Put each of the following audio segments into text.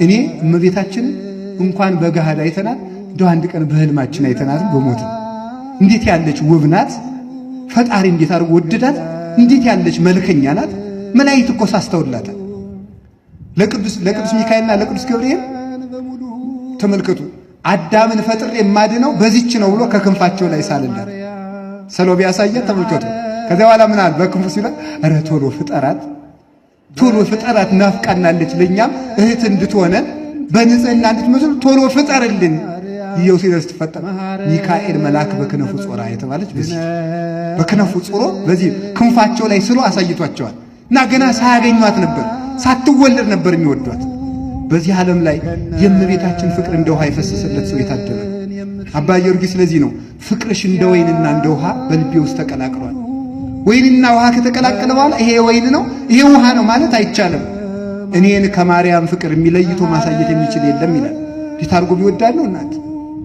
እኔ እመቤታችን እንኳን በገሃድ አይተናት እንደው አንድ ቀን በህልማችን አይተናት በሞት እንዴት ያለች ውብ ናት! ፈጣሪ እንዴት አድርጎ ወደዳት! እንዴት ያለች መልከኛ ናት! መላእክት እኮ ሳስተውላታል። ለቅዱስ ሚካኤልና ለቅዱስ ገብርኤል ተመልከቱ፣ አዳምን ፈጥሬ የማድነው በዚች ነው ብሎ ከክንፋቸው ላይ ሳለላት ሰሎ ቢያሳያት ተመልከቱ። ከዚያ በኋላ ምን አለ በክንፉ ሲላት፣ ኧረ ቶሎ ፍጠራት ናፍቃናለች፣ ለኛም እህት እንድትሆነን በንጽህና እንድትመስል ቶሎ ፍጠርልን። ይየው ሲደርስ ተፈጠረ። ሚካኤል መልአክ በክነፉ ጾራ የተባለች በዚህ በክነፉ ጾሮ በዚህ ክንፋቸው ላይ ስሎ አሳይቷቸዋል። እና ገና ሳያገኟት ነበር፣ ሳትወለድ ነበር የሚወዷት። በዚህ ዓለም ላይ የእመቤታችን ፍቅር እንደ ውሃ የፈሰሰለት ሰው የታደለ አባ ጊዮርጊስ። ስለዚህ ነው ፍቅርሽ እንደ ወይንና እንደ ውሃ በልቤ ውስጥ ተቀላቅሏል። ወይንና ውሃ ከተቀላቀለ በኋላ ይሄ ወይን ነው ይሄ ውሃ ነው ማለት አይቻልም። እኔን ከማርያም ፍቅር የሚለይቶ ማሳየት የሚችል የለም ይላል። እንዴት አድርጎ ቢወዳድ ነው እናት!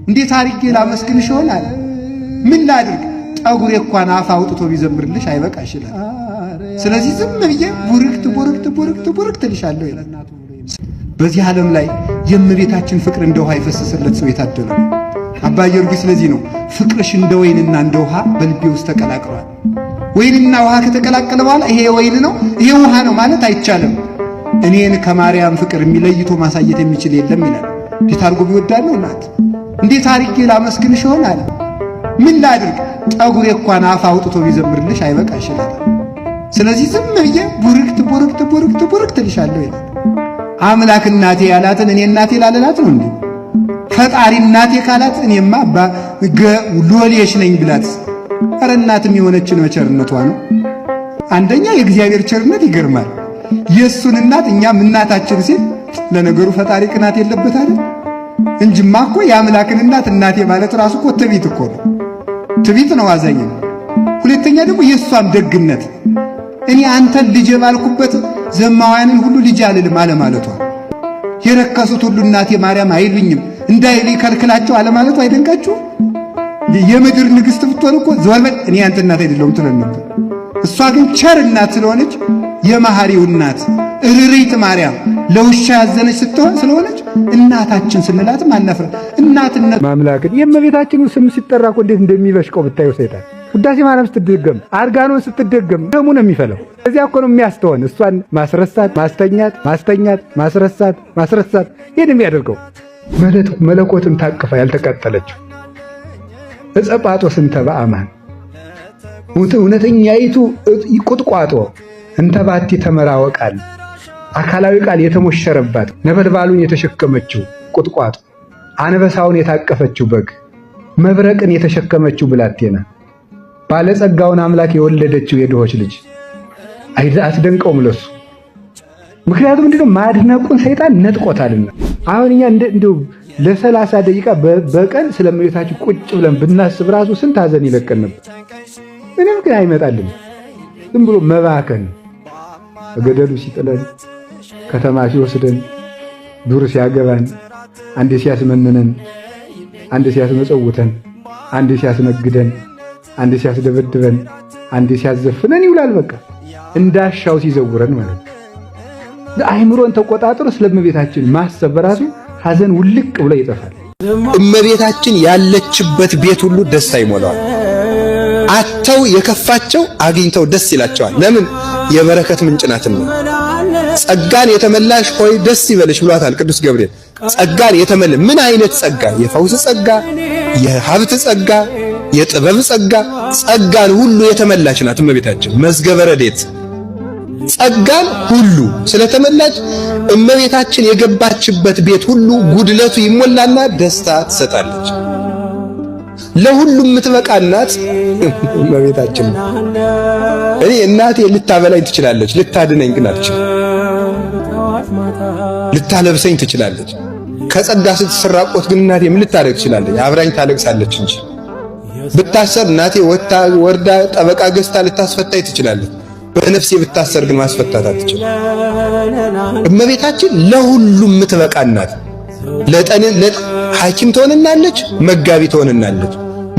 እንዴት አድርጌ ላመስግንሽ ይሆናል? ምን ላድርግ? ጠጉሬ እንኳን አፍ አውጥቶ ቢዘምርልሽ አይበቃሽ ይላል። ስለዚህ ዝም ብዬ ቡርክት ልሻለሁ ይላል። በዚህ ዓለም ላይ የእመቤታችን ፍቅር እንደ ውሃ የፈሰሰለት ሰው የታደለ አባ ጊዮርጊስ። ስለዚህ ነው ፍቅርሽ እንደ ወይንና እንደ ውሃ በልቤ ውስጥ ተቀላቅሏል። ወይንና ውሃ ከተቀላቀለ በኋላ ይሄ ወይን ነው ይሄ ውሃ ነው ማለት አይቻልም። እኔን ከማርያም ፍቅር የሚለይቶ ማሳየት የሚችል የለም ይላል። እንዴት አድርጎ ቢወዳድ ነው እናት! እንዴት አድርጌ ላመስግንሽ ይሆናል? ምን ላድርግ? ጠጉሬ እንኳን አፍ አውጥቶ ቢዘምርልሽ አይበቃሽ ይላል። ስለዚህ ዝም ብዬ ቡርክት ልሻለሁ ይላል። አምላክ እናቴ ያላትን እኔ እናቴ ላለላት ነው እንዴ? ፈጣሪ እናቴ ካላት እኔማ ሎሌሽ ነኝ ብላት። ኧረ እናትም የሆነችን በቸርነቷ ነው። አንደኛ የእግዚአብሔር ቸርነት ይገርማል። የእሱን እናት እኛም እናታችን ሲል ለነገሩ ፈጣሪ ቅናት የለበት አይደል? እንጂማ እኮ የአምላክን እናት እናቴ ማለት ራሱ እኮ ትዕቢት እኮ ነው። ትዕቢት ነው፣ አዛኝ ነው። ሁለተኛ ደግሞ የእሷም ደግነት እኔ አንተን ልጅ ባልኩበት ዘማውያንን ሁሉ ልጅ አልልም አለማለቷ፣ የረከሱት ሁሉ እናቴ ማርያም አይሉኝም እንዳይሉ ከልክላቸው አለማለቷ አይደንቃችሁ? የምድር ንግሥት ብትሆን እኮ ዘወልበል እኔ አንተ እናት አይደለሁም ትለን ነበር። እሷ ግን ቸር እናት ስለሆነች የመሐሪው እናት እርሪት ማርያም ለውሻ ያዘነች ስትሆን ስለሆነች እናታችን ስንላትም አናፍረ። እናትነት ማምላክን የእመቤታችን ስም ሲጠራ እኮ እንዴት እንደሚበሽቀው ብታዩ ሰይጣን ውዳሴ ማርያም ስትደገም አርጋኖን ስትደገም ደሙ ነው የሚፈለው። እዚያ እኮ ነው የሚያስተወን። እሷን ማስረሳት፣ ማስረሳት ይህን የሚያደርገው መለኮትን ታቅፋ ያልተቃጠለችው ዕፀ ጳጦስን ተበአማን እውነተኛይቱ ቁጥቋጦ እንተባቲ ተመራወ ቃል አካላዊ ቃል የተሞሸረባት ነበልባሉን የተሸከመችው ቁጥቋጦ አንበሳውን የታቀፈችው በግ መብረቅን የተሸከመችው ብላቴና ባለጸጋውን አምላክ የወለደችው የድሆች ልጅ አትደንቀውም ለሱ? ምክንያቱም ምንድነው ማድነቁን ሰይጣን ነጥቆታልና። አሁን እኛ እንደው ለ30 ደቂቃ በቀን ስለእመቤታችን ቁጭ ብለን ብናስብ ራሱ ስንት ሐዘን ይለቀን ነበር። ምንም ግን አይመጣልን። ዝም ብሎ መባከን፣ ገደሉ ሲጥለን፣ ከተማ ሲወስደን፣ ዱር ሲያገባን፣ አንዴ ሲያስመንነን፣ አንዴ ሲያስመጸውተን፣ አንዴ ሲያስነግደን፣ አንዴ ሲያስደበድበን፣ አንዴ ሲያዘፍነን ይውላል። በቃ እንዳሻው ሲዘውረን ማለት ነው። አይምሮን ተቆጣጥሮ ስለእመቤታችን ማሰብ በራሱ ሐዘን ውልቅ ብሎ ይጠፋል። እመቤታችን ያለችበት ቤት ሁሉ ደስታ ይሞላዋል። አተው የከፋቸው አግኝተው ደስ ይላቸዋል። ለምን? የበረከት ምንጭ ናትና። ጸጋን የተመላሽ ሆይ ደስ ይበልሽ ብሏታል ቅዱስ ገብርኤል። ጸጋን የተመለ ምን አይነት ጸጋ? የፈውስ ጸጋ፣ የሀብት ጸጋ፣ የጥበብ ጸጋ፣ ጸጋን ሁሉ የተመላች ናት እመቤታችን። መዝገበ ረድኤት ጸጋን ሁሉ ስለተመላች እመቤታችን የገባችበት ቤት ሁሉ ጉድለቱ ይሞላና ደስታ ትሰጣለች። ለሁሉም የምትበቃ እናት እመቤታችን። እኔ እናቴ ልታበላኝ ትችላለች፣ ልታድነኝ ግን አትችልም። ልታለብሰኝ ትችላለች። ከጸጋ ስትሰራቆት ግን እናቴ ምን ልታደርግ ትችላለች? አብራኝ ታለቅሳለች እንጂ። ብታሰር እናቴ ወርዳ ጠበቃ ገዝታ ልታስፈታኝ ትችላለች። በነፍሴ ብታሰር ግን ማስፈታት አትችልም። እመቤታችን ለሁሉም የምትበቃ እናት። ሐኪም ትሆንናለች፣ መጋቢ ትሆንናለች፣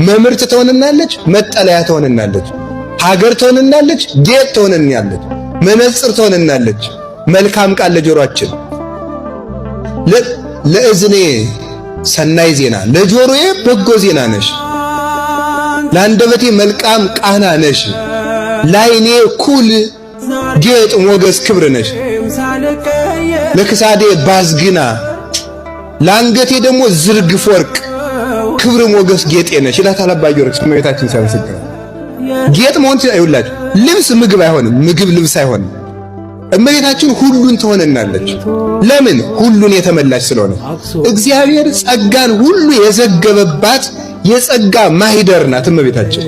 መምህርት ትሆንናለች፣ መጠለያ ትሆንናለች፣ ሀገር ትሆንናለች፣ ጌጥ ትሆንናለች፣ መነጽር ትሆንናለች፣ መልካም ቃል ለጆሮአችን ለእዝኔ ሰናይ ዜና ለጆሮዬ በጎ ዜና ነሽ፣ ለአንደበቴ መልካም ቃና ነሽ፣ ለዓይኔ ኩል ጌጥ ሞገስ ክብር ነሽ፣ ለክሳዴ ባዝግና ለአንገቴ ደግሞ ዝርግፍ ወርቅ ክብር ሞገስ ጌጤ ነሽ ይላታል አባ ጊዮርጊስ እመቤታችን ሲያመሰግናት። ጌጥ መሆን ይኸውላችሁ ልብስ ምግብ አይሆንም፣ ምግብ ልብስ አይሆንም። እመቤታችን ሁሉን ትሆነናለች። ለምን? ሁሉን የተመላች ስለሆነ። እግዚአብሔር ጸጋን ሁሉ የዘገበባት የጸጋ ማህደር ናት እመቤታችን።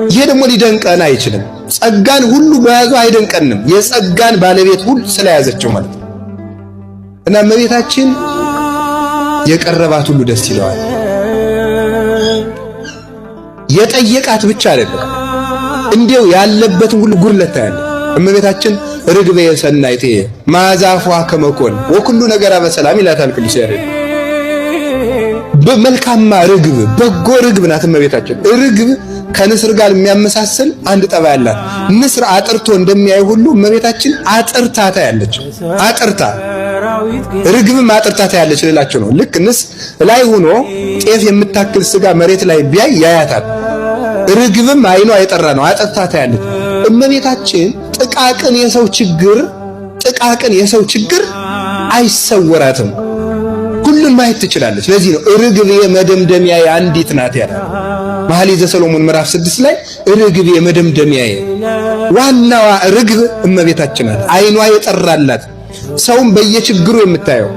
ይሄ ደግሞ ሊደንቀን አይችልም። ጸጋን ሁሉ በያዙ አይደንቀንም፣ የጸጋን ባለቤት ሁሉ ስለያዘችው ማለት ነው። እና እመቤታችን የቀረባት ሁሉ ደስ ይለዋል። የጠየቃት ብቻ አይደለም፣ እንዲያው ያለበትን ሁሉ ጉድለት ታያለ። እመቤታችን ርግቤ ሰናይቴ ማዛፏ ከመኮን ወኩሉ ነገር በሰላም ይላታል ቅዱስ ያሬድ። በመልካማ ርግብ በጎ ርግብ ናት እመቤታችን። ርግብ ከንስር ጋር የሚያመሳስል አንድ ጠባይ አላት። ንስር አጥርቶ እንደሚያይ ሁሉ እመቤታችን አጥርታ ታያለች። አጥርታ ርግብም አጥርታ ታያለች ልላቸው ነው። ልክ ንስ ላይ ሆኖ ጤፍ የምታክል ስጋ መሬት ላይ ቢያይ ያያታል። ርግብም አይኗ የጠራ ነው፣ አጥርታ ታያለች። እመቤታችን ጥቃቅን የሰው ችግር አይሰወራትም፣ ሁሉን ማየት ትችላለች። ለዚህ ነው ርግብ የመደምደሚያዬ አንዲት ናት ያለ መኃልየ ዘሰሎሞን ምዕራፍ 6 ላይ ርግብ የመደምደሚያዬ። ዋናዋ ርግብ እመቤታችን ናት። አይኗ የጠራላት ሰውም በየችግሩ የምታየው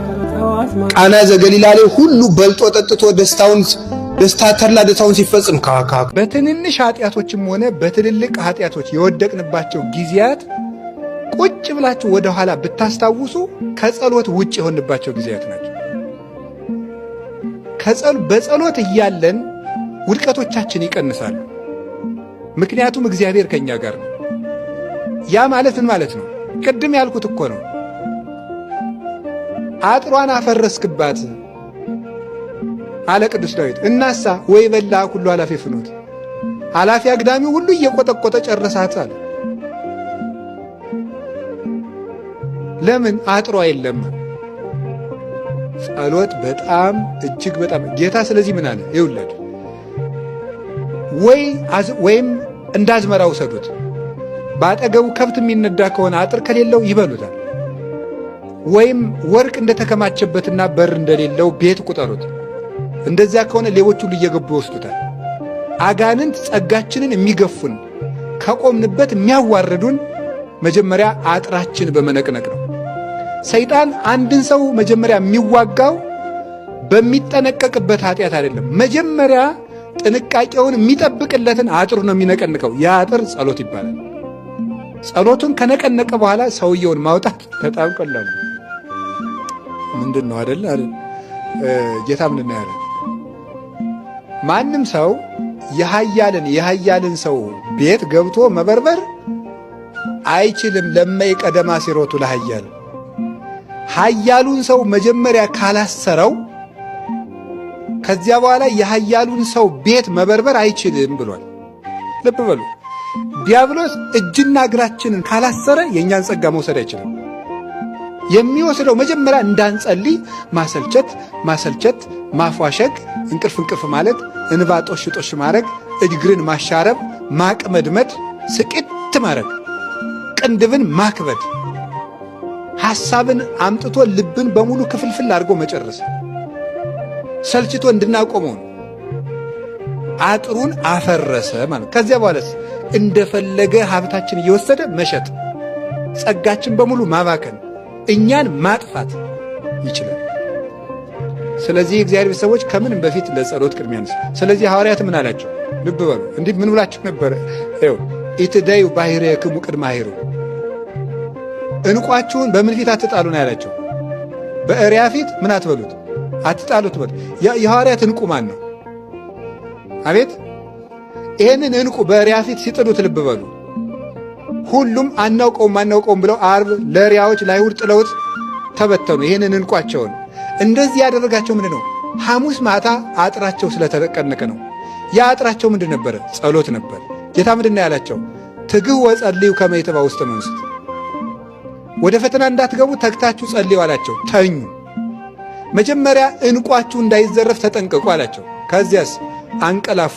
ቃና ዘገሊላ ላይ ሁሉ በልጦ ጠጥቶ ተድላ ደስታውን ሲፈጽም በትንንሽ ኃጢአቶችም ሆነ በትልልቅ ኃጢአቶች የወደቅንባቸው ጊዜያት ቁጭ ብላችሁ ወደ ኋላ ብታስታውሱ ከጸሎት ውጭ የሆንባቸው ጊዜያት ናቸው። በጸሎት እያለን ውድቀቶቻችን ይቀንሳሉ። ምክንያቱም እግዚአብሔር ከኛ ጋር ነው። ያ ማለት ምን ማለት ነው? ቅድም ያልኩት እኮ ነው። አጥሯን አፈረስክባት አለ ቅዱስ ዳዊት። እናሳ ወይ በላ ሁሉ ኃላፊ ፍኖት፣ ኃላፊ አግዳሚ ሁሉ እየቆጠቆጠ ጨረሳት አለ። ለምን? አጥሯ የለም። ጸሎት በጣም እጅግ በጣም ጌታ ስለዚህ ምን አለ? ይውላድ ወይም እንዳዝመራ ውሰዱት፣ ባጠገቡ ከብት የሚነዳ ከሆነ አጥር ከሌለው ይበሉታል። ወይም ወርቅ እንደተከማቸበትና በር እንደሌለው ቤት ቁጠሩት። እንደዚያ ከሆነ ሌቦች ሁሉ እየገቡ ይወስዱታል። አጋንንት ጸጋችንን የሚገፉን ከቆምንበት የሚያዋርዱን መጀመሪያ አጥራችን በመነቅነቅ ነው። ሰይጣን አንድን ሰው መጀመሪያ የሚዋጋው በሚጠነቀቅበት ኃጢአት አይደለም። መጀመሪያ ጥንቃቄውን የሚጠብቅለትን አጥሩ ነው የሚነቀንቀው። ያ አጥር ጸሎት ይባላል። ጸሎቱን ከነቀነቀ በኋላ ሰውየውን ማውጣት በጣም ቀላል ነው። ምንድን ነው አይደል? ጌታ ምንድን ነው ያለ? ማንም ሰው የኃያልን ሰው ቤት ገብቶ መበርበር አይችልም። ለመይ ቀደማ ሲሮቱ ለኃያል ኃያሉን ሰው መጀመሪያ ካላሰረው ከዚያ በኋላ የኃያሉን ሰው ቤት መበርበር አይችልም ብሏል። ልብ በሉ። ዲያብሎስ እጅና እግራችንን ካላሰረ የእኛን ጸጋ መውሰድ አይችልም። የሚወስደው መጀመሪያ እንዳንጸልይ ማሰልቸት፣ ማፏሸግ፣ እንቅልፍ ማለት፣ እንባ ጦሽ ማድረግ፣ እግርን ማሻረብ፣ ማቅመድመድ፣ ስቅት ማድረግ፣ ቅንድብን ማክበድ፣ ሐሳብን አምጥቶ ልብን በሙሉ ክፍልፍል አድርጎ መጨረስ፣ ሰልችቶ እንድናቆመው አጥሩን አፈረሰ ማለት። ከዚያ በኋላስ እንደፈለገ ሀብታችን እየወሰደ መሸጥ፣ ጸጋችን በሙሉ ማባከን፣ እኛን ማጥፋት ይችላል። ስለዚህ እግዚአብሔር ሰዎች ከምንም በፊት ለጸሎት ቅድሚያ ነስ። ስለዚህ ሐዋርያት ምን አላቸው? ልብ በሉ። እንዲህ ምን ብላችሁ ነበረ? ኢትደዩ ባሕርየክሙ ቅድመ አሒሩ፣ ዕንቋችሁን በምን ፊት አትጣሉ ነው ያላቸው። በእሪያ ፊት ምን አትበሉት? አትጣሉት በሉ። የሐዋርያት ዕንቁ ማን ነው? አቤት! ይሄንን ዕንቁ በእሪያ ፊት ሲጥሉት ልብ በሉ። ሁሉም አናውቀውም ብለው ዓርብ ለሪያዎች ለአይሁድ ጥለውት ተበተኑ። ይሄንን ዕንቋቸውን እንደዚህ ያደረጋቸው ምንድን ነው? ሐሙስ ማታ አጥራቸው ስለተቀነቀ ነው። ያ አጥራቸው ምንድን ነበረ? ጸሎት ነበር። ጌታ ምንድን ነው ያላቸው? ትግህ ወጸልዩ ከመ ይትባኡ ውስተ መንሱት፣ ወደ ፈተና እንዳትገቡ ተግታችሁ ጸልዩ አላቸው። ተኙ። መጀመሪያ ዕንቋችሁ እንዳይዘረፍ ተጠንቀቁ አላቸው። ከዚያስ አንቀላፉ።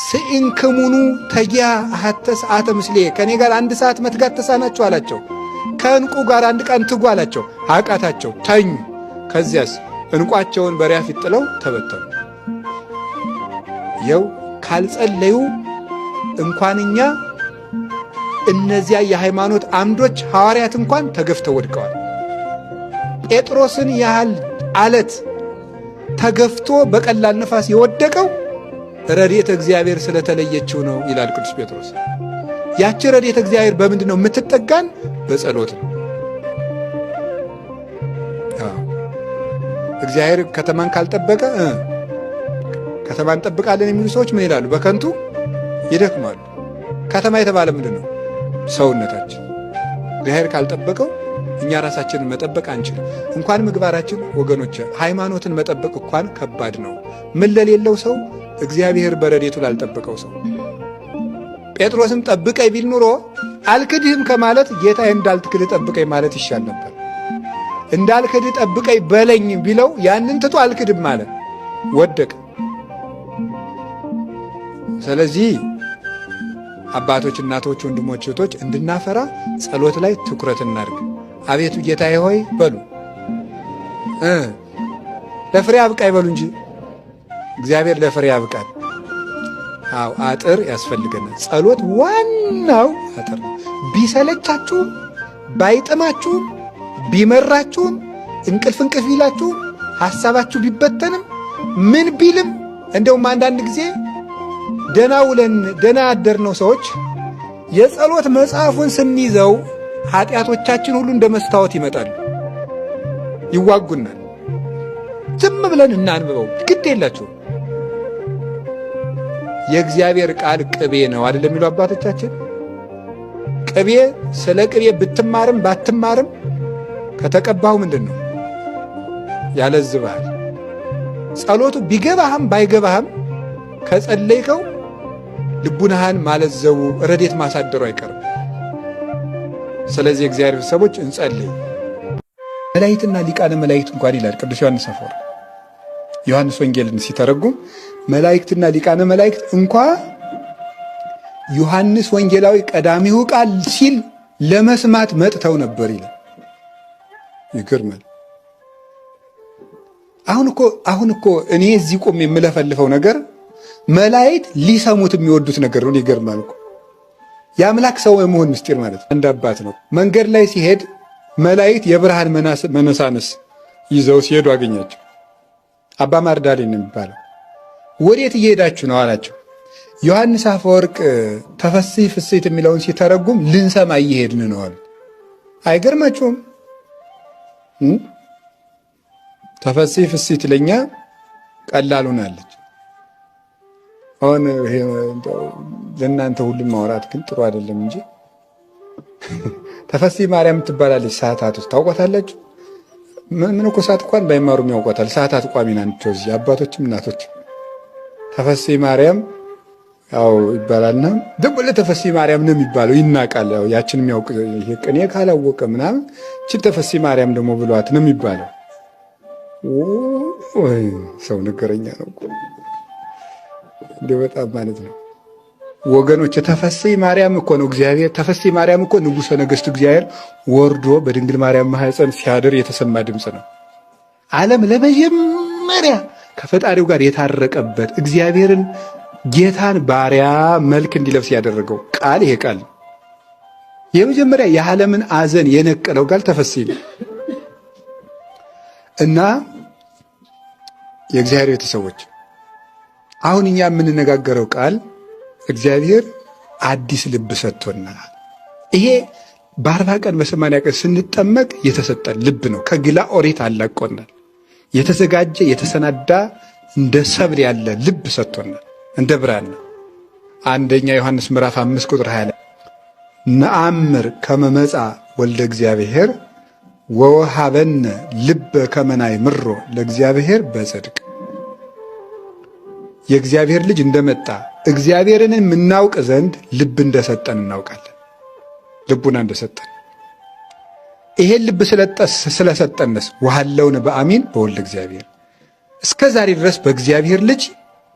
ስኢንክሙኑ ተጊያ አሐተ ሰዓተ ምስሌ፣ ከእኔ ጋር 1 ሰዓት መትጋት ተሳናችሁ አላቸው። ከዕንቁ ጋር 1 ቀን ትጉ አላቸው። አቃታቸው፣ ተኙ። ከዚያስ ዕንቋቸውን በሪያ ፊት ጥለው ተበተኑ። የው ካልጸለዩ እንኳን እኛ እነዚያ የሃይማኖት አምዶች ሐዋርያት እንኳን ተገፍተው ወድቀዋል። ጴጥሮስን ያህል አለት ተገፍቶ በቀላል ነፋስ የወደቀው ረድኤተ እግዚአብሔር ስለተለየችው ነው ይላል ቅዱስ ጴጥሮስ። ያቺ ረድኤተ እግዚአብሔር በምንድን ነው የምትጠጋን? በጸሎት ነው። እግዚአብሔር ከተማን ካልጠበቀ ከተማን እንጠብቃለን የሚሉ ሰዎች ምን ይላሉ? በከንቱ ይደክማሉ። ከተማ የተባለ ምንድን ነው? ሰውነታችን። እግዚአብሔር ካልጠበቀው እኛ ራሳችንን መጠበቅ አንችልም። እንኳን ምግባራችን ወገኖች፣ ሃይማኖትን መጠበቅ እንኳን ከባድ ነው። ምን ለሌለው ሰው እግዚአብሔር በረድኤቱ ላልጠበቀው ሰው። ጴጥሮስም ጠብቀኝ ቢል ኑሮ አልክድህም ከማለት ጌታዬ እንዳልክድህ ጠብቀኝ ማለት ይሻል ነበር። እንዳልክድህ ጠብቀኝ በለኝ ቢለው ያንን ትቶ አልክድም ማለት ወደቀ። ስለዚህ አባቶች፣ እናቶች፣ ወንድሞች፣ እህቶች እንድናፈራ ጸሎት ላይ ትኩረት እናድርግ። አቤቱ ጌታዬ ሆይ በሉ፣ ለፍሬ አብቃይ በሉ እንጂ እግዚአብሔር ለፍሬ ያብቃል። አዎ አጥር ያስፈልገናል። ጸሎት ዋናው አጥር። ቢሰለቻችሁም ባይጥማችሁም ቢመራችሁም እንቅልፍ ቢላችሁም ሐሳባችሁ ቢበተንም ምን ቢልም እንደውም አንዳንድ ጊዜ ደና ውለን ደና ያደርነው ሰዎች የጸሎት መጽሐፉን ስንይዘው ኃጢአቶቻችን ሁሉ እንደ መስታወት ይመጣሉ፣ ይዋጉናል። ዝም ብለን እናንብበው፣ ግድ የላችሁም። የእግዚአብሔር ቃል ቅቤ ነው አይደል የሚሉ አባቶቻችን። ቅቤ ስለ ቅቤ ብትማርም ባትማርም ከተቀባው ምንድን ነው ያለዝብሃል። ጸሎቱ ቢገባህም ባይገባህም ከጸለይከው ልቡናህን ማለዘቡ ረድኤት ማሳደሩ አይቀርም። ስለዚህ እግዚአብሔር ሰዎች እንጸልይ። መላእክትና ሊቃነ መላእክት እንኳን ይላል ቅዱስ ዮሐንስ አፈወርቅ ዮሐንስ ወንጌልን ሲተረጉም መላእክትና ሊቃነ መላእክት እንኳ ዮሐንስ ወንጌላዊ ቀዳሚው ቃል ሲል ለመስማት መጥተው ነበር ይላል። ይገርማል። አሁን እኮ እኔ እዚህ ቆም የምለፈልፈው ነገር መላእክት ሊሰሙት የሚወዱት ነገር ነው። ይገርማል እኮ የአምላክ ሰው የመሆን ምስጢር ማለት አንድ አባት ነው። መንገድ ላይ ሲሄድ መላእክት የብርሃን መነሳንስ ይዘው ሲሄዱ አገኛቸው። አባ ማርዳሌ ነው የሚባለው። ወዴት እየሄዳችሁ ነው አላቸው። ዮሐንስ አፈወርቅ ተፈሥሒ ፍሥሕት የሚለውን ሲተረጉም ልንሰማ እየሄድን ነው አሉ። አይገርማችሁም? ተፈሥሒ ፍሥሕት ለኛ ቀላሉን አለች። አሁን ለእናንተ ሁሉም ማውራት ግን ጥሩ አይደለም እንጂ ተፈሥሒ ማርያም ትባላለች። ሰዓታት ውስጥ ታውቋታላችሁ? ምን እኮ ሰዓት እንኳን ባይማሩም ያውቋታል። ሰዓታት ቋሚ ናቸው እዚህ አባቶችም እናቶችም። ተፈሥሒ ማርያም ያው ይባላልና ደግሞ ለተፈሥሒ ማርያም ነው የሚባለው፣ ይናቃል። ያው ያችን የሚያውቅ ይሄ ቅኔ ካላወቀ ምናምን እቺ ተፈሥሒ ማርያም ደግሞ ብሏት ነው የሚባለው። ወይ ሰው ነገረኛ ነው እኮ እንደ በጣም ማለት ነው ወገኖች። ተፈሥሒ ማርያም እኮ ነው እግዚአብሔር። ተፈሥሒ ማርያም እኮ ንጉሠ ነገሥት እግዚአብሔር ወርዶ በድንግል ማርያም ማኅፀን ሲያድር የተሰማ ድምፅ ነው። ዓለም ለመጀመሪያ ከፈጣሪው ጋር የታረቀበት እግዚአብሔርን ጌታን ባሪያ መልክ እንዲለብስ ያደረገው ቃል ይሄ ቃል የመጀመሪያ የዓለምን አዘን የነቀለው ቃል ተፈሥሒ ነው። እና የእግዚአብሔር ቤተሰቦች አሁን እኛ የምንነጋገረው ቃል እግዚአብሔር አዲስ ልብ ሰጥቶናል። ይሄ በ40 ቀን በ80 ቀን ስንጠመቅ የተሰጠን ልብ ነው። ከግላ ኦሪት አላቆናል። የተዘጋጀ የተሰናዳ እንደ ሰብል ያለ ልብ ሰጥቶናል፣ እንደ ብርሃን ነው። አንደኛ ዮሐንስ ምዕራፍ 5 ቁጥር 20 ነአምር ከመ መጻ ወልደ እግዚአብሔር ወወሃበነ ልበ ከመ ናእምሮ ለእግዚአብሔር በጽድቅ። የእግዚአብሔር ልጅ እንደመጣ እግዚአብሔርን የምናውቅ ዘንድ ልብ እንደሰጠን እናውቃለን። ልቡና እንደሰጠን ይሄን ልብ ስለሰጠንስ ወሃለውን በአሚን በወልደ እግዚአብሔር እስከ ዛሬ ድረስ በእግዚአብሔር ልጅ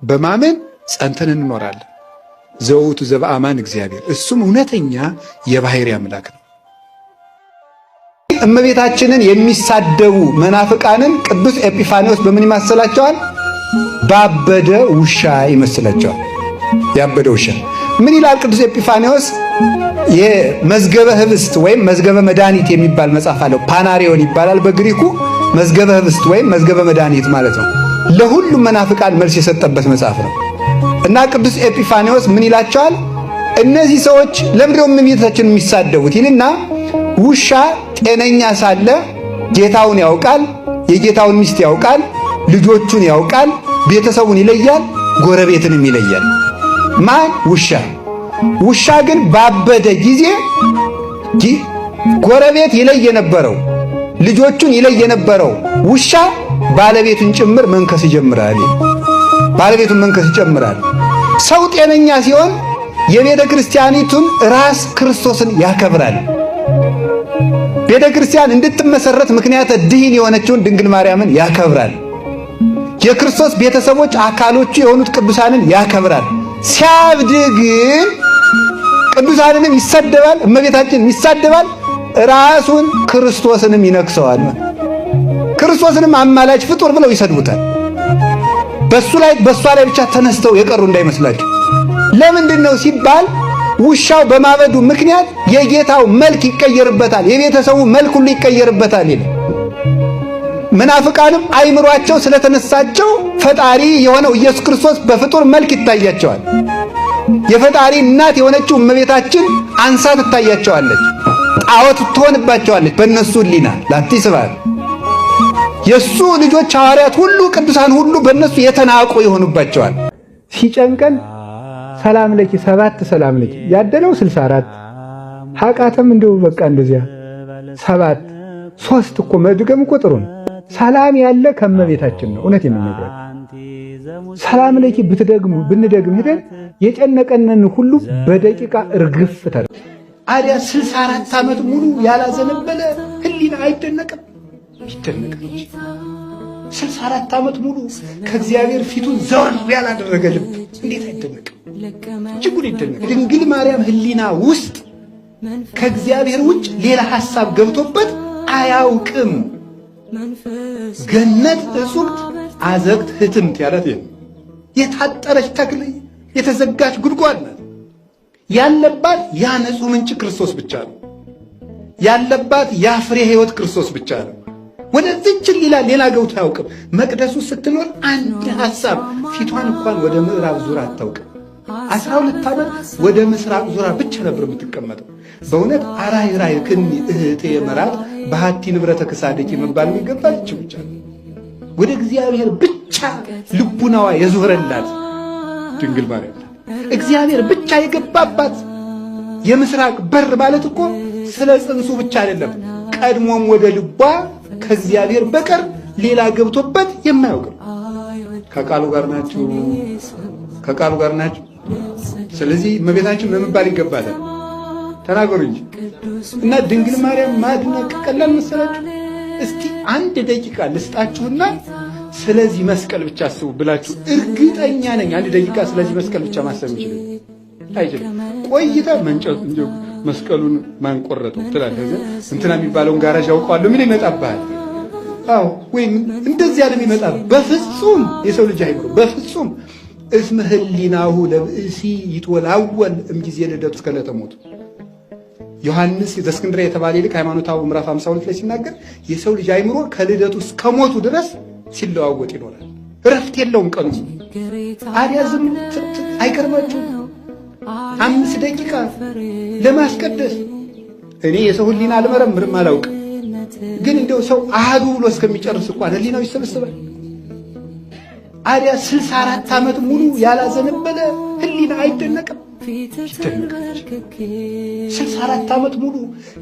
በማመን ጸንተን እንኖራለን። ዘውቱ ዘበአማን እግዚአብሔር እሱም እውነተኛ የባሕርይ አምላክ ነው። እመቤታችንን የሚሳደቡ መናፍቃንን ቅዱስ ኤጲፋንዮስ በምን ይመስላቸዋል? ባበደ ውሻ ይመስላቸዋል። ያበደ ውሻ ምን ይላል ቅዱስ ኤጲፋንዮስ? የመዝገበ ህብስት ወይም መዝገበ መድኃኒት የሚባል መጽሐፍ አለው። ፓናሪዮን ይባላል በግሪኩ። መዝገበ ህብስት ወይም መዝገበ መድኃኒት ማለት ነው። ለሁሉም መናፍቃን መልስ የሰጠበት መጽሐፍ ነው እና ቅዱስ ኤጲፋንዮስ ምን ይላቸዋል? እነዚህ ሰዎች ለምንድነው እመቤታችንን የሚሳደቡት ይልና ውሻ ጤነኛ ሳለ ጌታውን ያውቃል፣ የጌታውን ሚስት ያውቃል፣ ልጆቹን ያውቃል፣ ቤተሰቡን ይለያል፣ ጎረቤትንም ይለያል። ማን? ውሻ። ውሻ ግን ባበደ ጊዜ ጎረቤት ይለይ የነበረው ልጆቹን ይለይ የነበረው ውሻ ባለቤቱን ጭምር መንከስ ይጀምራል። ባለቤቱን መንከስ ይጀምራል። ሰው ጤነኛ ሲሆን የቤተ ክርስቲያኒቱን ራስ ክርስቶስን ያከብራል። ቤተ ክርስቲያን እንድትመሰረት ምክንያት ድህን የሆነችውን ድንግል ማርያምን ያከብራል። የክርስቶስ ቤተሰቦች አካሎቹ የሆኑት ቅዱሳንን ያከብራል። ሲያብድ ግን ቅዱሳንንም ይሳደባል፣ እመቤታችንን ይሳደባል፣ ራሱን ክርስቶስንም ይነክሰዋል። ክርስቶስንም አማላጅ ፍጡር ብለው ይሰድቡታል። በሷ ላይ ብቻ ተነስተው የቀሩ እንዳይመስላችሁ። ለምንድን ነው ሲባል ውሻው በማበዱ ምክንያት የጌታው መልክ ይቀየርበታል፣ የቤተሰቡ መልክ ሁሉ ይቀየርበታል ይላል። መናፍቃንም አይምሯቸው ስለተነሳቸው ፈጣሪ የሆነው ኢየሱስ ክርስቶስ በፍጡር መልክ ይታያቸዋል። የፈጣሪ እናት የሆነችው እመቤታችን አንሳ ትታያቸዋለች፣ ጣዖት ትሆንባቸዋለች። በእነሱ ሕሊና ላቲ ስብሐት የእሱ ልጆች ሐዋርያት ሁሉ ቅዱሳን ሁሉ በእነሱ የተናቁ ይሆኑባቸዋል። ሲጨንቀን ሰላም ለኪ 7 ሰላም ለኪ ያደለው 64 ሐቃተም እንደው በቃ እንደዚያ 7 3 እኮ መድገም ቁጥሩ ነው። ሰላም ያለ ከመቤታችን ነው። እውነት የምንነግረው ሰላም ለኪ ብንደግም ሄደን የጨነቀንን ሁሉ በደቂቃ እርግፍ ተረ አዲያ 64 ዓመት ሙሉ ያላዘነበለ ሕሊና አይደነቅም? ይደነቃል። 64 ዓመት ሙሉ ከእግዚአብሔር ፊቱን ዘወር ያላደረገ ልብ እንዴት አይደነቅም? እጅጉን ይደነቃል። ድንግል ማርያም ሕሊና ውስጥ ከእግዚአብሔር ውጭ ሌላ ሐሳብ ገብቶበት አያውቅም። ገነት እጹብት አዘቅት ህትምት ያላት የታጠረች ተክል የተዘጋች ጉድጓድ ናት። ያለባት ያ ንጹሕ ምንጭ ክርስቶስ ብቻ ነው። ያለባት ያ ፍሬ ሕይወት ክርስቶስ ብቻ ነው። ወደዚህች ሌላ ገብቶ አያውቅም። መቅደሱ ስትኖር አንድ ሐሳብ ፊቷን እንኳን ወደ ምዕራብ ዙራ አታውቅም። 12 ዓመት ወደ ምስራቅ ዙራ ብቻ ነበር የምትቀመጠው። በእውነት አራይ ክኒ እህቴ መራት በሃቲ ንብረተ ክሳደቂ መባል የሚገባች ብቻ ወደ እግዚአብሔር ብቻ ልቡናዋ የዞረላት ድንግል ማርያም እግዚአብሔር ብቻ የገባባት የምስራቅ በር ማለት እኮ ስለ ጽንሱ ብቻ አይደለም። ቀድሞም ወደ ልቧ ከእግዚአብሔር በቀር ሌላ ገብቶበት የማያውቅ ከቃሉ ጋር ናችሁ። ስለዚህ እመቤታችን ለመባል ይገባታል። ተናገሩ እንጂ እና ድንግል ማርያም ማድነቅ ቀላል መሰላችሁ? እስቲ 1 ደቂቃ ልስጣችሁና ስለዚህ መስቀል ብቻ አስቡ ብላችሁ እርግጠኛ ነኝ 1 ደቂቃ ስለዚህ መስቀል ብቻ ማሰብ ይችላል አይደለም? ቆይታ መንጨት እንጂ መስቀሉን ማን ቆረጠው ትላለህ። እንትና የሚባለውን ጋራዥ ያውቀዋለሁ ምን ይመጣብሃል? አዎ ወይ እንደዚህ ያለ የሚመጣ በፍጹም የሰው ልጅ አይምሮ በፍጹም እስመ ህሊናሁ ለብእሲ ይትወላወል እምጊዜ ልደቱ እስከ ዕለተ ሞቱ። ዮሐንስ ዘእስክንድርያ የተባለ ሊቅ ሃይማኖታዊ ምዕራፍ 52 ላይ ሲናገር የሰው ልጅ አይምሮ ከልደቱ እስከ ሞቱ ድረስ ሲለዋወጥ ይኖራል። እረፍት የለውም ቀኑ። አዲያ ዝም አይቀርባችሁ 5 ደቂቃ ለማስቀደስ እኔ የሰው ህሊና አልመረምርም አላውቅም፣ ግን እንደው ሰው አሃዱ ብሎ እስከሚጨርስ እንኳን ህሊናው ይሰበሰባል። አዲያ 64 ዓመት ሙሉ ያላዘነበለ ህሊና አይደነቅም? ይደነቃል። 64 ዓመት ሙሉ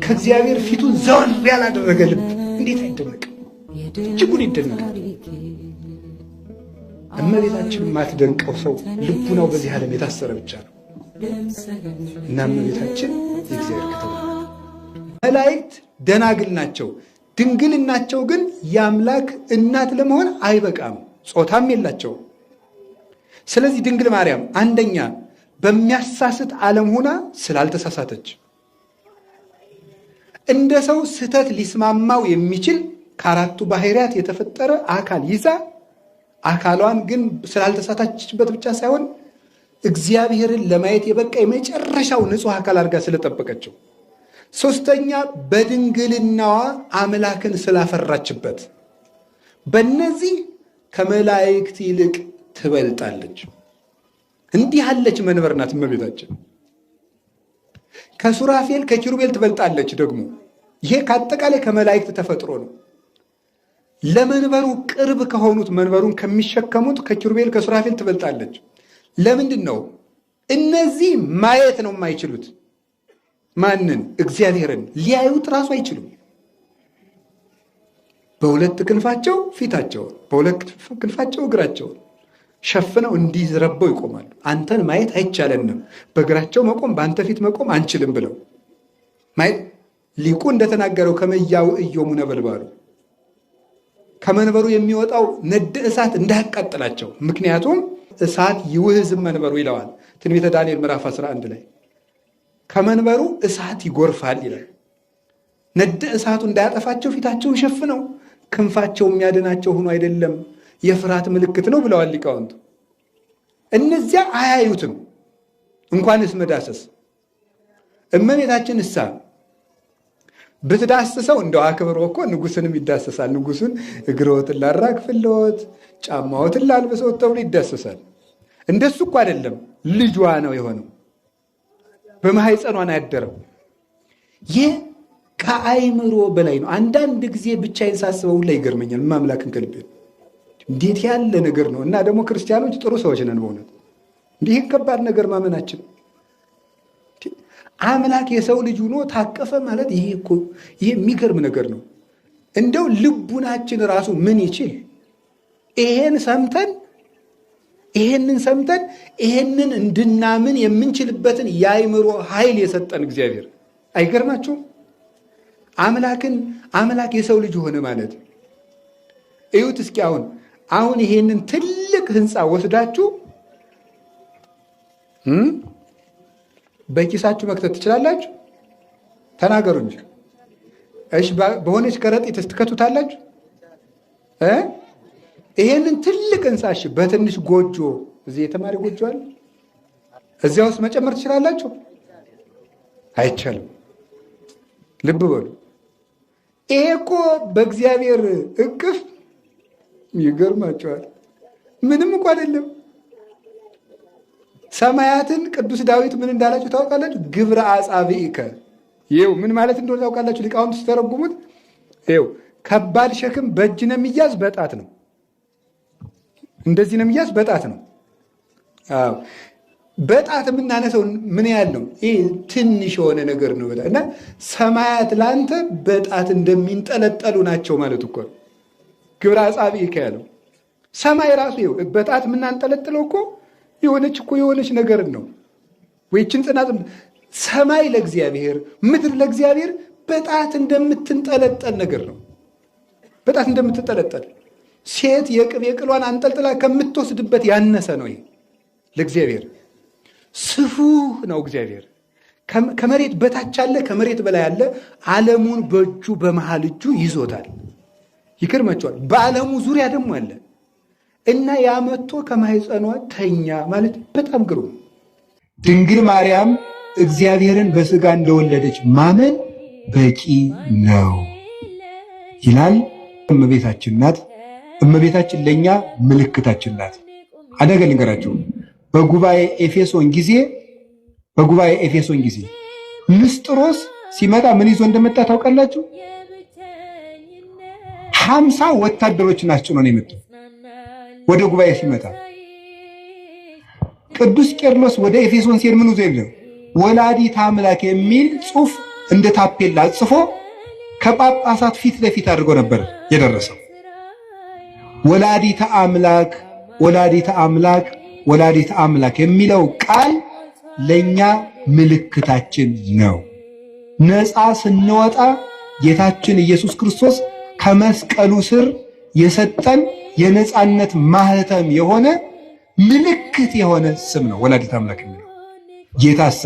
ከእግዚአብሔር ፊቱን ዘወር ያላደረገ ልብ እንዴት አይደነቅም? እጅጉን ይደነቃል። እመቤታችን የማትደንቀው ሰው ልቡናው በዚህ ዓለም የታሰረ ብቻ ነው እና እመቤታችን የእግዚአብሔር ከተማ መላእክት ደናግል ናቸው። ድንግልናቸው ግን የአምላክ እናት ለመሆን አይበቃም፣ ጾታም የላቸው። ስለዚህ ድንግል ማርያም አንደኛ በሚያሳስት ዓለም ሆና ስላልተሳሳተች፣ እንደ ሰው ስህተት ሊስማማው የሚችል ከአራቱ ባህሪያት የተፈጠረ አካል ይዛ አካሏን ግን ስላልተሳሳተችበት ብቻ ሳይሆን እግዚአብሔርን ለማየት የበቃ የመጨረሻው ንጹሕ አካል አድርጋ ስለጠበቀችው፣ ሶስተኛ በድንግልናዋ አምላክን ስላፈራችበት፣ በእነዚህ ከመላእክት ይልቅ ትበልጣለች። እንዲህ ያለች መንበር ናት እመቤታችን። ከሱራፌል ከኪሩቤል ትበልጣለች። ደግሞ ይሄ ከአጠቃላይ ከመላእክት ተፈጥሮ ነው። ለመንበሩ ቅርብ ከሆኑት መንበሩን ከሚሸከሙት ከኪሩቤል ከሱራፌል ትበልጣለች። ለምንድን ነው? እነዚህ ማየት ነው የማይችሉት። ማንን? እግዚአብሔርን ሊያዩት ራሱ አይችሉም። በሁለት ክንፋቸው ፊታቸውን፣ በሁለት ክንፋቸው እግራቸውን ሸፍነው እንዲዝረበው ይቆማሉ። አንተን ማየት አይቻለንም፣ በእግራቸው መቆም በአንተ ፊት መቆም አንችልም ብለው ማየት። ሊቁ እንደተናገረው ከመያው እዮሙ ነበልባሉ፣ ከመንበሩ የሚወጣው ነድ እሳት እንዳያቃጥላቸው፣ ምክንያቱም እሳት ይውህዝም መንበሩ ይለዋል ትንቢተ ዳንኤል ምዕራፍ 11 ላይ። ከመንበሩ እሳት ይጎርፋል ይላል። ነድ እሳቱ እንዳያጠፋቸው ፊታቸውን ሸፍነው፣ ክንፋቸው የሚያድናቸው ሆኖ አይደለም፣ የፍርሃት ምልክት ነው ብለዋል ሊቃውንቱ። እነዚያ አያዩትም እንኳንስ መዳሰስ። እመቤታችን እሳ ብትዳስሰው እንደው አክብሮ እኮ ንጉሥንም ይዳሰሳል። ንጉሡን እግሮትን ላራግፍልዎት፣ ጫማዎትን ላልብሰዎት ተብሎ ይዳሰሳል። እንደሱ እኮ አይደለም፣ ልጇ ነው የሆነው፣ በማኅፀኗን ያደረው። ይህ ከአይምሮ በላይ ነው። አንዳንድ ጊዜ ብቻዬን ሳስበው ላይ ይገርመኛል። ማምላክን ከልቤ እንዴት ያለ ነገር ነው! እና ደግሞ ክርስቲያኖች ጥሩ ሰዎች ነን በእውነት። እንዲህ ከባድ ነገር ማመናችን፣ አምላክ የሰው ልጅ ሆኖ ታቀፈ ማለት ይሄ የሚገርም ነገር ነው። እንደው ልቡናችን ራሱ ምን ይችል? ይሄንን ሰምተን ይሄንን እንድናምን የምንችልበትን የአይምሮ ኃይል የሰጠን እግዚአብሔር አይገርማችሁም? አምላክ የሰው ልጅ ሆነ ማለት እዩት እስኪ። አሁን ይሄንን ትልቅ ህንፃ ወስዳችሁ በኪሳችሁ መክተት ትችላላችሁ? ተናገሩ እንጂ። እሺ በሆነች ከረጢት ትከቱታላችሁ? ይሄንን ትልቅ ህንፃ እሺ በትንሽ ጎጆ፣ እዚህ የተማሪ ጎጆ አለ፣ እዚያ ውስጥ መጨመር ትችላላችሁ? አይቻልም። ልብ በሉ። ይሄ እኮ በእግዚአብሔር እቅፍ ይገርማቸዋል። ምንም እኮ አይደለም። ሰማያትን ቅዱስ ዳዊት ምን እንዳላችሁ ታውቃላችሁ? ግብረ አጻብዒከ። ይኸው ምን ማለት እንደሆነ ታውቃላችሁ? ሊቃውንት ሲተረጉሙት ይኸው ከባድ ሸክም በእጅ ነው የሚያዝ፣ በጣት ነው። እንደዚህ ነው የሚያዝ፣ በጣት ነው። አዎ በጣት የምናነሰው ምን ያህል ነው? ይሄ ትንሽ የሆነ ነገር ነው በጣት። እና ሰማያት ላንተ በጣት እንደሚንጠለጠሉ ናቸው ማለት እኮ ነው ግብረ አጻብዒከ ያለው። ሰማይ ራሱ ይኸው በጣት የምናንጠለጥለው እኮ የሆነች ነገር ነው። ወይችን ጽናት ሰማይ ለእግዚአብሔር ምድር ለእግዚአብሔር በጣት እንደምትንጠለጠል ነገር ነው። በጣት እንደምትንጠለጠል ሴት የቅቤ ቅሏን አንጠልጥላ ከምትወስድበት ያነሰ ነው። ይሄ ለእግዚአብሔር ስፉህ ነው። እግዚአብሔር ከመሬት በታች አለ፣ ከመሬት በላይ አለ። ዓለሙን በእጁ በመሃል እጁ ይዞታል። ይገርማቸዋል። በዓለሙ ዙሪያ ደግሞ አለ እና ያመቶ ከማኅፀኗ ተኛ ማለት በጣም ግሩም። ድንግል ማርያም እግዚአብሔርን በሥጋ እንደወለደች ማመን በቂ ነው ይላል። እመቤታችን ናት። እመቤታችን ለእኛ ምልክታችን ናት። አደገ ልንገራችሁ። በጉባኤ ኤፌሶን ጊዜ ንስጥሮስ ሲመጣ ምን ይዞ እንደመጣ ታውቃላችሁ? 50 ወታደሮችን አስጭኖ ነው የመጣው። ወደ ጉባኤ ሲመጣ ቅዱስ ቄርሎስ ወደ ኤፌሶን ሲሄድ ምን ይዞ የለም? ወላዲተ አምላክ የሚል ጽሑፍ እንደ ታፔላ ጽፎ ከጳጳሳት ፊት ለፊት አድርጎ ነበር የደረሰው። ወላዲተ አምላክ ወላዲተ አምላክ ወላዲተ አምላክ የሚለው ቃል ለኛ ምልክታችን ነው። ነፃ ስንወጣ ጌታችን ኢየሱስ ክርስቶስ ከመስቀሉ ስር የሰጠን የነፃነት ማህተም የሆነ ምልክት የሆነ ስም ነው ወላዲተ አምላክ የሚለው። ጌታሳ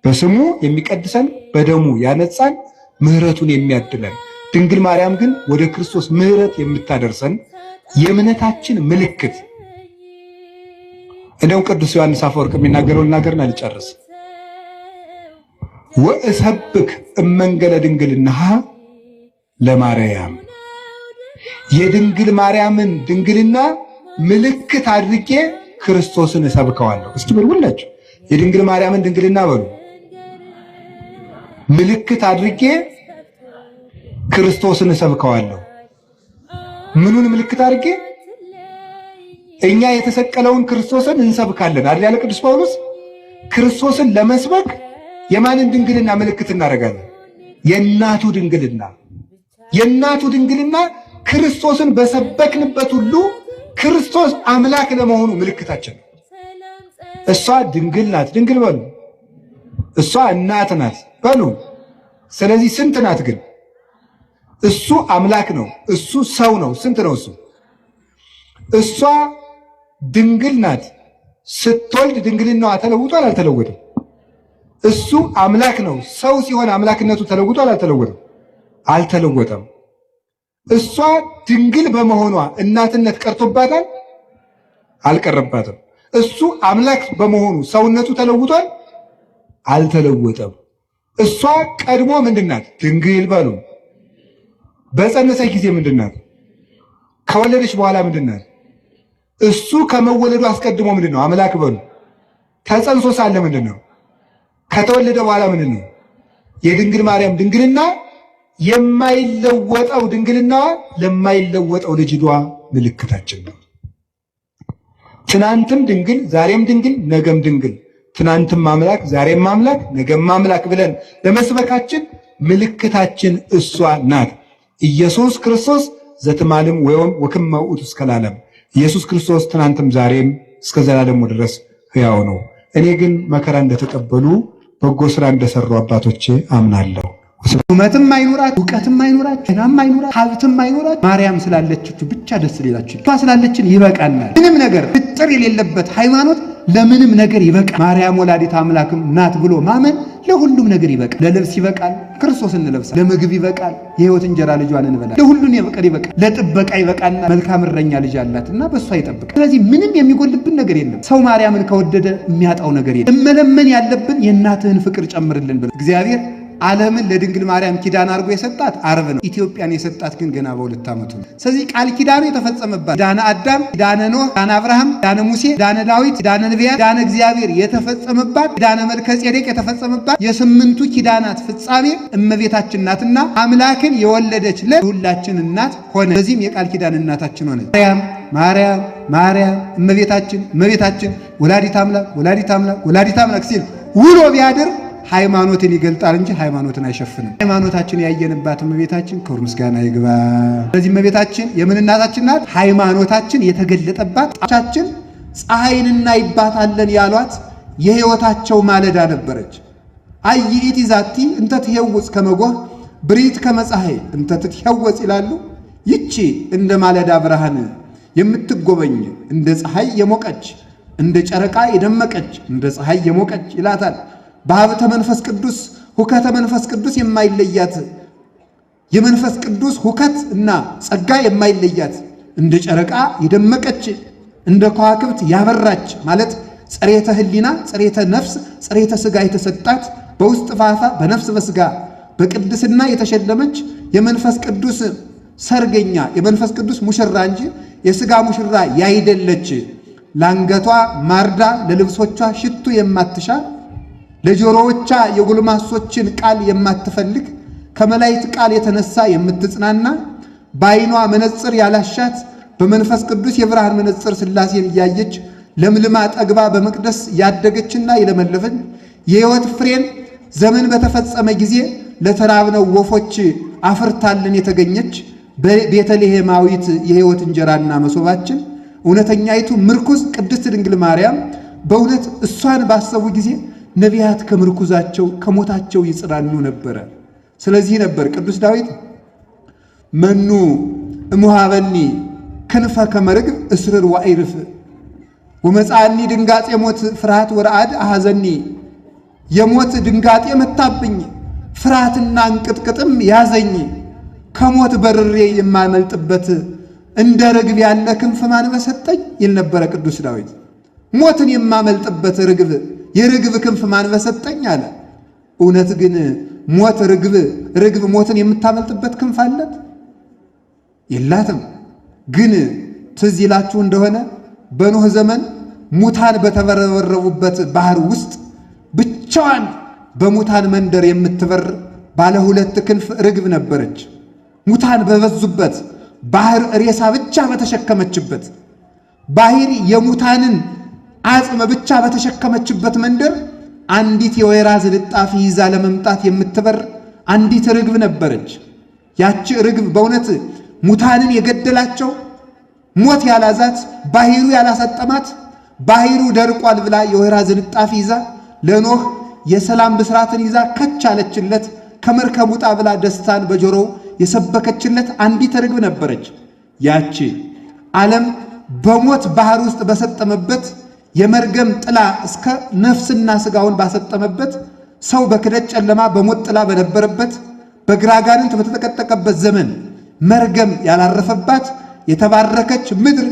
በስሙ የሚቀድሰን በደሙ ያነጻን ምህረቱን የሚያድለን፣ ድንግል ማርያም ግን ወደ ክርስቶስ ምህረት የምታደርሰን የእምነታችን ምልክት። እንደውም ቅዱስ ዮሐንስ አፈወርቅ የሚናገረው ልናገርና ልጨርስ። ወእሰብክ እመንገለ ድንግልናሃ ለማርያም፣ የድንግል ማርያምን ድንግልና ምልክት አድርጌ ክርስቶስን እሰብከዋለሁ። እስኪ በሉላችሁ የድንግል ማርያምን ድንግልና በሉ። ምልክት አድርጌ ክርስቶስን እሰብከዋለሁ። ምኑን ምልክት አድርጌ? እኛ የተሰቀለውን ክርስቶስን እንሰብካለን አይደል ያለ ቅዱስ ጳውሎስ። ክርስቶስን ለመስበክ የማንን ድንግልና ምልክት እናደርጋለን? የእናቱ ድንግልና። የእናቱ ድንግልና ክርስቶስን በሰበክንበት ሁሉ ክርስቶስ አምላክ ለመሆኑ ምልክታችን ነው። እሷ ድንግል ናት፣ ድንግል በሉ። እሷ እናት ናት በሉ። ስለዚህ ስንት ናት ግን? እሱ አምላክ ነው፣ እሱ ሰው ነው። ስንት ነው እሱ? እሷ ድንግል ናት። ስትወልድ ድንግልናዋ ተለውጧል አልተለወጠም? እሱ አምላክ ነው። ሰው ሲሆን አምላክነቱ ተለውጧል አልተለወጠም? አልተለወጠም። እሷ ድንግል በመሆኗ እናትነት ቀርቶባታል አልቀረባትም? እሱ አምላክ በመሆኑ ሰውነቱ ተለውጧል አልተለወጠም? እሷ ቀድሞ ምንድናት? ድንግል በሉ። በጸነሰች ጊዜ ምንድናት? ከወለደች በኋላ ምንድናት? እሱ ከመወለዱ አስቀድሞ ምንድነው? አምላክ በሉ። ተጸንሶ ሳለ ምንድነው? ከተወለደ በኋላ ምንድነው? የድንግል ማርያም ድንግልና የማይለወጠው ድንግልናዋ ለማይለወጠው ልጅቷ ምልክታችን ነው። ትናንትም ድንግል ዛሬም ድንግል ነገም ድንግል፣ ትናንትም አምላክ ዛሬም አምላክ ነገም አምላክ ብለን ለመስበካችን ምልክታችን እሷ ናት። ኢየሱስ ክርስቶስ ዘትማልም ወይም ወክመ ውእቱ እስከ ለዓለም። ኢየሱስ ክርስቶስ ትናንትም ዛሬም እስከ ዘላለሙ ድረስ ሕያው ነው። እኔ ግን መከራ እንደተቀበሉ በጎ ስራ እንደሰሩ አባቶቼ አምናለሁ። ሹመትም አይኖራት፣ እውቀትም አይኖራት፣ ጤናም አይኖራት፣ ሀብትም አይኖራት፣ ማርያም ስላለችችሁ ብቻ ደስ ሊላችሁ፣ እሷ ስላለችን ይበቃናል። ምንም ነገር ፍጥር የሌለበት ሃይማኖት ለምንም ነገር ይበቃል። ማርያም ወላዲተ አምላክም ናት ብሎ ማመን ለሁሉም ነገር ይበቃል። ለልብስ ይበቃል፣ ክርስቶስ እንለብሳል። ለምግብ ይበቃል፣ የሕይወት እንጀራ ልጇን እንበላል። ለሁሉን ይበቃል። ለጥበቃ ይበቃና መልካም እረኛ ልጅ አላትና በእሷ ይጠብቃል። ስለዚህ ምንም የሚጎልብን ነገር የለም። ሰው ማርያምን ከወደደ የሚያጣው ነገር የለም። እመለመን ያለብን የእናትህን ፍቅር ጨምርልን ብለን እግዚአብሔር ዓለምን ለድንግል ማርያም ኪዳን አድርጎ የሰጣት ዓርብ ነው። ኢትዮጵያን የሰጣት ግን ገና በ2 ዓመቱ ነው። ስለዚህ ቃል ኪዳኑ የተፈጸመባት ኪዳነ አዳም፣ ኪዳነ ኖህ፣ ኪዳነ አብርሃም፣ ኪዳነ ሙሴ፣ ኪዳነ ዳዊት፣ ኪዳነ ነቢያት፣ ኪዳነ እግዚአብሔር የተፈጸመባት፣ ኪዳነ መልከ ጼዴቅ የተፈጸመባት የ8ቱ ኪዳናት ፍጻሜ እመቤታችን ናትና አምላክን የወለደች ለሁላችን እናት ሆነ። በዚህም የቃል ኪዳን እናታችን ሆነ። ማርያም ማርያም እመቤታችን ወላዲተ አምላክ ሲል ውሎ ቢያድር ሃይማኖትን ይገልጣል እንጂ ሃይማኖትን አይሸፍንም። ሃይማኖታችን ያየንባት እመቤታችን ክብር ምስጋና ይግባ። ስለዚህ እመቤታችን የምን እናታችን ናት? ሃይማኖታችን የተገለጠባት ጣቻችን ፀሐይን እናይባታለን ያሏት የሕይወታቸው ማለዳ ነበረች። አይኢቲ ዛቲ እንተ ትሄውፅ ከመጎህ ብሪት ከመፀሐይ እንተ ትትሄወፅ ይላሉ። ይቺ እንደ ማለዳ ብርሃን የምትጎበኝ እንደ ፀሐይ የሞቀች እንደ ጨረቃ የደመቀች እንደ ፀሐይ የሞቀች ይላታል። በሀብተ መንፈስ ቅዱስ ሁከተ መንፈስ ቅዱስ የማይለያት የመንፈስ ቅዱስ ሁከት እና ጸጋ የማይለያት እንደ ጨረቃ የደመቀች እንደ ከዋክብት ያበራች ማለት ጸሬተ ሕሊና፣ ጸሬተ ነፍስ፣ ጸሬተ ሥጋ የተሰጣት በውስጥ ፋፋ በነፍስ በሥጋ በቅድስና የተሸለመች የመንፈስ ቅዱስ ሰርገኛ የመንፈስ ቅዱስ ሙሽራ እንጂ የሥጋ ሙሽራ ያይደለች። ለአንገቷ ማርዳ ለልብሶቿ ሽቱ የማትሻ ለጆሮዎቿ የጉልማሶችን ቃል የማትፈልግ ከመላእክት ቃል የተነሳ የምትጽናና በዓይኗ መነጽር ያላሻት በመንፈስ ቅዱስ የብርሃን መነጽር ሥላሴን እያየች ለምልማ ጠግባ በመቅደስ ያደገችና የለመለፈች የሕይወት ፍሬን ዘመን በተፈጸመ ጊዜ ለተራብነው ወፎች አፍርታልን የተገኘች ቤተልሔማዊት የሕይወት እንጀራና መሶባችን እውነተኛይቱ ምርኩዝ ቅድስት ድንግል ማርያም በእውነት እሷን ባሰቡ ጊዜ ነቢያት ከምርኩዛቸው ከሞታቸው ይጽናኑ ነበረ። ስለዚህ ነበር ቅዱስ ዳዊት መኑ እሙሃበኒ ክንፈ ከመርግብ እስርር ዋይርፍ ወመጻኒ ድንጋጤ ሞት ፍርሃት ወረአድ አሐዘኒ የሞት ድንጋጤ መታብኝ ፍርሃትና እንቅጥቅጥም ያዘኝ ከሞት በርሬ የማመልጥበት እንደ ርግብ ያለ ክንፍ ማን በሰጠኝ ይል ነበረ ቅዱስ ዳዊት። ሞትን የማመልጥበት የርግብ ክንፍ ማን በሰጠኝ አለ። እውነት ግን ሞት ርግብ ሞትን የምታመልጥበት ክንፍ አለት? የላትም። ግን ትዝ ይላችሁ እንደሆነ በኖህ ዘመን ሙታን በተበረበረቡበት ባህር ውስጥ ብቻዋን በሙታን መንደር የምትበር ባለ ሁለት ክንፍ ርግብ ነበረች። ሙታን በበዙበት ባህር ሬሳ ብቻ በተሸከመችበት ባህር የሙታንን አጽም ብቻ በተሸከመችበት መንደር አንዲት የወይራ ዝልጣፊ ይዛ ለመምጣት የምትበር አንዲት ርግብ ነበረች። ያቺ ርግብ በእውነት ሙታንን የገደላቸው ሞት ያላዛት ባህሩ ያላሰጠማት ባህሩ ደርቋል ብላ የወይራ ዝልጣፊ ይዛ ለኖህ የሰላም ብስራትን ይዛ ከቻለችለት ከመርከብ ውጣ ብላ ደስታን በጆሮው የሰበከችለት አንዲት ርግብ ነበረች። ያቺ ዓለም በሞት ባህር ውስጥ በሰጠመበት የመርገም ጥላ እስከ ነፍስና ሥጋውን ባሰጠመበት ሰው በክደት ጨለማ በሞት ጥላ በነበረበት በግራጋንንት በተጠቀጠቀበት ዘመን መርገም ያላረፈባት የተባረከች ምድር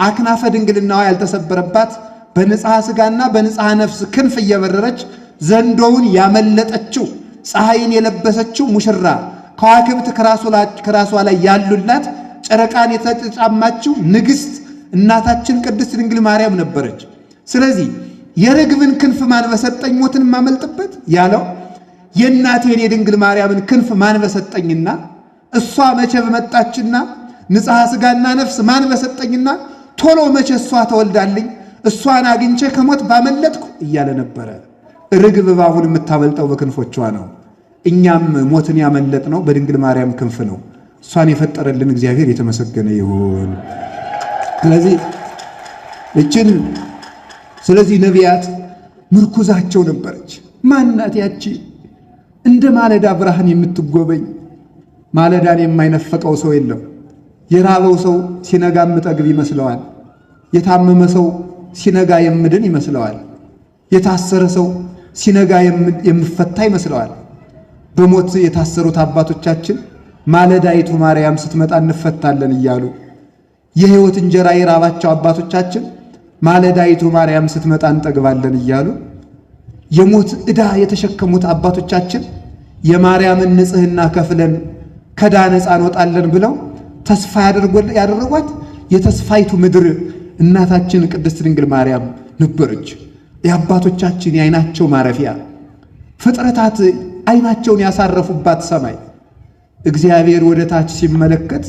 አክናፈ ድንግልናዋ ያልተሰበረባት በንጽሐ ሥጋና በንጽሐ ነፍስ ክንፍ እየበረረች ዘንዶውን ያመለጠችው ፀሐይን የለበሰችው ሙሽራ ከዋክብት ከራሷ ላይ ያሉላት ጨረቃን የተጫማችው ንግሥት እናታችን ቅድስት ድንግል ማርያም ነበረች። ስለዚህ የርግብን ክንፍ ማን በሰጠኝ ሞትን ማመልጥበት ያለው የእናቴን የድንግል ማርያምን ክንፍ ማን በሰጠኝና እሷ መቼ በመጣችና ንጽሐ ሥጋና ነፍስ ማን በሰጠኝና ቶሎ መቼ እሷ ተወልዳልኝ እሷን አግኝቼ ከሞት ባመለጥኩ እያለ ነበረ። ርግብ እባቡን የምታመልጠው በክንፎቿ ነው። እኛም ሞትን ያመለጥነው በድንግል ማርያም ክንፍ ነው። እሷን የፈጠረልን እግዚአብሔር የተመሰገነ ይሁን። ስለዚህ ነቢያት ምርኩዛቸው ነበረች። ማናት ያቺ እንደ ማለዳ ብርሃን የምትጎበኝ? ማለዳን የማይነፈቀው ሰው የለም። የራበው ሰው ሲነጋ የምጠግብ ይመስለዋል። የታመመ ሰው ሲነጋ የምድን ይመስለዋል። የታሰረ ሰው ሲነጋ የምፈታ ይመስለዋል። በሞት የታሰሩት አባቶቻችን ማለዳይቱ ማርያም ስትመጣ እንፈታለን እያሉ የሕይወት እንጀራ የራባቸው አባቶቻችን ማለዳይቱ ማርያም ስትመጣ እንጠግባለን እያሉ የሞት ዕዳ የተሸከሙት አባቶቻችን የማርያምን ንጽሕና ከፍለን ከዕዳ ነፃ እንወጣለን ብለው ተስፋ ያደረጓት የተስፋይቱ ምድር እናታችን ቅድስት ድንግል ማርያም ነበረች። የአባቶቻችን የዓይናቸው ማረፊያ ፍጥረታት ዓይናቸውን ያሳረፉባት ሰማይ እግዚአብሔር ወደ ታች ሲመለከት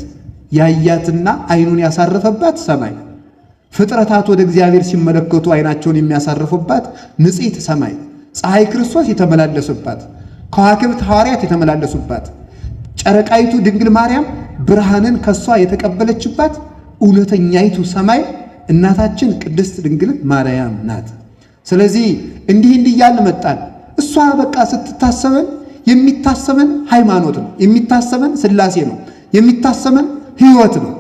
ያያትና ዓይኑን ያሳረፈባት ሰማይ ፍጥረታት ወደ እግዚአብሔር ሲመለከቱ ዓይናቸውን የሚያሳርፉባት ንጽሕት ሰማይ ፀሐይ ክርስቶስ የተመላለሱባት ከዋክብት ሐዋርያት የተመላለሱባት ጨረቃይቱ ድንግል ማርያም ብርሃንን ከሷ የተቀበለችባት እውነተኛይቱ ሰማይ እናታችን ቅድስት ድንግል ማርያም ናት። ስለዚህ እንዲህ እያልን መጣን። እሷ በቃ ስትታሰበን የሚታሰበን ሃይማኖት ነው፣ የሚታሰበን ሥላሴ ነው፣ የሚታሰበን ሕይወት ነው።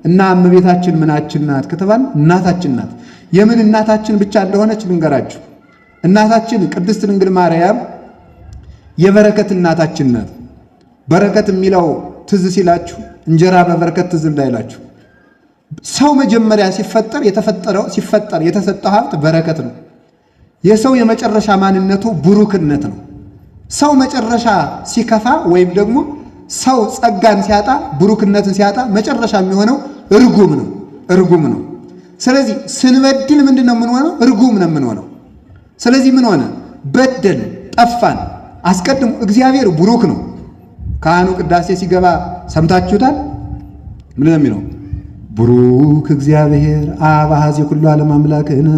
እና እመቤታችን ምናችን ናት ከተባለ እናታችን ናት። የምን እናታችን ብቻ እንደሆነች ልንገራችሁ። እናታችን ቅድስት ድንግል ማርያም የበረከት እናታችን ናት። በረከት የሚለው ትዝ ሲላችሁ እንጀራ በበረከት ትዝ እንዳይላችሁ። ሰው መጀመሪያ ሲፈጠር የተሰጠው ሀብት በረከት ነው። የሰው የመጨረሻ ማንነቱ ቡሩክነት ነው። ሰው መጨረሻ ሲከፋ ወይም ደግሞ ሰው ጸጋን ሲያጣ ቡሩክነትን ሲያጣ መጨረሻ የሚሆነው እርጉም ነው። ስለዚህ ስንበድል ምንድን ነው የምንሆነው? እርጉም ነው የምንሆነው። ስለዚህ ምን ሆነ? በደል፣ ጠፋን። አስቀድሞ እግዚአብሔር ቡሩክ ነው። ካህኑ ቅዳሴ ሲገባ ሰምታችሁታል። ምን ነው የሚለው? ቡሩክ እግዚአብሔር አብ አኀዜ ኩሉ ዓለም አምላክነ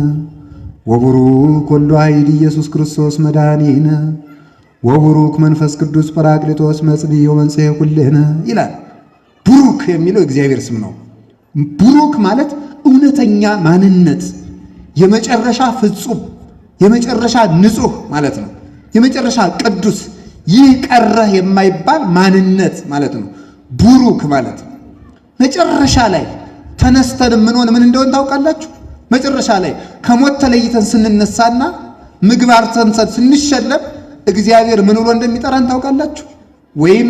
ወቡሩክ ወልዱ ኃይል ኢየሱስ ክርስቶስ መድኃኒነ ወቡሩክ መንፈስ ቅዱስ ጰራቅሊጦስ መጽንዕ ወመንጽሔ ኩልነ ይላል። ቡሩክ የሚለው እግዚአብሔር ስም ነው። ቡሩክ ማለት እውነተኛ ማንነት፣ የመጨረሻ ፍጹም፣ የመጨረሻ ንጹህ ማለት ነው። የመጨረሻ ቅዱስ፣ ይህ ቀረህ የማይባል ማንነት ማለት ነው። ቡሩክ ማለት ነው። መጨረሻ ላይ ተነስተን ምን እንደሆነ ታውቃላችሁ? መጨረሻ ላይ ከሞት ተለይተን ስንነሳና ምግባር ተንሰን ስንሸለም እግዚአብሔር ምን ብሎ እንደሚጠራን ታውቃላችሁ? ወይም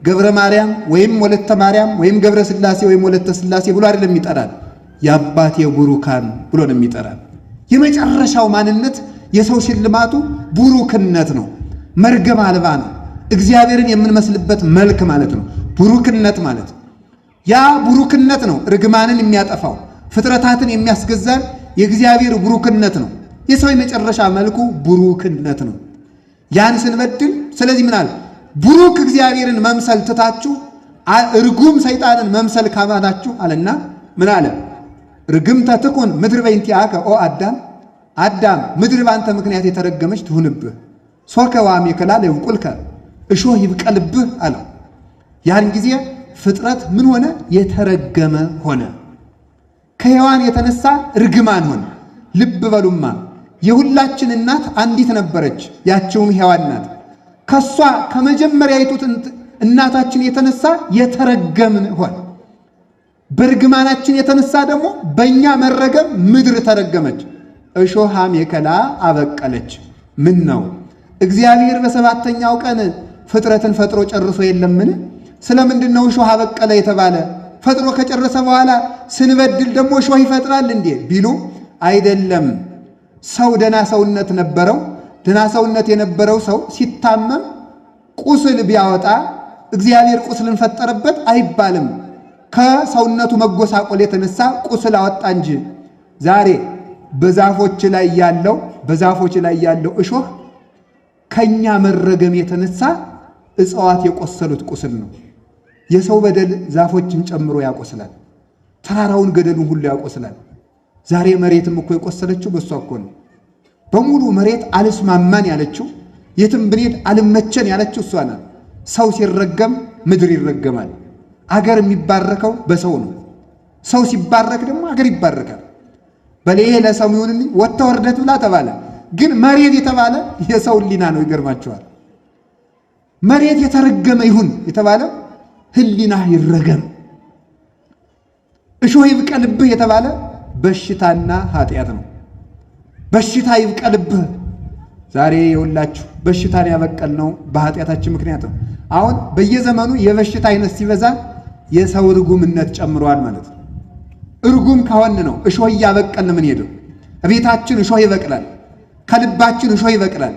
ገብረ ማርያም ወይም ወለተ ማርያም ወይም ገብረ ሥላሴ ወይም ወለተ ሥላሴ ብሎ አይደለም የሚጠራን፣ የአባቴ ቡሩካን ብሎ ነው የሚጠራን። የመጨረሻው ማንነት የሰው ሽልማቱ ቡሩክነት ነው። መርገም አልባ ነው። እግዚአብሔርን የምንመስልበት መልክ ማለት ነው ቡሩክነት ማለት። ያ ቡሩክነት ነው ርግማንን የሚያጠፋው ፍጥረታትን የሚያስገዛን የእግዚአብሔር ቡሩክነት ነው። የሰው የመጨረሻ መልኩ ቡሩክነት ነው። ያን ስንበድል ስለዚህ ምን አለ? ቡሩክ እግዚአብሔርን መምሰል ትታችሁ ርጉም ሰይጣንን መምሰል ካማናችሁ አለና ምን አለ? ርግምተ ትኩን ምድር በእንቲአከ ኦ አዳም፣ አዳም ምድር ባንተ ምክንያት የተረገመች ትሁንብህ፣ ሶከ ወአሜከላ ለይብቁልከ፣ እሾህ ይብቀልብህ አለው። ያን ጊዜ ፍጥረት ምን ሆነ? የተረገመ ሆነ። ከሔዋን የተነሳ ርግማን ሆነ። ልብ በሉማ የሁላችን እናት አንዲት ነበረች፣ ያችውም ሔዋን ናት። ከሷ ከመጀመሪያይቱ እናታችን የተነሳ የተረገምን ሆነ። በርግማናችን የተነሳ ደግሞ በእኛ መረገም ምድር ተረገመች፣ እሾህ አሜከላ አበቀለች። ምን ነው እግዚአብሔር በሰባተኛው ቀን ፍጥረትን ፈጥሮ ጨርሶ የለምን? ስለምንድን ነው እሾህ አበቀለ የተባለ? ፈጥሮ ከጨረሰ በኋላ ስንበድል ደግሞ እሾህ ይፈጥራል እንዴ ቢሉ አይደለም። ሰው ደና ሰውነት ነበረው። ደና ሰውነት የነበረው ሰው ሲታመም ቁስል ቢያወጣ እግዚአብሔር ቁስልን ፈጠረበት አይባልም። ከሰውነቱ መጎሳቆል የተነሳ ቁስል አወጣ እንጂ። ዛሬ በዛፎች ላይ ያለው እሾህ ከኛ መረገም የተነሳ እጽዋት የቆሰሉት ቁስል ነው። የሰው በደል ዛፎችን ጨምሮ ያቆስላል። ተራራውን ገደሉን ሁሉ ያቆስላል። ዛሬ መሬትም እኮ የቆሰለችው በሷ እኮ ነው። በሙሉ መሬት አልስማማን ያለችው፣ የትም ብንሄድ አልመቸን ያለችው እሷ ናት። ሰው ሲረገም ምድር ይረገማል። አገር የሚባረከው በሰው ነው። ሰው ሲባረክ ደግሞ አገር ይባረካል። በሌላ ለሰው ይሁንልኝ ወጥተ ወርደት ብላ ተባለ። ግን መሬት የተባለ የሰው ሕሊና ነው። ይገርማቸዋል። መሬት የተረገመ ይሁን የተባለ ሕሊና ይረገም። እሾህ ይብቀልብህ የተባለ በሽታና ኃጢአት ነው። በሽታ ይብቀልብህ። ዛሬ የሁላችሁ በሽታን ያበቀልነው በኃጢአታችን ምክንያት ነው። አሁን በየዘመኑ የበሽታ አይነት ሲበዛ የሰው ርጉምነት ጨምሯል ማለት ነው። እርጉም ከሆን ነው እሾህ እያበቀልን ምን ሄደው። ከቤታችን እሾህ ይበቅላል፣ ከልባችን እሾህ ይበቅላል፣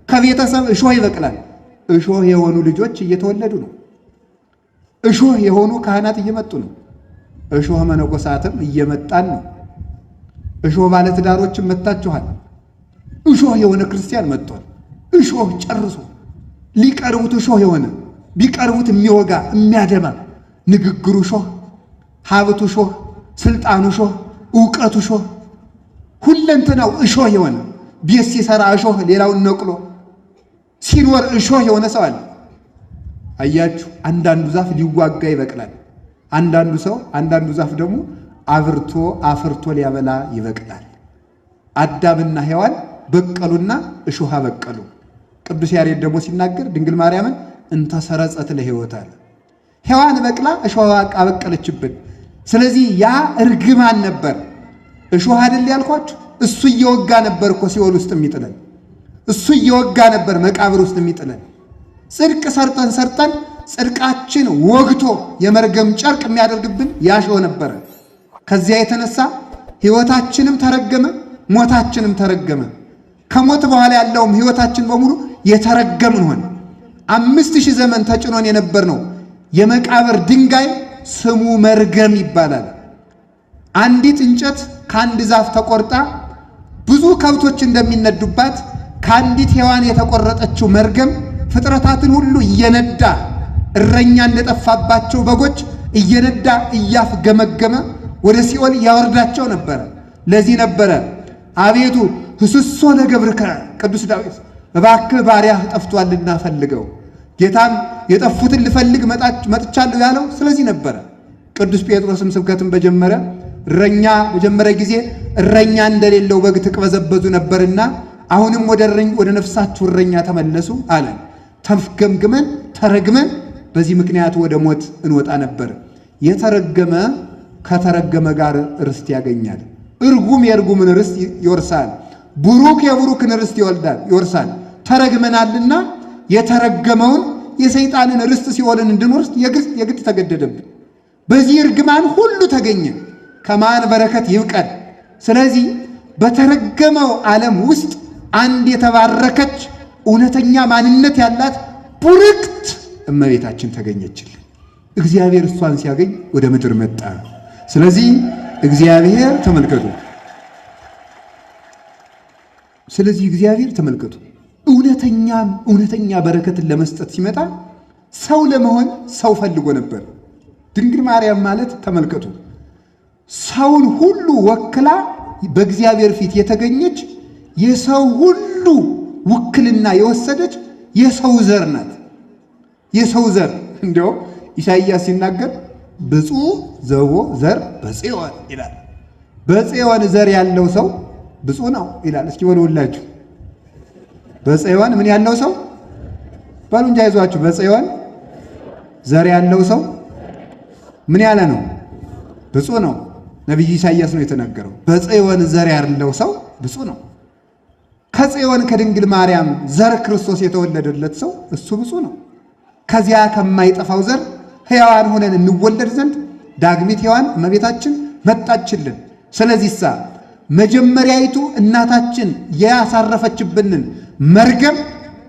ከቤተሰብ እሾህ ይበቅላል። እሾህ የሆኑ ልጆች እየተወለዱ ነው። እሾህ የሆኑ ካህናት እየመጡ ነው። እሾህ መነኮሳትም እየመጣን ነው። እሾህ ባለትዳሮችም መጥታችኋል። እሾህ የሆነ ክርስቲያን መጥቷል። እሾህ ጨርሶ ሊቀርቡት እሾህ የሆነ ቢቀርቡት የሚወጋ የሚያደማ ንግግሩ እሾህ፣ ሀብቱ እሾህ፣ ስልጣኑ እሾህ፣ ዕውቀቱ እሾህ፣ ሁለንተናው እሾህ የሆነ ቤት ሲሰራ እሾህ ሌላውን ነቅሎ ሲኖር እሾህ የሆነ ሰው አለ። አያችሁ፣ አንዳንዱ ዛፍ ሊዋጋ ይበቅላል። አንዳንዱ ዛፍ ደግሞ አብርቶ አፍርቶ ሊያበላ ይበቅላል። አዳምና ሔዋን በቀሉና እሾህ አበቀሉ። ቅዱስ ያሬድ ደግሞ ሲናገር ድንግል ማርያምን እንተሰረጸት ለሕይወት አለ። ሔዋን በቅላ እሾህ አበቀለችብን። ስለዚህ ያ እርግማን ነበር። እሾህ አይደል ያልኳችሁ? እሱ እየወጋ ነበር እኮ ሲኦል ውስጥ የሚጥለን። እሱ እየወጋ ነበር መቃብር ውስጥ የሚጥለን። ጽድቅ ሰርተን ጽድቃችን ወግቶ የመርገም ጨርቅ የሚያደርግብን ያሾህ ነበረ። ከዚያ የተነሳ ሕይወታችንም ተረገመ፣ ሞታችንም ተረገመ። ከሞት በኋላ ያለውም ሕይወታችን በሙሉ የተረገምን ሆነ። 5000 ዘመን ተጭኖን የነበር ነው የመቃብር ድንጋይ ስሙ መርገም ይባላል። አንዲት እንጨት ከአንድ ዛፍ ተቆርጣ ብዙ ከብቶች እንደሚነዱባት ከአንዲት ሔዋን የተቆረጠችው መርገም ፍጥረታትን ሁሉ እየነዳ እረኛ እንደጠፋባቸው በጎች እየነዳ እያፍገመገመ ወደ ሲኦል ያወርዳቸው ነበረ። ለዚህ ነበረ አቤቱ ህስሶ ለገብርከ ቅዱስ ዳዊት እባክህ ባሪያህ ጠፍቷልና ፈልገው። ጌታም የጠፉትን ልፈልግ መጥቻለሁ ያለው ስለዚህ ነበረ። ቅዱስ ጴጥሮስም ስብከትን በጀመረ ጊዜ እረኛ እንደሌለው በግ ትቅበዘበዙ ነበርና አሁንም ወደ ነፍሳችሁ እረኛ ተመለሱ አለ። ተፍገምግመን ተረግመን በዚህ ምክንያት ወደ ሞት እንወጣ ነበር። የተረገመ ከተረገመ ጋር ርስት ያገኛል። እርጉም የእርጉምን ርስት ይወርሳል። ቡሩክ የቡሩክን ርስት ይወርሳል። ተረግመናልና የተረገመውን የሰይጣንን ርስት ሲኦልን እንድንወርስ የግድ ተገደደብን። በዚህ እርግማን ሁሉ ተገኘ። ከማን በረከት ይብቀል። ስለዚህ በተረገመው ዓለም ውስጥ አንድ የተባረከች እውነተኛ ማንነት ያላት ቡርክት እመቤታችን ተገኘችልን። እግዚአብሔር እሷን ሲያገኝ ወደ ምድር መጣ። ስለዚህ እግዚአብሔር ተመልከቱ። እውነተኛ በረከትን ለመስጠት ሲመጣ ሰው ለመሆን ሰው ፈልጎ ነበር። ድንግል ማርያም ማለት ተመልከቱ፣ ሰውን ሁሉ ወክላ በእግዚአብሔር ፊት የተገኘች የሰው ሁሉ ውክልና የወሰደች የሰው ዘር ናት። የሰው ዘር እንዲያው ኢሳይያስ ሲናገር ብፁዕ ዘቦ ዘር በጽዮን ይላል። በጽዮን ዘር ያለው ሰው ብፁዕ ነው ይላል። እስኪ በሉላችሁ በጽዮን ምን ያለው ሰው ባሉ እንጂ አይዟችሁ። በጽዮን ዘር ያለው ሰው ምን ያለ ነው? ብፁዕ ነው። ነቢዩ ኢሳይያስ ነው የተናገረው። በጽዮን ዘር ያለው ሰው ብፁዕ ነው። ከጽዮን ከድንግል ማርያም ዘር ክርስቶስ የተወለደለት ሰው እሱ ብፁዕ ነው። ከዚያ ከማይጠፋው ዘር ሕያዋን ሆነን እንወለድ ዘንድ ዳግሚት ሔዋን እመቤታችን መጣችልን። ስለዚህሳ መጀመሪያይቱ እናታችን ያሳረፈችብንን መርገም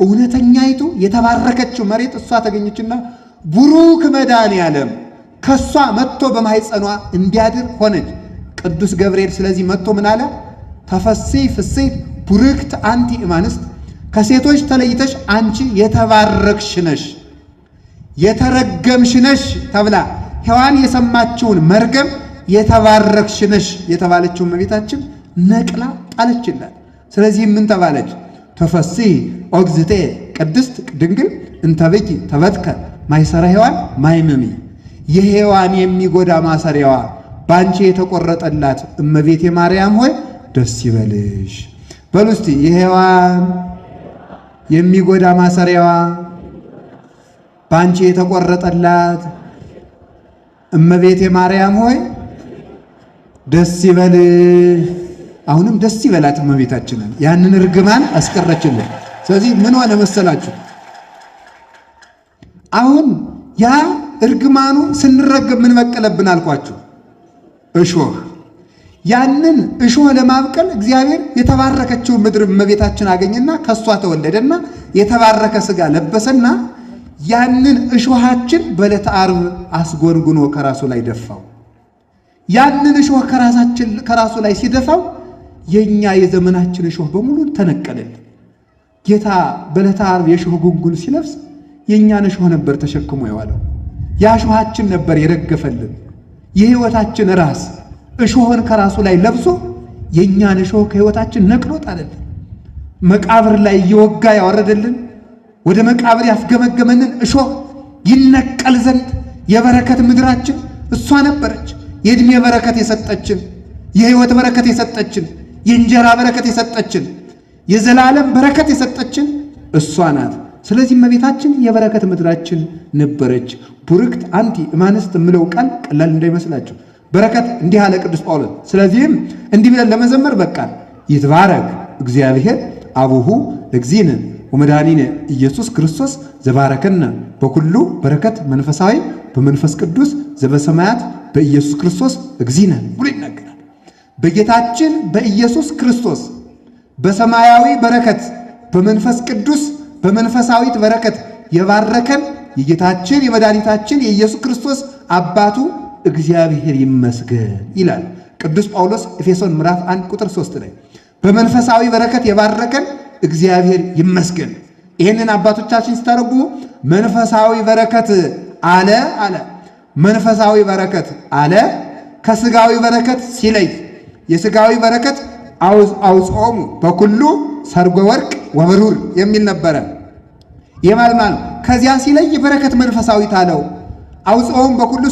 እውነተኛይቱ የተባረከችው መሬት እሷ ተገኘችና ቡሩክ መድኃኔዓለም ከሷ መጥቶ በማኅፀኗ እንዲያድር ሆነች። ቅዱስ ገብርኤል ስለዚህ መጥቶ ምን አለ? ተፈሥሒ ፍሥሕት ቡርክት አንቲ እማንስት፣ ከሴቶች ተለይተሽ አንቺ የተባረክሽ ነሽ የተረገምሽ ነሽ ተብላ ሔዋን የሰማችውን መርገም የተባረክሽ ነሽ የተባለችው እመቤታችን ነቅላ ጣለችላት። ስለዚህ ምን ተባለች? ተፈሥሒ ኦግዝቴ ቅድስት ድንግል እንተብኪ ተበትከ ማይሰራ ሔዋን ማይመሚ፣ የሔዋን የሚጎዳ ማሰሪያዋ በአንቺ የተቆረጠላት እመቤቴ ማርያም ሆይ ደስ ይበልሽ። በሉ እስቲ የሔዋን የሚጎዳ ማሰሪያዋ በአንቺ የተቆረጠላት እመቤቴ ማርያም ሆይ ደስ ይበልሽ። አሁንም ደስ ይበላት እመቤታችንን፣ ያንን እርግማን አስቀረችልን። ስለዚህ ምን ሆነ መሰላችሁ? አሁን ያ እርግማኑ ስንረገም ምን በቀለብን አልኳችሁ? እሾህ። ያንን እሾህ ለማብቀል እግዚአብሔር የተባረከችው ምድር እመቤታችን አገኘና ከሷ ተወለደና የተባረከ ሥጋ ለበሰና ያንን እሾሃችን በዕለተ ዓርብ አስጎንጉኖ ከራሱ ላይ ደፋው። ያንን እሾህ ከራሱ ላይ ሲደፋው የኛ የዘመናችን እሾህ በሙሉ ተነቀለልን። ጌታ በዕለተ ዓርብ የእሾህ ጉንጉን ሲለብስ የኛን እሾህ ነበር ተሸክሞ የዋለው። ያ እሾሃችን ነበር የረገፈልን። የሕይወታችን ራስ እሾህን ከራሱ ላይ ለብሶ የኛን እሾህ ከሕይወታችን ነቅሎ ጣለልን። መቃብር ላይ እየወጋ ያወረደልን፣ ወደ መቃብር ያስገመገመንን እሾህ ይነቀል ዘንድ የበረከት ምድራችን እሷ ነበረች። የዕድሜ በረከት የሰጠችን፣ የሕይወት በረከት የሰጠችን፣ የእንጀራ በረከት የሰጠችን፣ የዘላለም በረከት የሰጠችን እሷ ናት። ስለዚህ እመቤታችን የበረከት ምድራችን ነበረች። ቡርክት አንቲ እማንስት የምለው ቃል ቀላል እንዳይመስላችሁ። በረከት እንዲህ አለ ቅዱስ ጳውሎስ። ስለዚህም እንዲህ ብለን ለመዘመር በቃል ይትባረክ እግዚአብሔር አቡሁ ለእግዚእነ ወመድኃኒነ ኢየሱስ ክርስቶስ ዘባረከነ በኩሉ በረከት መንፈሳዊ በመንፈስ ቅዱስ ዘበሰማያት በኢየሱስ ክርስቶስ እግዚእነ ብሎ ይናገራል። በጌታችን በኢየሱስ ክርስቶስ በሰማያዊ በረከት በመንፈስ ቅዱስ በመንፈሳዊት በረከት የባረከን የጌታችን የመድኃኒታችን የኢየሱስ ክርስቶስ አባቱ እግዚአብሔር ይመስገን ይላል ቅዱስ ጳውሎስ ኤፌሶን ምዕራፍ 1 ቁጥር 3 ላይ። በመንፈሳዊ በረከት የባረከን እግዚአብሔር ይመስገን። ይህንን አባቶቻችን ሲተረጉሙ መንፈሳዊ በረከት አለ መንፈሳዊ በረከት አለ ከስጋዊ በረከት ሲለይ የስጋዊ በረከት አውጽኦሙ በኩሉ ሰርጎ ወርቅ ወበሩር የሚል ነበረ። የማልማል ከዚያ ሲለይ በረከት መንፈሳዊ ታለው አውጽኦሙ በኩሉ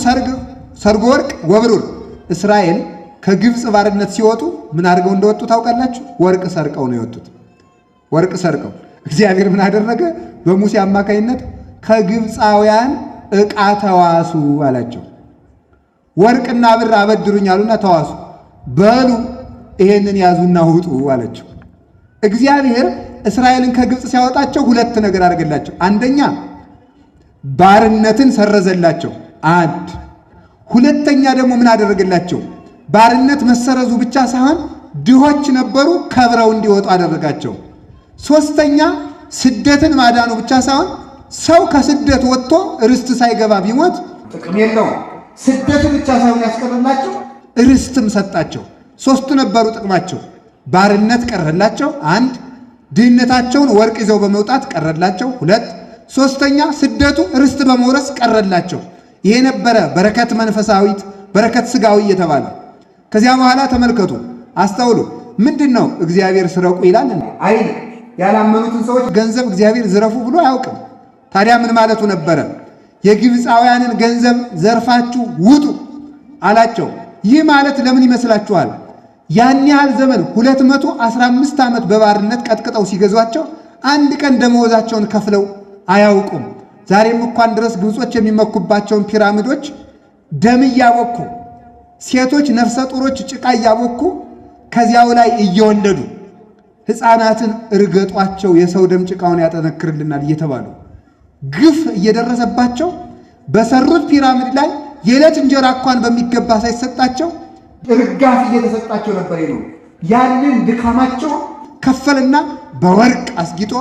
ሰርጎ ወርቅ ወበሩር። እስራኤል ከግብፅ ባርነት ሲወጡ ምን አድርገው እንደወጡ ታውቃላችሁ? ወርቅ ሰርቀው ነው የወጡት። ወርቅ ሰርቀው እግዚአብሔር ምን አደረገ? በሙሴ አማካይነት ከግብፃውያን ዕቃ ተዋሱ አላቸው። ወርቅና ብር አበድሩኝ አሉና ተዋሱ። በሉ ይሄንን ያዙና ውጡ አላቸው። እግዚአብሔር እስራኤልን ከግብፅ ሲያወጣቸው ሁለት ነገር አደረገላቸው። አንደኛ ባርነትን ሰረዘላቸው። አንድ ሁለተኛ ደግሞ ምን አደረገላቸው? ባርነት መሰረዙ ብቻ ሳይሆን ድሆች ነበሩ፣ ከብረው እንዲወጡ አደረጋቸው። ሶስተኛ ስደትን ማዳኑ ብቻ ሳይሆን ሰው ከስደት ወጥቶ ርስት ሳይገባ ቢሞት ጥቅም የለውም። ስደትን ብቻ ሳይሆን ያስቀረላቸው ርስትም ሰጣቸው። ሶስቱ ነበሩ ጥቅማቸው። ባርነት ቀረላቸው፣ አንድ ድህነታቸውን ወርቅ ይዘው በመውጣት ቀረላቸው፣ ሁለት ሶስተኛ ስደቱ ርስት በመውረስ ቀረላቸው። ይሄ ነበረ በረከት መንፈሳዊት፣ በረከት ስጋዊ የተባለ። ከዚያ በኋላ ተመልከቱ፣ አስተውሉ። ምንድን ነው እግዚአብሔር ስረቁ ይላል አይ ያላመኑትን ሰዎች ገንዘብ እግዚአብሔር ዝረፉ ብሎ አያውቅም። ታዲያ ምን ማለቱ ነበረ? የግብፃውያንን ገንዘብ ዘርፋችሁ ውጡ አላቸው። ይህ ማለት ለምን ይመስላችኋል? ያን ያህል ዘመን 215 ዓመት በባርነት ቀጥቅጠው ሲገዟቸው አንድ ቀን ደመወዛቸውን ከፍለው አያውቁም። ዛሬም እንኳን ድረስ ግብጾች የሚመኩባቸውን ፒራሚዶች ደም እያቦኩ ሴቶች ነፍሰ ጡሮች ጭቃ እያቦኩ ከዚያው ላይ እየወለዱ ሕፃናትን እርገጧቸው የሰው ደም ጭቃውን ያጠነክርልናል እየተባሉ ግፍ እየደረሰባቸው በሰሩት ፒራሚድ ላይ የዕለት እንጀራ እንኳን በሚገባ ሳይሰጣቸው እርጋፍ እየተሰጣቸው ነበር። ነው ያንን ድካማቸው ከፈልና በወርቅ አስጊጦ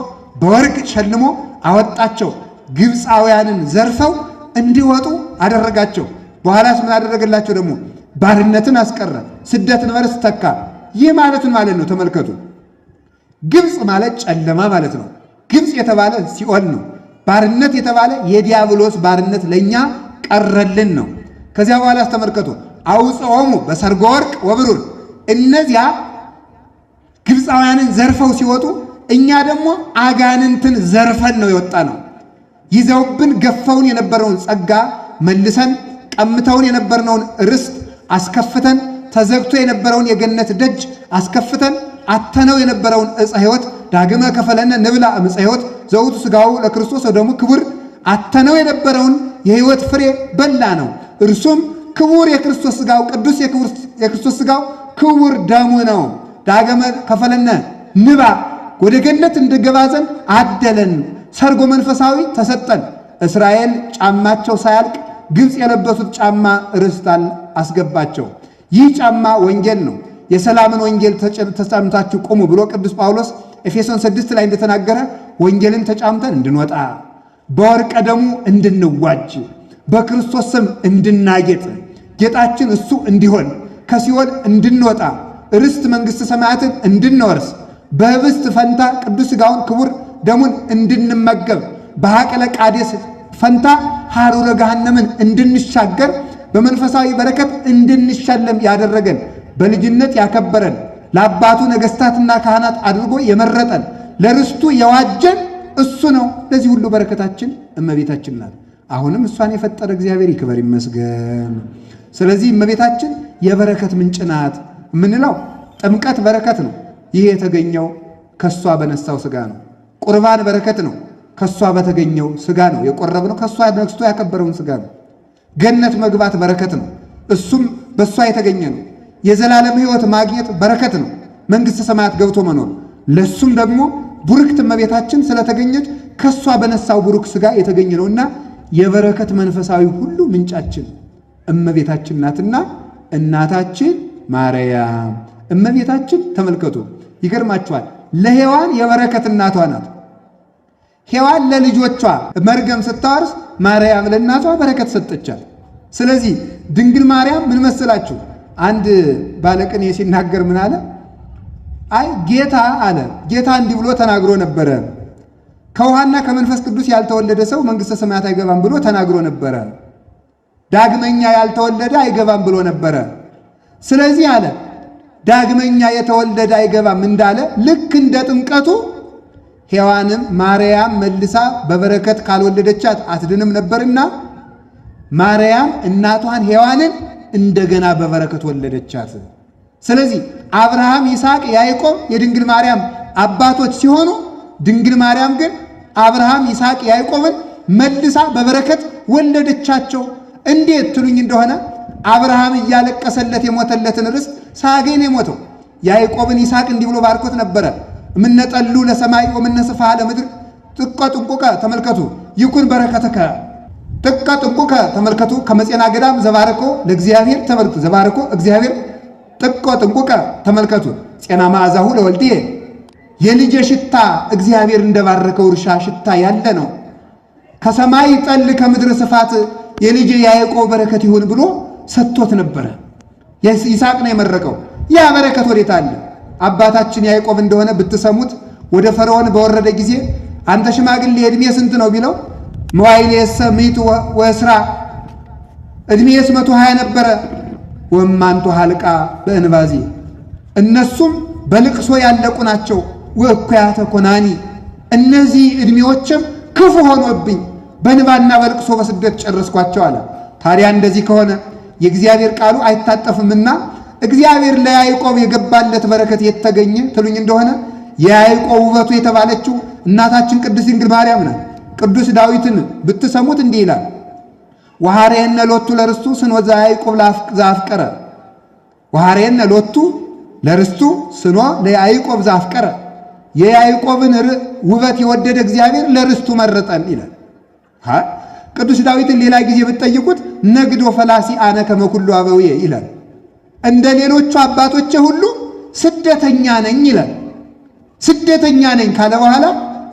በወርቅ ሸልሞ አወጣቸው። ግብፃውያንን ዘርፈው እንዲወጡ አደረጋቸው። በኋላስ ምን አደረገላቸው? ደግሞ ባርነትን አስቀረ፣ ስደትን በርስ ተካ። ይህ ማለትን ማለት ነው። ተመልከቱ። ግብፅ ማለት ጨለማ ማለት ነው። ግብፅ የተባለ ሲኦል ነው። ባርነት የተባለ የዲያብሎስ ባርነት ለእኛ ቀረልን ነው። ከዚያ በኋላ ተመልከቱ። አውፅኦሙ በሰርጎ ወርቅ ወብሩር፣ እነዚያ ግብፃውያንን ዘርፈው ሲወጡ እኛ ደግሞ አጋንንትን ዘርፈን ነው የወጣ ነው። ይዘውብን ገፈውን የነበረውን ጸጋ መልሰን፣ ቀምተውን የነበርነውን ርስት አስከፍተን፣ ተዘግቶ የነበረውን የገነት ደጅ አስከፍተን፣ አተነው የነበረውን ዕፀ ሕይወት ዳግመ ከፈለነ ንብላ ዕፀ ሕይወት ዘውቱ ሥጋው ለክርስቶስ ወደሙ ክቡር፣ አተነው የነበረውን የሕይወት ፍሬ በላ ነው። እርሱም ክቡር የክርስቶስ ሥጋው ቅዱስ የክርስቶስ ሥጋው ክቡር ደሙ ነው። ዳግመ ከፈለነ ንባ ወደ ገነት እንድገባ ዘንድ አደለን። ሰርጎ መንፈሳዊ ተሰጠን። እስራኤል ጫማቸው ሳያልቅ ግብፅ የለበሱት ጫማ ርስት አስገባቸው። ይህ ጫማ ወንጌል ነው። የሰላምን ወንጌል ተጫምታችሁ ቁሙ ብሎ ቅዱስ ጳውሎስ ኤፌሶን 6 ላይ እንደተናገረ ወንጌልን ተጫምተን እንድንወጣ፣ በወርቀ ደሙ እንድንዋጅ፣ በክርስቶስ ስም እንድናጌጥ፣ ጌጣችን እሱ እንዲሆን፣ ከሲኦል እንድንወጣ፣ ርስት መንግሥተ ሰማያትን እንድንወርስ፣ በህብስት ፈንታ ቅዱስ ሥጋውን ክቡር ደሙን እንድንመገብ፣ በሐቀለ ቃዴስ ፈንታ ሐሩረ ገሃነምን እንድንሻገር፣ በመንፈሳዊ በረከት እንድንሸለም ያደረገን፣ በልጅነት ያከበረን፣ ለአባቱ ነገሥታትና ካህናት አድርጎ የመረጠን፣ ለርስቱ የዋጀን እሱ ነው። ለዚህ ሁሉ በረከታችን እመቤታችን ናት። አሁንም እሷን የፈጠረ እግዚአብሔር ይክበር ይመስገን። ስለዚህ እመቤታችን የበረከት ምንጭ ናት የምንለው ጥምቀት በረከት ነው። ይህ የተገኘው ከሷ በነሳው ሥጋ ነው። ቁርባን በረከት ነው። ከሷ በተገኘው ሥጋ ነው የቆረብነው። ከሷ ነግስቶ ያከበረውን ሥጋ ነው። ገነት መግባት በረከት ነው። እሱም በሷ የተገኘ ነው። የዘላለም ሕይወት ማግኘት በረከት ነው። መንግሥተ ሰማያት ገብቶ መኖር። ለሱም ደግሞ ቡርክት እመቤታችን ስለተገኘች ከሷ በነሳው ቡሩክ ሥጋ የተገኘ ነውና የበረከት መንፈሳዊ ሁሉ ምንጫችን እመቤታችን ናትና እናታችን ማርያም እመቤታችን ተመልከቱ። ይገርማችኋል። ለሔዋን የበረከት እናቷ ናት። ሔዋን ለልጆቿ መርገም ስታወርስ ማርያም ለእናቷ በረከት ሰጠቻት። ስለዚህ ድንግል ማርያም ምን መሰላችሁ? አንድ ባለቅኔ ሲናገር ምን አለ? አይ ጌታ አለ ጌታ እንዲህ ብሎ ተናግሮ ነበረ። ከውሃና ከመንፈስ ቅዱስ ያልተወለደ ሰው መንግሥተ ሰማያት አይገባም ብሎ ተናግሮ ነበረ። ዳግመኛ ያልተወለደ አይገባም ብሎ ነበረ። ስለዚህ አለ ዳግመኛ የተወለደ አይገባም እንዳለ ልክ እንደ ጥምቀቱ ሔዋንም ማርያም መልሳ በበረከት ካልወለደቻት አትድንም ነበርና ማርያም እናቷን ሔዋንን እንደገና በበረከት ወለደቻት። ስለዚህ አብርሃም፣ ይስሐቅ፣ ያዕቆብ የድንግል ማርያም አባቶች ሲሆኑ ድንግል ማርያም ግን አብርሃም፣ ይስሐቅ፣ ያዕቆብን መልሳ በበረከት ወለደቻቸው። እንዴት ትሉኝ እንደሆነ አብርሃም እያለቀሰለት የሞተለትን ርስት ሳያገኝ ነው የሞተው። ያዕቆብን ይስሐቅ እንዲህ ብሎ ባርኮት ነበረ። እምነጠሉ ለሰማይ ወምነስፋ ለምድር ጥቀ ጥንቁቀ ተመልከቱ ይኩን በረከተከ። ጥቀ ጥንቁቀ ተመልከቱ ከመጼና ገዳም ዘባረኮ ለእግዚአብሔር ተመልከቱ ዘባረኮ እግዚአብሔር ጥቀ ጥንቁቀ ተመልከቱ ጼና መዓዛሁ ለወልድየ የልጅ ሽታ እግዚአብሔር እንደባረከው እርሻ ሽታ ያለ ነው። ከሰማይ ጠል ከምድር ስፋት የልጅ ያዕቆብ በረከት ይሁን ብሎ ሰጥቶት ነበረ። ይስሐቅ ነው የመረቀው። ያ በረከት ወዴት አለ? አባታችን ያዕቆብ እንደሆነ ብትሰሙት ወደ ፈርዖን በወረደ ጊዜ አንተ ሽማግሌ ዕድሜ ስንት ነው ቢለው መዋዕሌሰ ምዕት ወእስራ ዕድሜስ 120 ነበረ። ወማንቱ ሀልቃ በእንባዜ እነሱም በልቅሶ ያለቁ ናቸው። ወእኩያተ ኮናኒ እነዚህ ዕድሜዎችም ክፉ ሆኖብኝ በንባና በልቅሶ በስደት ጨረስኳቸው አለ። ታዲያ እንደዚህ ከሆነ የእግዚአብሔር ቃሉ አይታጠፍምና እግዚአብሔር ለያዕቆብ የገባለት በረከት የተገኘ ትሉኝ እንደሆነ የያዕቆብ ውበቱ የተባለችው እናታችን ቅድስት ድንግል ማርያም ናት። ቅዱስ ዳዊትን ብትሰሙት እንዲህ ይላል፣ ወሐሬነ ሎቱ ለርስቱ ስኖ ዘያዕቆብ ዘአፍቀረ። ወሐሬነ ሎቱ ለርስቱ ስኖ ለያዕቆብ ዘአፍቀረ። የያዕቆብን ውበት የወደደ እግዚአብሔር ለርስቱ መረጠን ይላል። ቅዱስ ዳዊትን ሌላ ጊዜ ብትጠይቁት ነግዶ ፈላሲ አነ ከመ ኩሉ አበውየ ይላል። እንደ ሌሎቹ አባቶቼ ሁሉ ስደተኛ ነኝ ይላል። ስደተኛ ነኝ ካለ በኋላ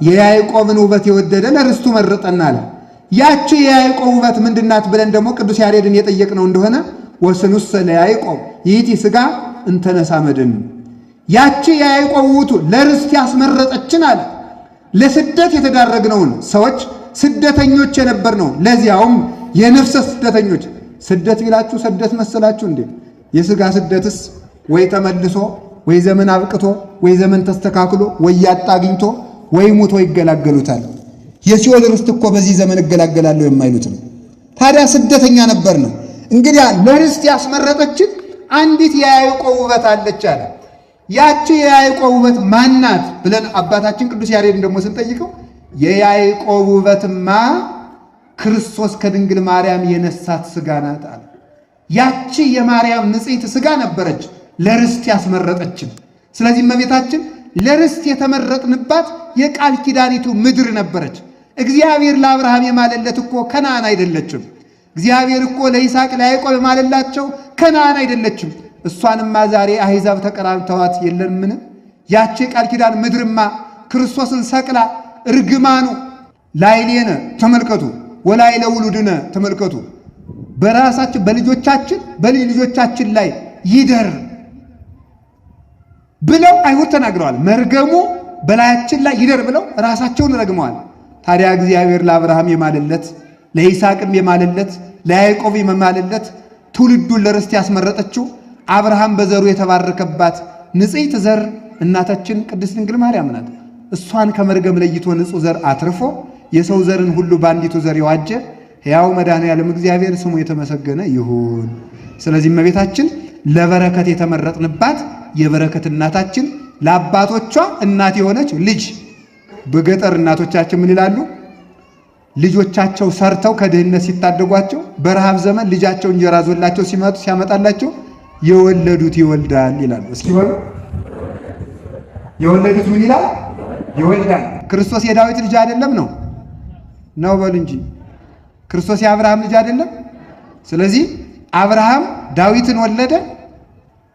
የያዕቆብን ውበት የወደደ ለርስቱ መረጠና አለ። ያቺ የያዕቆብ ውበት ምንድናት ብለን ደግሞ ቅዱስ ያሬድን የጠየቅነው እንደሆነ ወስኑሰ ለያዕቆብ ይእቲ ሥጋ እንተነሳ መድን። ያቺ የያዕቆብ ውቱ ለርስት ያስመረጠችን አለ። ለስደት የተዳረግነውን ሰዎች ስደተኞች የነበርነው ለዚያውም የነፍሰ ስደተኞች። ስደት ቢላችሁ ስደት መሰላችሁ እንዴ? የሥጋ ስደትስ ወይ ተመልሶ ወይ ዘመን አብቅቶ ወይ ዘመን ተስተካክሎ ወይ ያጣ አግኝቶ ወይ ሙቶ ይገላገሉታል። የሲኦል ርስት እኮ በዚህ ዘመን እገላገላለሁ የማይሉት ነው። ታዲያ ስደተኛ ነበር ነው። እንግዲያ ለርስት ያስመረጠችን አንዲት የያዕቆብ ውበት አለች አለ። ያቺ የያዕቆብ ውበት ማናት ብለን አባታችን ቅዱስ ያሬድን ደግሞ ስንጠይቀው የያዕቆብ ውበትማ ክርስቶስ ከድንግል ማርያም የነሳት ሥጋ ናት አለ። ያቺ የማርያም ንጽሕት ሥጋ ነበረች ለርስት ያስመረጠችን። ስለዚህ እመቤታችን ለርስት የተመረጥንባት የቃል ኪዳኒቱ ምድር ነበረች። እግዚአብሔር ለአብርሃም የማለለት እኮ ከነዓን አይደለችም። እግዚአብሔር እኮ ለይስሐቅ ለያዕቆብ የማለላቸው ከነዓን አይደለችም። እሷንማ ዛሬ አሕዛብ ተቀራምተዋት የለምን? ያቺ የቃል ኪዳን ምድርማ ክርስቶስን ሰቅላ እርግማኑ ላይሌነ ተመልከቱ ወላይለ ውሉድነ ተመልከቱ በራሳችን በልጆቻችን በልጅ ልጆቻችን ላይ ይደር ብለው አይሁድ ተናግረዋል። መርገሙ በላያችን ላይ ይደር ብለው ራሳቸውን ረግመዋል። ታዲያ እግዚአብሔር ለአብርሃም የማለለት ለይስሐቅም የማለለት ለያዕቆብ የማለለት ትውልዱን ለርስት ያስመረጠችው አብርሃም በዘሩ የተባረከባት ንጽሕት ዘር እናታችን ቅድስት ድንግል ማርያም ናት። እሷን ከመርገም ለይቶ ንጹሕ ዘር አትርፎ የሰው ዘርን ሁሉ በአንዲቱ ዘር የዋጀ ሕያው መድኃኔዓለም እግዚአብሔር ስሙ የተመሰገነ ይሁን። ስለዚህ እመቤታችን ለበረከት የተመረጥንባት የበረከት እናታችን ለአባቶቿ እናት የሆነች ልጅ። በገጠር እናቶቻችን ምን ይላሉ? ልጆቻቸው ሰርተው ከድህነት ሲታደጓቸው በረሃብ ዘመን ልጃቸው እንጀራ ዞላቸው ሲያመጣላቸው የወለዱት ይወልዳል ይላሉ። እስኪ በሉ የወለዱት ምን ይላል? ይወልዳል። ክርስቶስ የዳዊት ልጅ አይደለም ነው በሉ እንጂ ክርስቶስ የአብርሃም ልጅ አይደለም። ስለዚህ አብርሃም ዳዊትን ወለደ፣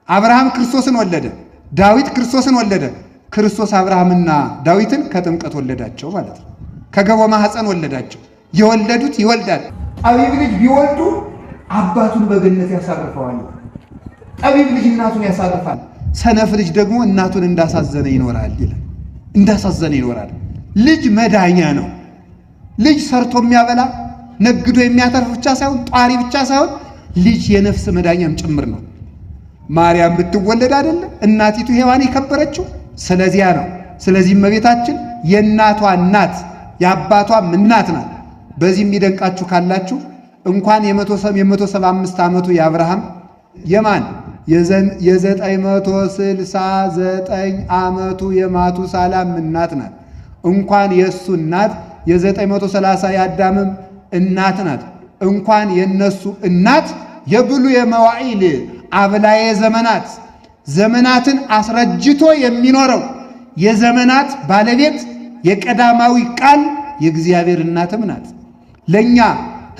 አብርሃም ክርስቶስን ወለደ፣ ዳዊት ክርስቶስን ወለደ። ክርስቶስ አብርሃምና ዳዊትን ከጥምቀት ወለዳቸው ማለት ነው። ከገቦ ማኅፀን ወለዳቸው። የወለዱት ይወልዳል። ጠቢብ ልጅ ቢወልዱ አባቱን በገነት ያሳርፈዋል። ጠቢብ ልጅ እናቱን ያሳርፋል። ሰነፍ ልጅ ደግሞ እናቱን እንዳሳዘነ ይኖራል ይላል። እንዳሳዘነ ይኖራል። ልጅ መዳኛ ነው። ልጅ ሰርቶ የሚያበላ ነግዶ የሚያተርፍ ብቻ ሳይሆን ጧሪ ብቻ ሳይሆን ልጅ የነፍስ መዳኛም ጭምር ነው። ማርያም ብትወለድ አይደለ እናቲቱ ሔዋን የከበረችው ስለዚያ ነው። ስለዚህ እመቤታችን የእናቷ እናት የአባቷም እናት ናት። በዚህ የሚደንቃችሁ ካላችሁ እንኳን የ175 ዓመቱ የአብርሃም የማን የ969 ዓመቱ የማቱሳላም እናት ናት። እንኳን የእሱ እናት የ930 የአዳምም እናት ናት። እንኳን የነሱ እናት የብሉየ መዋዕል አብላየ ዘመናት ዘመናትን አስረጅቶ የሚኖረው የዘመናት ባለቤት የቀዳማዊ ቃል የእግዚአብሔር እናትም ናት። ለኛ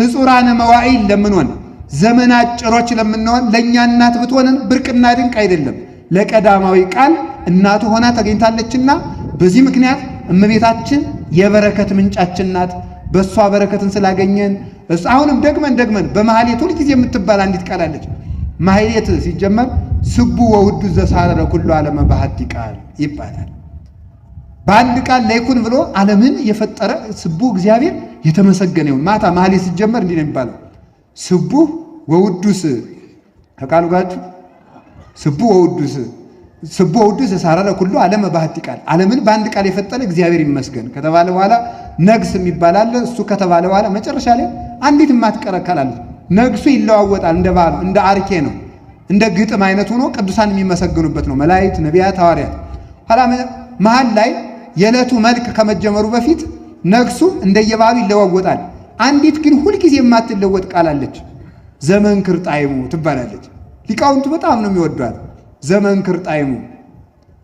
ሕጹራነ መዋዕል ለምንሆን ዘመናት ጭሮች ለምንሆን ለኛ እናት ብትሆንን ብርቅና ድንቅ አይደለም። ለቀዳማዊ ቃል እናቱ ሆና ተገኝታለችና በዚህ ምክንያት እመቤታችን የበረከት ምንጫችን ናት። በእሷ በረከትን ስላገኘን አሁንም ደግመን በማህሌት ሁልጊዜ የምትባል አንዲት ቃል አለች። ማህሌት ሲጀመር ስቡ ወውዱ ዘሳረረ ኩሉ ዓለመ በሐቲ ቃል ይባላል። በአንድ ቃል ለይኩን ብሎ ዓለምን የፈጠረ ስቡ እግዚአብሔር የተመሰገነ ይሁን። ማታ ማህሌት ሲጀመር እንዲህ ነው የሚባለው፣ ስቡ ወውዱስ ከቃሉ ጋችሁ ስቡ ወውዱስ ዘሳረረ ኩሉ ዓለመ በሐቲ ቃል፣ ዓለምን በአንድ ቃል የፈጠረ እግዚአብሔር ይመስገን ከተባለ በኋላ ነግስ የሚባል አለ። እሱ ከተባለ በኋላ መጨረሻ ላይ አንዲት የማትቀረካላለች። ነግሱ ይለዋወጣል። እንደ ባሉ እንደ አርኬ ነው፣ እንደ ግጥም አይነት ሆኖ ቅዱሳን የሚመሰግኑበት ነው። መላእክት፣ ነቢያት፣ ሐዋርያት። ኋላ መሃል ላይ የዕለቱ መልክ ከመጀመሩ በፊት ነግሱ እንደየባሉ ይለዋወጣል። አንዲት ግን ሁልጊዜ የማትለወጥ ቃል አለች። ዘመንክር ጣዕሙ ትባላለች። ሊቃውንቱ በጣም ነው የሚወዷት። ዘመንክር ጣዕሙ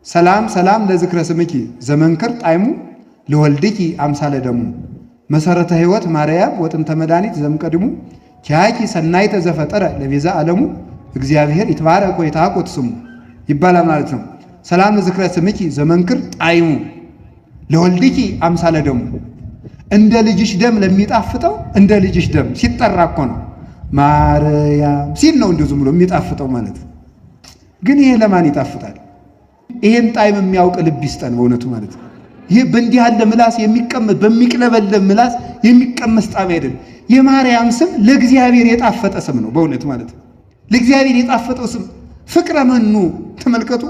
ሰላም ሰላም ለዝክረ ስምኪ ዘመንክር ጣዕሙ ለወልድኪ አምሳለ ደሙ መሰረተ ሕይወት ማርያም ወጥንተ መድኃኒት ዘምቀድሙ ኪያኪ ሰናይተ ዘፈጠረ ለቤዛ ዓለሙ እግዚአብሔር ይትባረክ ወይትሃቆት ስሙ ይባላል ማለት ነው። ሰላም ለዝክረ ስምኪ ዘመንክር ጣዕሙ ለወልድኪ አምሳለ ደሙ እንደ ልጅሽ ደም ለሚጣፍጠው እንደ ልጅሽ ደም ሲጠራ እኮ ነው ማርያም ሲል ነው እንደው ዝም ብሎ የሚጣፍጠው ማለት። ግን ይሄ ለማን ይጣፍጣል? ይሄን ጣዕም የሚያውቅ ልብ ይስጠን በእውነቱ ማለት ነው። ይሄ በእንዲህ ያለ ምላስ የሚቀመስ በሚቅለበለብ ምላስ የሚቀመስ ጣዕም አይደለም። የማርያም ስም ለእግዚአብሔር የጣፈጠ ስም ነው በእውነት ማለት ነው። ለእግዚአብሔር የጣፈጠው ስም ፍቅረ መኑ ተመልከቱ።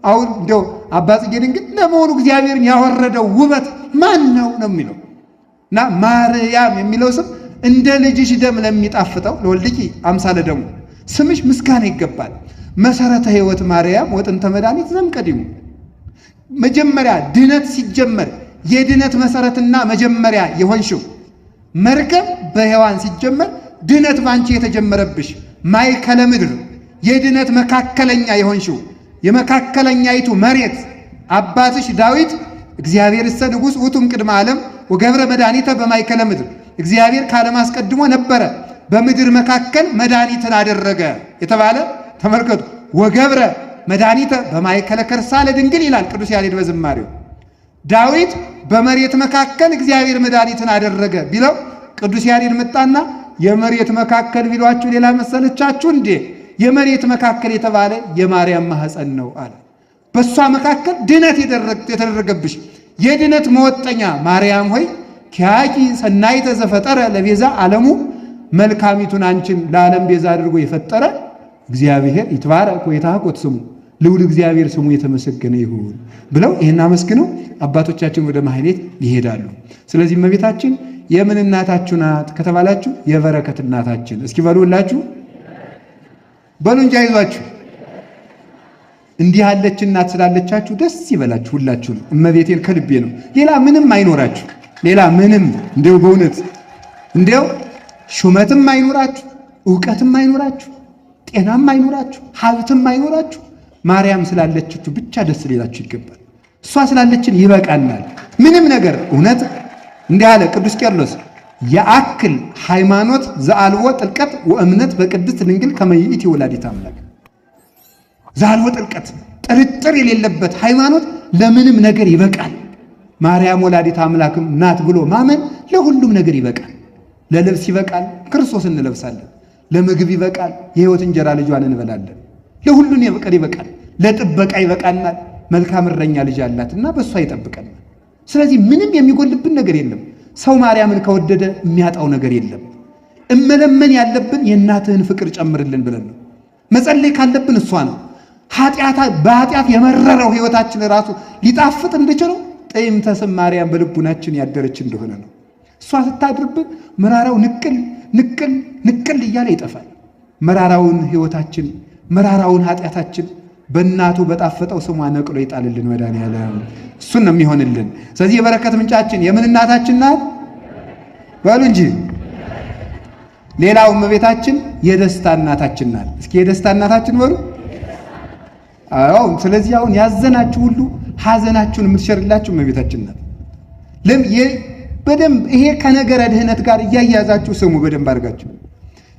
አሁን እንደው አባ ጽጌ ድንግል ለመሆኑ እግዚአብሔርን ያወረደው ውበት ማን ነው ነው የሚለው እና ማርያም የሚለው ስም እንደ ልጅሽ ደም ለሚጣፍጠው ለወልድኪ አምሳለ ደሙ ስምሽ ምስጋና ይገባል። መሰረተ ሕይወት ማርያም ወጥንተ መድኃኒት ዘምቀድሙ መጀመሪያ ድነት ሲጀመር የድነት መሰረትና መጀመሪያ የሆንሽው መርከብ በሔዋን ሲጀመር ድነት ባንቺ የተጀመረብሽ ማእከለ ምድር የድነት መካከለኛ የሆንሽው የመካከለኛይቱ መሬት አባትሽ ዳዊት እግዚአብሔር እሰ ንጉሥ ውእቱም ቅድመ ዓለም ወገብረ መድኃኒተ በማእከለ ምድር እግዚአብሔር ከዓለም አስቀድሞ ነበረ በምድር መካከል መድኃኒትን አደረገ የተባለ ተመልከቱ። ወገብረ መድኃኒተ በማእከለ ከርሳ ለድንግል ይላል ቅዱስ ያሬድ በዝማሬው። ዳዊት በመሬት መካከል እግዚአብሔር መድኃኒትን አደረገ ቢለው ቅዱስ ያሬድ መጣና የመሬት መካከል ቢሏችሁ ሌላ መሰለቻችሁ እንዴ? የመሬት መካከል የተባለ የማርያም ማህፀን ነው አለ። በሷ መካከል ድነት የተደረገብሽ የድነት መወጠኛ ማርያም ሆይ ኪያኪ ሰናይተ ዘፈጠረ ለቤዛ ዓለሙ መልካሚቱን አንቺን ለዓለም ቤዛ አድርጎ የፈጠረ እግዚአብሔር ይትባረክ ወይትሃቆት ስሙ ልዑል እግዚአብሔር ስሙ የተመሰገነ ይሁን ብለው ይህን አመስግነው አባቶቻችን ወደ ማህሌት ይሄዳሉ። ስለዚህ እመቤታችን የምን እናታችሁ ናት ከተባላችሁ የበረከት እናታችን። እስኪ በሉላችሁ በሉ እንጂ አይዟችሁ። እንዲህ ያለች እናት ስላለቻችሁ ደስ ይበላችሁ ሁላችሁ። እመቤቴን ከልቤ ነው። ሌላ ምንም አይኖራችሁ። ሌላ ምንም እንደው በእውነት እንደው ሹመትም አይኖራችሁ፣ ዕውቀትም አይኖራችሁ፣ ጤናም አይኖራችሁ፣ ሀብትም አይኖራችሁ። ማርያም ስላለችችሁ ብቻ ደስ ሊላችሁ ይገባል። እሷ ስላለችን ይበቃናል። ምንም ነገር እውነት እንዲህ አለ ቅዱስ ቄርሎስ የአክል ሃይማኖት ዘአልቦ ጥልቀት ወእምነት በቅድስት ድንግል ከመ ይእቲ ወላዲተ አምላክ። ዘአልቦ ጥልቀት ጥርጥር የሌለበት ሃይማኖት ለምንም ነገር ይበቃል። ማርያም ወላዲተ አምላክም ናት ብሎ ማመን ለሁሉም ነገር ይበቃል። ለልብስ ይበቃል፣ ክርስቶስ እንለብሳለን። ለምግብ ይበቃል፣ የሕይወት እንጀራ ልጇን እንበላለን። ለሁሉን ይበቃል። ለጥበቃ ይበቃናል። መልካም እረኛ ልጅ አላትና በእሷ ይጠብቀናል። ስለዚህ ምንም የሚጎልብን ነገር የለም። ሰው ማርያምን ከወደደ የሚያጣው ነገር የለም። እመለመን ያለብን የእናትህን ፍቅር ጨምርልን ብለን ነው። መጸለይ ካለብን እሷ ነው። በኃጢአት የመረረው ሕይወታችን ራሱ ሊጣፍጥ እንድችለው ጥይምተ ስም ማርያም በልቡናችን ያደረች እንደሆነ ነው። እሷ ስታድርብን መራራው ንቅል እያለ ይጠፋል። መራራውን ሕይወታችን መራራውን ኃጢአታችን በእናቱ በጣፈጠው ስሟ ነቅሎ ይጣልልን መድኃኒዓለም። እሱን ነው የሚሆንልን። ስለዚህ የበረከት ምንጫችን የምን እናታችን ናት በሉ እንጂ። ሌላው እመቤታችን የደስታ እናታችን ናት። እስኪ የደስታ እናታችን በሉ። አዎ። ስለዚህ አሁን ያዘናችሁ ሁሉ ሐዘናችሁን የምትሸርላችሁ እመቤታችን ናት። በደንብ ይሄ ከነገረ ድህነት ጋር እያያዛችሁ ስሙ በደንብ አድርጋችሁ።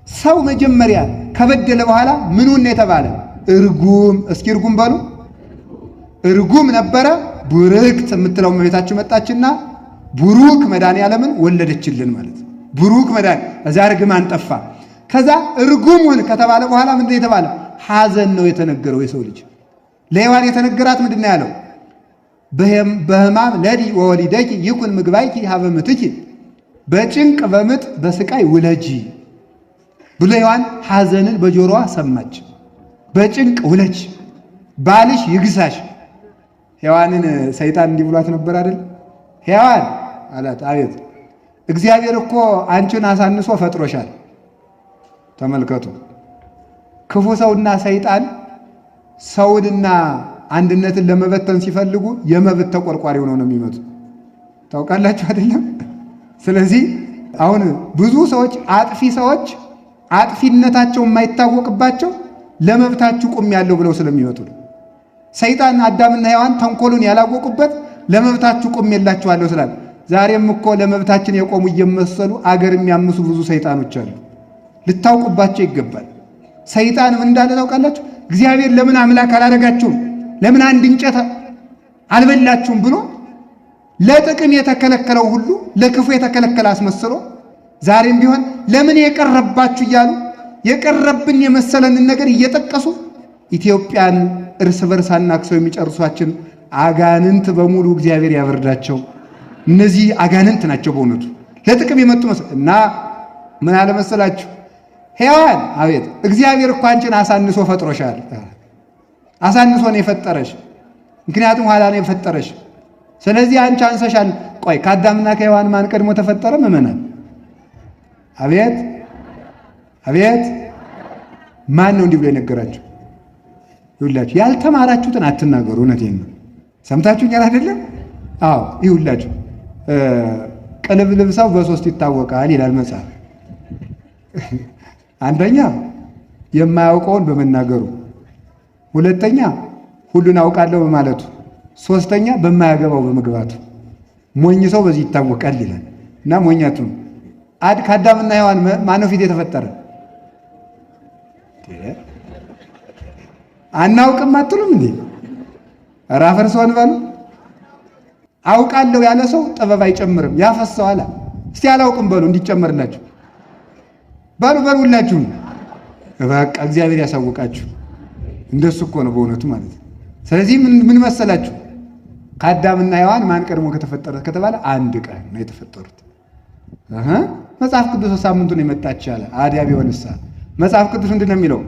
ሰው መጀመሪያ ከበደለ በኋላ ምኑን ነው የተባለ? እርጉም። እስኪ እርጉም በሉ። እርጉም ነበረ። ቡርክት የምትለው እመቤታችን መጣችና ቡሩክ መድኃኒዓለምን ወለደችልን ማለት ነው። ቡሩክ መድኃኒ እዛ እርግማን ጠፋ። ከዛ እርጉም ሆነ ከተባለ በኋላ ምንድን ነው የተባለ? ሐዘን ነው የተነገረው። የሰው ልጅ ለሔዋን የተነገራት ምንድን ነው ያለው? በሕማም ለዲ ወወሊደኪ ይኩን ምግባይኪ ሀበ ምትኪ፣ በጭንቅ በምጥ በስቃይ ውለጂ ብሎ ሔዋን ሐዘንን በጆሮዋ ሰማች። በጭንቅ ውለጅ፣ ባልሽ ይግሳሽ። ሔዋንን ሰይጣን እንዲህ ብሏት ነበር አይደል? ሔዋን አላት፣ አቤት። እግዚአብሔር እኮ አንቺን አሳንሶ ፈጥሮሻል። ተመልከቱ፣ ክፉ ሰውና ሰይጣን ሰውንና አንድነትን ለመበተን ሲፈልጉ የመብት ተቆርቋሪ ሆነው ነው የሚመጡ። ታውቃላችሁ አይደለም? ስለዚህ አሁን ብዙ ሰዎች አጥፊነታቸው የማይታወቅባቸው ለመብታችሁ ቁም ያለው ብለው ስለሚመጡ ነው። ሰይጣን አዳምና ሔዋን ተንኮሉን ያላወቁበት ለመብታችሁ ቁም የላችኋለሁ ስላለ፣ ዛሬም እኮ ለመብታችን የቆሙ እየመሰሉ አገር የሚያምሱ ብዙ ሰይጣኖች አሉ። ልታውቁባቸው ይገባል። ሰይጣን ምን እንዳለ ታውቃላችሁ? እግዚአብሔር ለምን አምላክ አላደረጋችሁም፣ ለምን አንድ እንጨት አልበላችሁም ብሎ ለጥቅም የተከለከለው ሁሉ ለክፉ የተከለከለ አስመስሎ ዛሬም ቢሆን ለምን የቀረባችሁ እያሉ የቀረብን የመሰለንን ነገር እየጠቀሱ ኢትዮጵያን እርስ በርስ አናክሰው የሚጨርሷችን አጋንንት በሙሉ እግዚአብሔር ያበርዳቸው። እነዚህ አጋንንት ናቸው በእውነቱ ለጥቅም የመጡ እና ምን አለ መሰላችሁ? ሔዋን አቤት፣ እግዚአብሔር እኮ አንቺን አሳንሶ ፈጥሮሻል። አሳንሶ ነው የፈጠረሽ። ምክንያቱም ኋላ ነው የፈጠረሽ። ስለዚህ አንቺ አንሰሻል። ቆይ ከአዳምና ከሔዋን ማን ቀድሞ ተፈጠረ? ምእመናን አቤት አቤት፣ ማን ነው እንዲህ ብሎ የነገራችሁ? ይሁላችሁ ያልተማራችሁትን አትናገሩ። እውነቴን ነው። ሰምታችሁኛል አይደለም? አዎ ይሁላችሁ። ቅልብልብ ሰው በሶስት ይታወቃል ይላል መጽሐፍ። አንደኛ የማያውቀውን በመናገሩ፣ ሁለተኛ ሁሉን አውቃለሁ በማለቱ፣ ሶስተኛ በማያገባው በመግባቱ። ሞኝ ሰው በዚህ ይታወቃል ይላል እና ሞኛቱ ከአዳምና ሔዋን ማነው ፊት የተፈጠረ? አናውቅም አትሉም እንዴ? ኧረ አፈርሰውን በሉ። አውቃለሁ ያለ ሰው ጥበብ አይጨምርም፣ ያፈሰዋል። እስቲ አላውቅም በሉ እንዲጨመርላችሁ በሉ ሁላችሁም። በቃ እግዚአብሔር ያሳውቃችሁ። እንደሱ እኮ ነው በእውነቱ ማለት ነው። ስለዚህ ምን መሰላችሁ? ከአዳምና ሔዋን ማን ቀድሞ ከተፈጠረ ከተባለ አንድ ቀን ነው የተፈጠሩት። መጽሐፍ ቅዱስ ሳምንቱን የመጣች ያለ አዲያ ቢሆንሳ መጽሐፍ ቅዱስ ምንድን ነው የሚለው?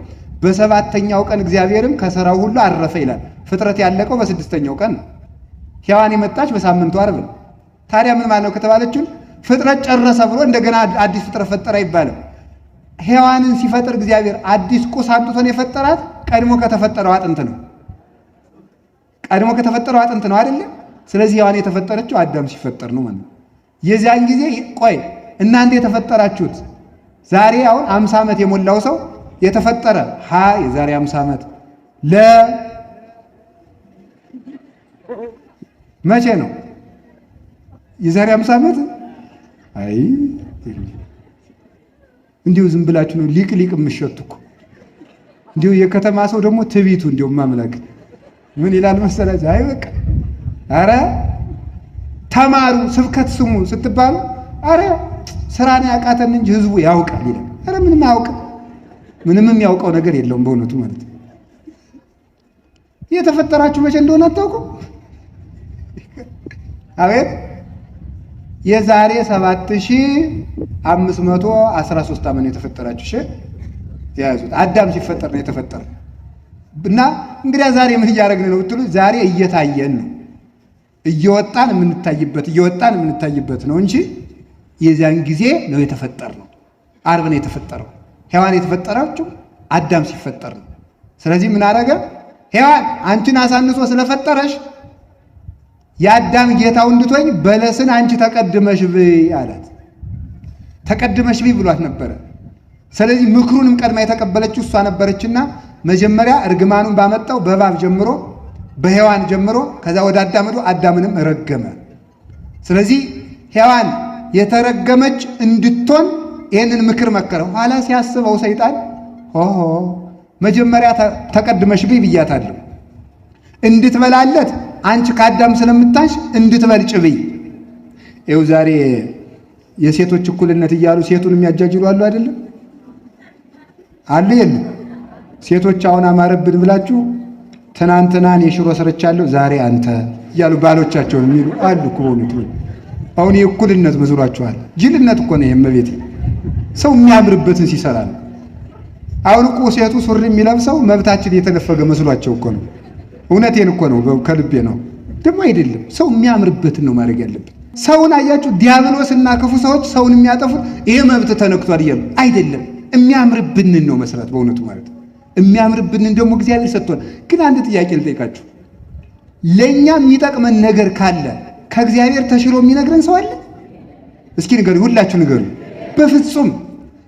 በሰባተኛው ቀን እግዚአብሔርም ከሥራው ሁሉ አረፈ ይላል። ፍጥረት ያለቀው በስድስተኛው ቀን ነው። ሔዋን የመጣች በሳምንቱ ዓርብ ነው። ታዲያ ምን ማለት ነው ከተባለችን ፍጥረት ጨረሰ ብሎ እንደገና አዲስ ፍጥረት ፈጠረ አይባልም። ሔዋንን ሲፈጥር እግዚአብሔር አዲስ ቁስ አምጥቶን የፈጠራት ቀድሞ ከተፈጠረው አጥንት ነው። ቀድሞ ከተፈጠረው አጥንት ነው አይደለ? ስለዚህ ሔዋን የተፈጠረችው አዳም ሲፈጠር ነው ማለት ነው። የዚያን ጊዜ ቆይ እናንተ የተፈጠራችሁት ዛሬ አሁን 50 ዓመት የሞላው ሰው የተፈጠረ የዛሬ 50 ዓመት መቼ ነው? የዛሬ 50 ዓመት አይ እንዲሁ ዝም ብላችሁ ነው ሊቅ የምትሸቱ እኮ። እንዲሁ የከተማ ሰው ደግሞ ትቢቱ እንዲሁ ማምላክ ምን ይላል መሰላችሁ? አይ በቃ አረ ተማሩ ስብከት ስሙ ስትባሉ አረ ስራን ያቃተን እንጂ ህዝቡ ያውቃል ይላል። አረ ምንም አያውቅም። ምንም የሚያውቀው ነገር የለውም በእውነቱ ማለት ነው። የተፈጠራችሁ መቼ እንደሆነ አታውቁም? አቤት የዛሬ 7513 ዓመት ነው የተፈጠራችሁ። እሺ ያዙት። አዳም ሲፈጠር ነው የተፈጠረ እና እንግዲያ ዛሬ ምን እያደረግን ነው ብትሉ ዛሬ እየታየን ነው። እየወጣን የምንታይበት ነው እንጂ የዚያን ጊዜ ነው የተፈጠር ነው። ዓርብ ነው የተፈጠረው። ሔዋን የተፈጠረችው አዳም ሲፈጠር ነው። ስለዚህ ምን አደረገ? ሔዋን አንቺን አሳንሶ ስለፈጠረሽ የአዳም ጌታው እንድትሆኝ በለስን አንቺ ተቀድመሽ ብይ አላት። ተቀድመሽ ብይ ብሏት ነበረ። ስለዚህ ምክሩንም ቀድማ የተቀበለችው እሷ ነበረችና መጀመሪያ እርግማኑን ባመጣው በእባብ ጀምሮ በሔዋን ጀምሮ ከዛ ወደ አዳም ሄዶ አዳምንም ረገመ። ስለዚህ ሔዋን የተረገመች እንድትሆን ይህንን ምክር መከረ። ኋላ ሲያስበው ሰይጣን ሆሆ መጀመሪያ ተቀድመሽ ብይ ብያታለሁ፣ እንድትበላለት አንቺ ከአዳም ስለምታንሽ እንድትበልጭ ብይ። ይኸው ዛሬ የሴቶች እኩልነት እያሉ ሴቱን የሚያጃጅሉ አሉ አይደለም? አሉ የለም? ሴቶች አሁን አማረብን ብላችሁ ትናንትናን የሽሮ ሰርቻለሁ ዛሬ አንተ እያሉ ባሎቻቸውን የሚሉ አሉ እኮ በእውነቱ። አሁን የእኩልነት መስሏችኋል? ጅልነት እኮ ነው። የእመቤቴ ሰው የሚያምርበትን ሲሰራ ነው። አሁን እኮ ሴቱ ሱሪ የሚለብሰው መብታችን የተነፈገ መስሏቸው እኮ ነው። እውነቴን እኮ ነው፣ ከልቤ ነው። ደግሞ አይደለም፣ ሰው የሚያምርበትን ነው ማድረግ ያለብን። ሰውን አያችሁ፣ ዲያብሎስና ክፉ ሰዎች ሰውን የሚያጠፉት ይሄ መብት ተነክቷል እያሉ አይደለም፣ የሚያምርብንን ነው መስራት በእውነቱ ማለት ነው። የሚያምርብንን ደግሞ እግዚአብሔር ሰጥቶን። ግን አንድ ጥያቄ ልጠይቃችሁ፣ ለእኛ የሚጠቅመን ነገር ካለ ከእግዚአብሔር ተሽሎ የሚነግረን ሰው አለ? እስኪ ንገሩ፣ ሁላችሁ ንገሩ። በፍጹም።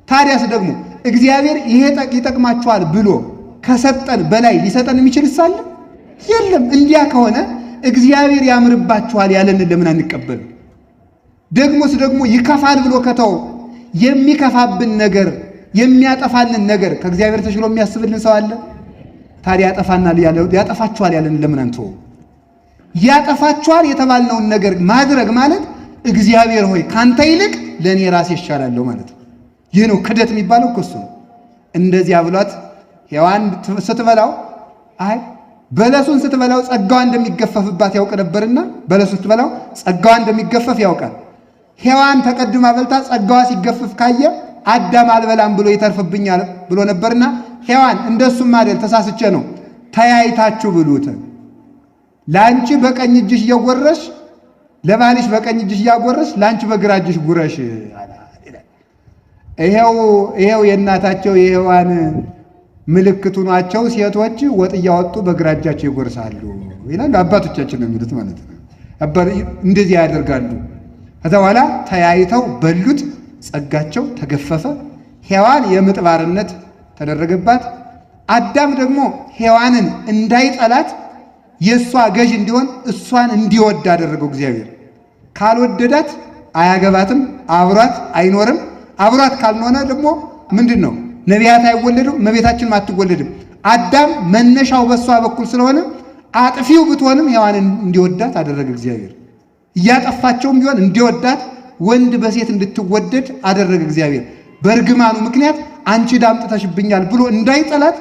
ታዲያስ ደግሞ እግዚአብሔር ይሄ ይጠቅማችኋል ብሎ ከሰጠን በላይ ሊሰጠን የሚችል ሳለ የለም። እንዲያ ከሆነ እግዚአብሔር ያምርባችኋል ያለንን ለምን አንቀበልም? ደግሞስ ደግሞ ይከፋል ብሎ ከተው የሚከፋብን ነገር የሚያጠፋልን ነገር ከእግዚአብሔር ተሽሎ የሚያስብልን ሰው አለ? ታዲያ ያጠፋችኋል ያለንን ለምን አንተው? ያጠፋችኋል የተባልነውን ነገር ማድረግ ማለት እግዚአብሔር ሆይ ካንተ ይልቅ ለእኔ ራሴ ይሻላለሁ ማለት ነው። ይህ ነው ክደት የሚባለው እኮ እሱ ነው። እንደዚያ ብሏት ሔዋን ስትበላው በለሱን ስትበላው ጸጋዋ እንደሚገፈፍባት ያውቅ ነበርና በለሱን ስትበላው ጸጋዋ እንደሚገፈፍ ያውቃል። ሔዋን ተቀድማ በልታ ጸጋዋ ሲገፈፍ ካየ አዳም አልበላም ብሎ ይተርፍብኛል ብሎ ነበርና ሔዋን እንደሱም አይደል ተሳስቼ ነው ተያይታችሁ ብሉት፣ ለአንቺ በቀኝ እጅሽ እየጎረሽ ለባልሽ በቀኝ እጅሽ እያጎረሽ ለአንቺ በግራ እጅሽ ጉረሽ አለ። ይሄው የእናታቸው የሔዋን ምልክቱ ናቸው። ሴቶች ወጥ እያወጡ በግራ እጃቸው ይጎርሳሉ ይላሉ። አባቶቻችን ነው የሚሉት ማለት ነው። እንደዚህ ያደርጋሉ። ከዛ በኋላ ተያይተው በሉት፣ ጸጋቸው ተገፈፈ። ሔዋን የምጥ ባርነት ተደረገባት። አዳም ደግሞ ሔዋንን እንዳይጠላት የእሷ ገዥ እንዲሆን እሷን እንዲወድ አደረገው እግዚአብሔር። ካልወደዳት አያገባትም፣ አብሯት አይኖርም። አብሯት ካልሆነ ደግሞ ምንድን ነው? ነቢያት አይወለዱም፣ እመቤታችንም አትወለድም። አዳም መነሻው በእሷ በኩል ስለሆነ አጥፊው ብትሆንም ሔዋንን እንዲወዳት አደረገ እግዚአብሔር። እያጠፋቸውም ቢሆን እንዲወዳት ወንድ በሴት እንድትወደድ አደረገ እግዚአብሔር። በእርግማኑ ምክንያት አንቺ ዳምጥተሽብኛል ብሎ እንዳይጠላት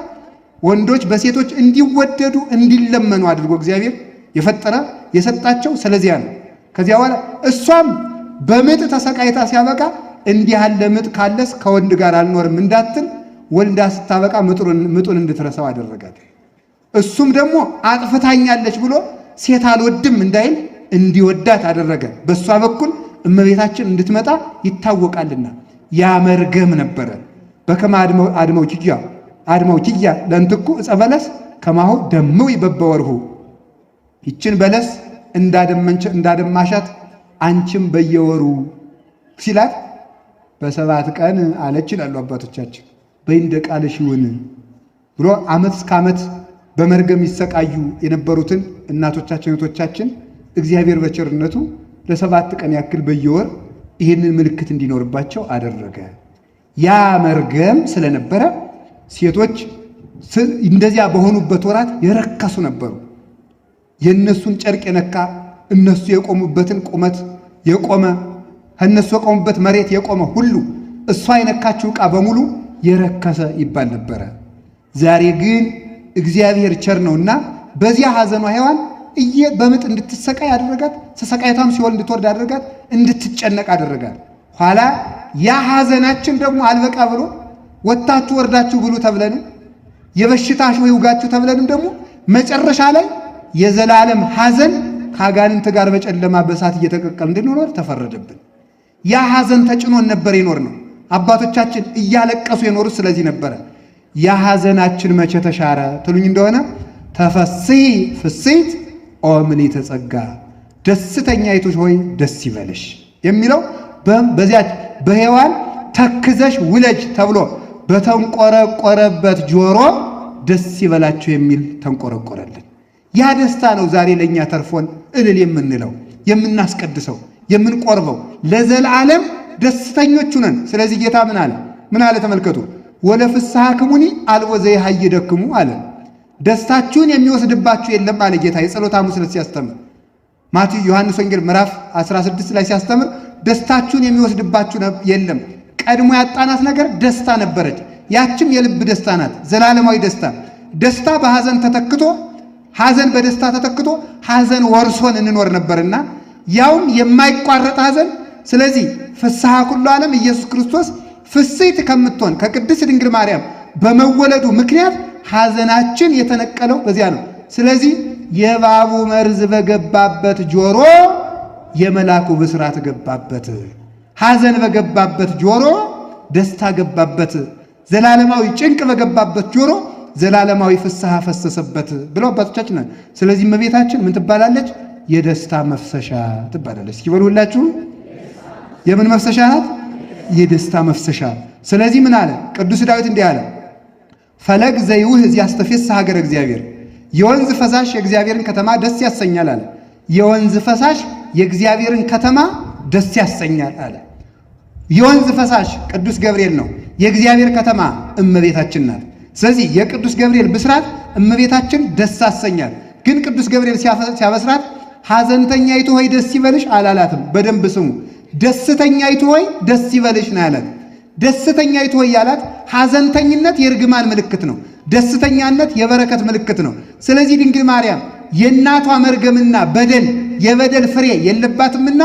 ወንዶች በሴቶች እንዲወደዱ እንዲለመኑ አድርጎ እግዚአብሔር የፈጠረ የሰጣቸው ስለዚያ ነው። ከዚያ በኋላ እሷም በምጥ ተሰቃይታ ሲያበቃ እንዲህ ያለ ምጥ ካለስ ከወንድ ጋር አልኖርም እንዳትል ወልዳ ስታበቃ ምጡን እንድትረሳው አደረጋት። እሱም ደግሞ አጥፍታኛለች ብሎ ሴት አልወድም እንዳይል እንዲወዳት አደረገ። በእሷ በኩል እመቤታችን እንድትመጣ ይታወቃልና ያ መርገም ነበረ። በከመ አድመው ኪያ ለእንትኩ ዕፀ በለስ ከማሁ ደምው ይበበወርሁ። ይችን በለስ እንዳደማሻት አንቺም በየወሩ ሲላት በሰባት ቀን አለች ይላሉ አባቶቻችን። በእንደ ቃልሽ ይሁን ብሎ ዓመት እስከ ዓመት በመርገም ይሰቃዩ የነበሩትን እናቶቻችን እህቶቻችን እግዚአብሔር በቸርነቱ ለሰባት ቀን ያክል በየወር ይህንን ምልክት እንዲኖርባቸው አደረገ። ያ መርገም ስለነበረ ሴቶች እንደዚያ በሆኑበት ወራት የረከሱ ነበሩ። የእነሱን ጨርቅ የነካ እነሱ የቆሙበትን ቁመት የቆመ እነሱ የቆሙበት መሬት የቆመ ሁሉ እሷ የነካችው ዕቃ በሙሉ የረከሰ ይባል ነበረ። ዛሬ ግን እግዚአብሔር ቸር ነውና በዚያ ሐዘኗ ሔዋን በምጥ እንድትሰቃይ አደረጋት። ተሰቃይታም ሲኦል እንድትወርድ አደረጋት። እንድትጨነቅ አደረጋት። ኋላ ያ ሐዘናችን ደግሞ አልበቃ ብሎ ወጣችሁ ወርዳችሁ ብሉ ተብለን የበሽታ ሾህ ይውጋችሁ ተብለንም ደግሞ መጨረሻ ላይ የዘላለም ሐዘን ከአጋንንት ጋር በጨለማ በእሳት እየተቀቀል እንድንኖር ተፈረደብን። ያ ሐዘን ተጭኖን ነበር የኖር ነው። አባቶቻችን እያለቀሱ የኖሩት ስለዚህ ነበረ። የሐዘናችን መቼ ተሻረ ትሉኝ እንደሆነ ተፈሥሒ ፍሥሕት ኦ ምልዕተ ጸጋ፣ ደስተኛይቱ ሆይ ደስ ይበልሽ የሚለው በዚያች በሔዋን ተክዘሽ ውለጅ ተብሎ በተንቆረቆረበት ጆሮ ደስ ይበላችሁ የሚል ተንቆረቆረልን። ያ ደስታ ነው ዛሬ ለእኛ ተርፎን እልል የምንለው የምናስቀድሰው የምንቆርበው ለዘላለም ደስተኞች ነን። ስለዚህ ጌታ ምን አለ? ተመልከቱ። ወለፍስሐክሙኒ አልቦ ዘይሃይደክሙ አለ። ደስታችሁን የሚወስድባችሁ የለም አለ ጌታ የጸሎተ ሐሙስ ዕለት ሲያስተምር። ዮሐንስ ወንጌል ምዕራፍ 16 ላይ ሲያስተምር ደስታችሁን የሚወስድባችሁ የለም። ቀድሞ ያጣናት ነገር ደስታ ነበረች። ያችም የልብ ደስታ ናት፣ ዘላለማዊ ደስታ። ደስታ በሐዘን ተተክቶ ሐዘን በደስታ ተተክቶ ሐዘን ወርሶን እንኖር ነበርና ያውም የማይቋረጥ ሐዘን። ስለዚህ ፍስሐ ኩሉ ዓለም ኢየሱስ ክርስቶስ ፍሥሕት ከምትሆን ከቅድስት ድንግል ማርያም በመወለዱ ምክንያት ሐዘናችን የተነቀለው በዚያ ነው። ስለዚህ የእባቡ መርዝ በገባበት ጆሮ የመላኩ ብስራት ገባበት፣ ሐዘን በገባበት ጆሮ ደስታ ገባበት፣ ዘላለማዊ ጭንቅ በገባበት ጆሮ ዘላለማዊ ፍስሐ ፈሰሰበት ብለው አባቶቻችን። ስለዚህ እመቤታችን ምን ትባላለች? የደስታ መፍሰሻ ትባላለች። እስኪ በሉ ሁላችሁ የምን መፍሰሻ ናት? የደስታ መፍሰሻ። ስለዚህ ምን አለ ቅዱስ ዳዊት? እንዲህ አለ፣ ፈለግ ዘይውህ ያስተፌስሕ ሀገረ እግዚአብሔር፣ የወንዝ ፈሳሽ የእግዚአብሔርን ከተማ ደስ ያሰኛል አለ። የወንዝ ፈሳሽ የእግዚአብሔርን ከተማ ደስ ያሰኛል አለ። የወንዝ ፈሳሽ ቅዱስ ገብርኤል ነው። የእግዚአብሔር ከተማ እመቤታችን ናት። ስለዚህ የቅዱስ ገብርኤል ብስራት እመቤታችን ደስ ያሰኛል። ግን ቅዱስ ገብርኤል ሲያበስራት ሐዘንተኛይቱ ሆይ ደስ ይበልሽ አላላትም። በደንብ ስሙ። ደስተኛይቱ ሆይ ደስ ይበልሽ ነው ያላት። ደስተኛይቱ ሆይ ያላት ሐዘንተኝነት የርግማን ምልክት ነው፣ ደስተኛነት የበረከት ምልክት ነው። ስለዚህ ድንግል ማርያም የእናቷ መርገምና በደል የበደል ፍሬ የለባትምና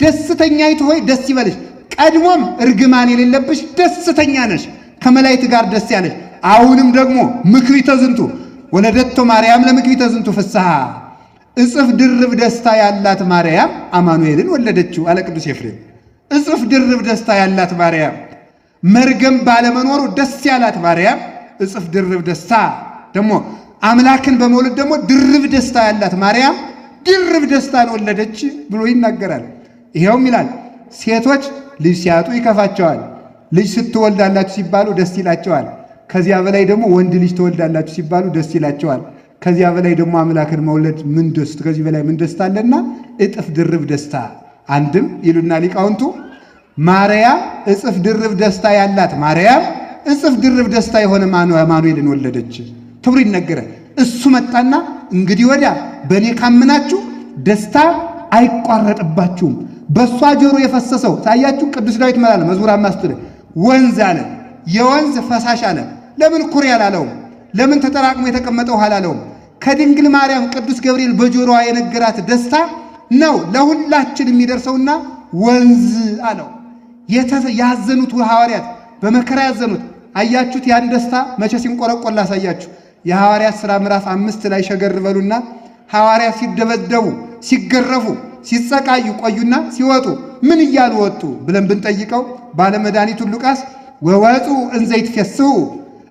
ደስተኛይቱ ሆይ ደስ ይበልሽ፣ ቀድሞም እርግማን የሌለብሽ ደስተኛ ነሽ፣ ከመላእክት ጋር ደስ ያለሽ። አሁንም ደግሞ ምክሪተ ዝንቱ ወለደቶ ማርያም ለምክሪተ ዝንቱ ፍስሐ፣ እጽፍ ድርብ ደስታ ያላት ማርያም አማኑኤልን ወለደችው አለ ቅዱስ ኤፍሬም። እጽፍ ድርብ ደስታ ያላት ማርያም፣ መርገም ባለመኖሩ ደስ ያላት ማርያም እጽፍ ድርብ ደስታ ደግሞ አምላክን በመውለድ ደግሞ ድርብ ደስታ ያላት ማርያም ድርብ ደስታን ወለደች ብሎ ይናገራል። ይሄውም ይላል ሴቶች ልጅ ሲያጡ ይከፋቸዋል፣ ልጅ ስትወልዳላችሁ ሲባሉ ደስ ይላቸዋል። ከዚያ በላይ ደግሞ ወንድ ልጅ ትወልዳላችሁ ሲባሉ ደስ ይላቸዋል። ከዚያ በላይ ደግሞ አምላክን መውለድ ከዚህ በላይ ምን ደስታ አለና እጥፍ ድርብ ደስታ። አንድም ይሉና ሊቃውንቱ ማርያም እጽፍ ድርብ ደስታ ያላት ማርያም እጽፍ ድርብ ደስታ የሆነ አማኑኤልን ወለደች ተብሎ ይነገራል። እሱ መጣና እንግዲህ ወዲያ በእኔ ካምናችሁ ደስታ አይቋረጥባችሁም። በእሷ ጆሮ የፈሰሰው ታያችሁ። ቅዱስ ዳዊት መላለ መዝሙር 5 ላይ ወንዝ አለ፣ የወንዝ ፈሳሽ አለ። ለምን ኩሬ አላለውም? ለምን ተጠራቅሞ የተቀመጠ ውሃ አላለውም? ከድንግል ማርያም ቅዱስ ገብርኤል በጆሮዋ የነገራት ደስታ ነው ለሁላችን የሚደርሰውና ወንዝ አለው። ያዘኑት ሐዋርያት በመከራ ያዘኑት አያችሁት። ያን ደስታ መቼ ሲንቆረቆር ላሳያችሁ። የሐዋርያት ሥራ ምዕራፍ 5 ላይ ሸገር በሉና ሐዋርያት ሲደበደቡ፣ ሲገረፉ፣ ሲጸቃዩ ቆዩና ሲወጡ ምን እያሉ ወጡ ብለን ብንጠይቀው ባለመድኃኒቱ ሉቃስ ወወፁ እንዘ ይትፌስሑ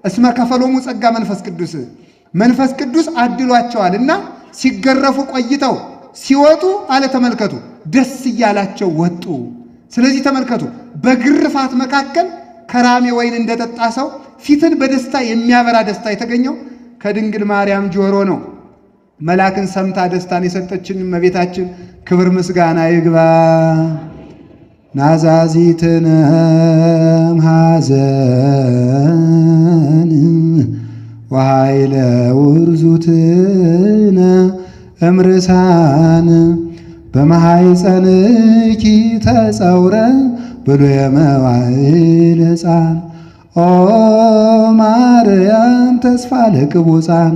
እስመ ከፈሎሙ ጸጋ መንፈስ ቅዱስ፣ መንፈስ ቅዱስ አድሏቸዋልና ሲገረፉ ቆይተው ሲወጡ አለ። ተመልከቱ፣ ደስ እያላቸው ወጡ። ስለዚህ ተመልከቱ፣ በግርፋት መካከል ከራሜ ወይን እንደጠጣ ሰው ፊትን በደስታ የሚያበራ ደስታ የተገኘው ከድንግል ማርያም ጆሮ ነው። መልአክን ሰምታ ደስታን የሰጠችን እመቤታችን ክብር ምስጋና ይግባ። ናዛዚትነ ሐዘን ወኃይለ ውርዙትነ እምርሳን በማኅፀንኪ ተጸውረ ብሉየ መዋዕል ሕፃን ኦ ማርያም ተስፋ ለቅቡፃን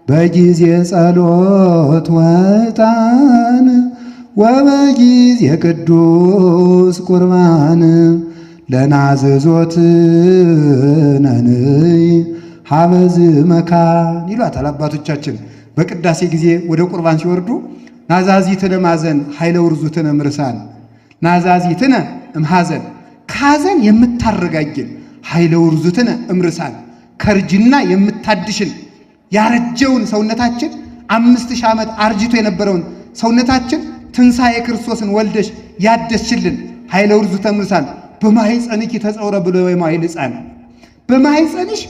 በጊዜ ጸሎት ወጣን ወበጊዜ ቅዱስ ቁርባን ለናዝዞት ነንይ ሀበዝ መካን ይሏታል አባቶቻችን። በቅዳሴ ጊዜ ወደ ቁርባን ሲወርዱ ናዛዚትነ ማዘን ኃይለ ውርዙትነ እምርሳን፣ ናዛዚትነ እምሐዘን ከሐዘን የምታረጋግን ኃይለ ውርዙትነ እምርሳን ከርጅና የምታድሽን ያረጀውን ሰውነታችን 5000 ዓመት አርጅቶ የነበረውን ሰውነታችን ትንሣኤ ክርስቶስን ወልደሽ ያደስችልን ኃይለ ውርዙ ተምርሳን በማኅፀንኪ ተጸውረ ብሎ የማይል ሕፃን በማኅፀንሽ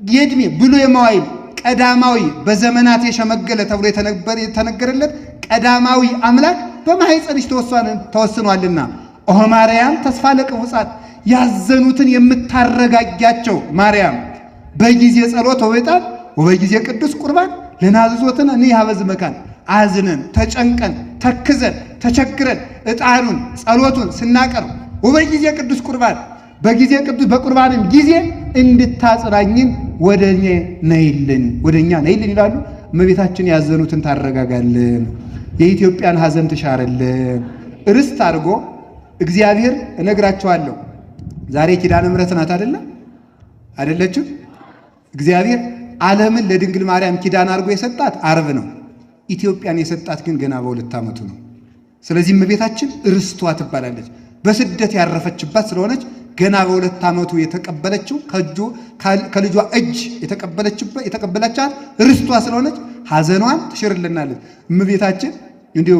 የዕድሜ ብሎ የማይል ቀዳማዊ በዘመናት የሸመገለ ተብሎ የተነገረለት ቀዳማዊ አምላክ በማኅፀንሽ ተወስኗልና ኦ ማርያም ተስፋ ለቅቡጻን ያዘኑትን የምታረጋጊያቸው ማርያም በጊዜ ጸሎት ወበጣን ወበጊዜ ቅዱስ ቁርባን ለናዝዞትን እኔ ያበዝ መካን አዝነን ተጨንቀን ተክዘን ተቸግረን ዕጣኑን ጸሎቱን ስናቀርብ ወበጊዜ ቅዱስ ቁርባን በጊዜ ቅዱስ በቁርባንም ጊዜ እንድታጽናኝን ወደኛ ነይልን ይላሉ። እመቤታችን ያዘኑትን ታረጋጋልን፣ የኢትዮጵያን ሐዘን ትሻርልን። ርስት አድርጎ እግዚአብሔር እነግራቸዋለሁ። ዛሬ ኪዳነ ምሕረት ናት አይደለችም? እግዚአብሔር ዓለምን ለድንግል ማርያም ኪዳን አድርጎ የሰጣት ዓርብ ነው። ኢትዮጵያን የሰጣት ግን ገና በ2 ዓመቱ ነው። ስለዚህ እመቤታችን ርስቷ ትባላለች። በስደት ያረፈችባት ስለሆነች ገና በ2 ዓመቱ የተቀበለችው ከልጇ እጅ የተቀበለቻት ርስቷ ስለሆነች ሐዘኗን ትሽርልናለች። እመቤታችን እንዲሁ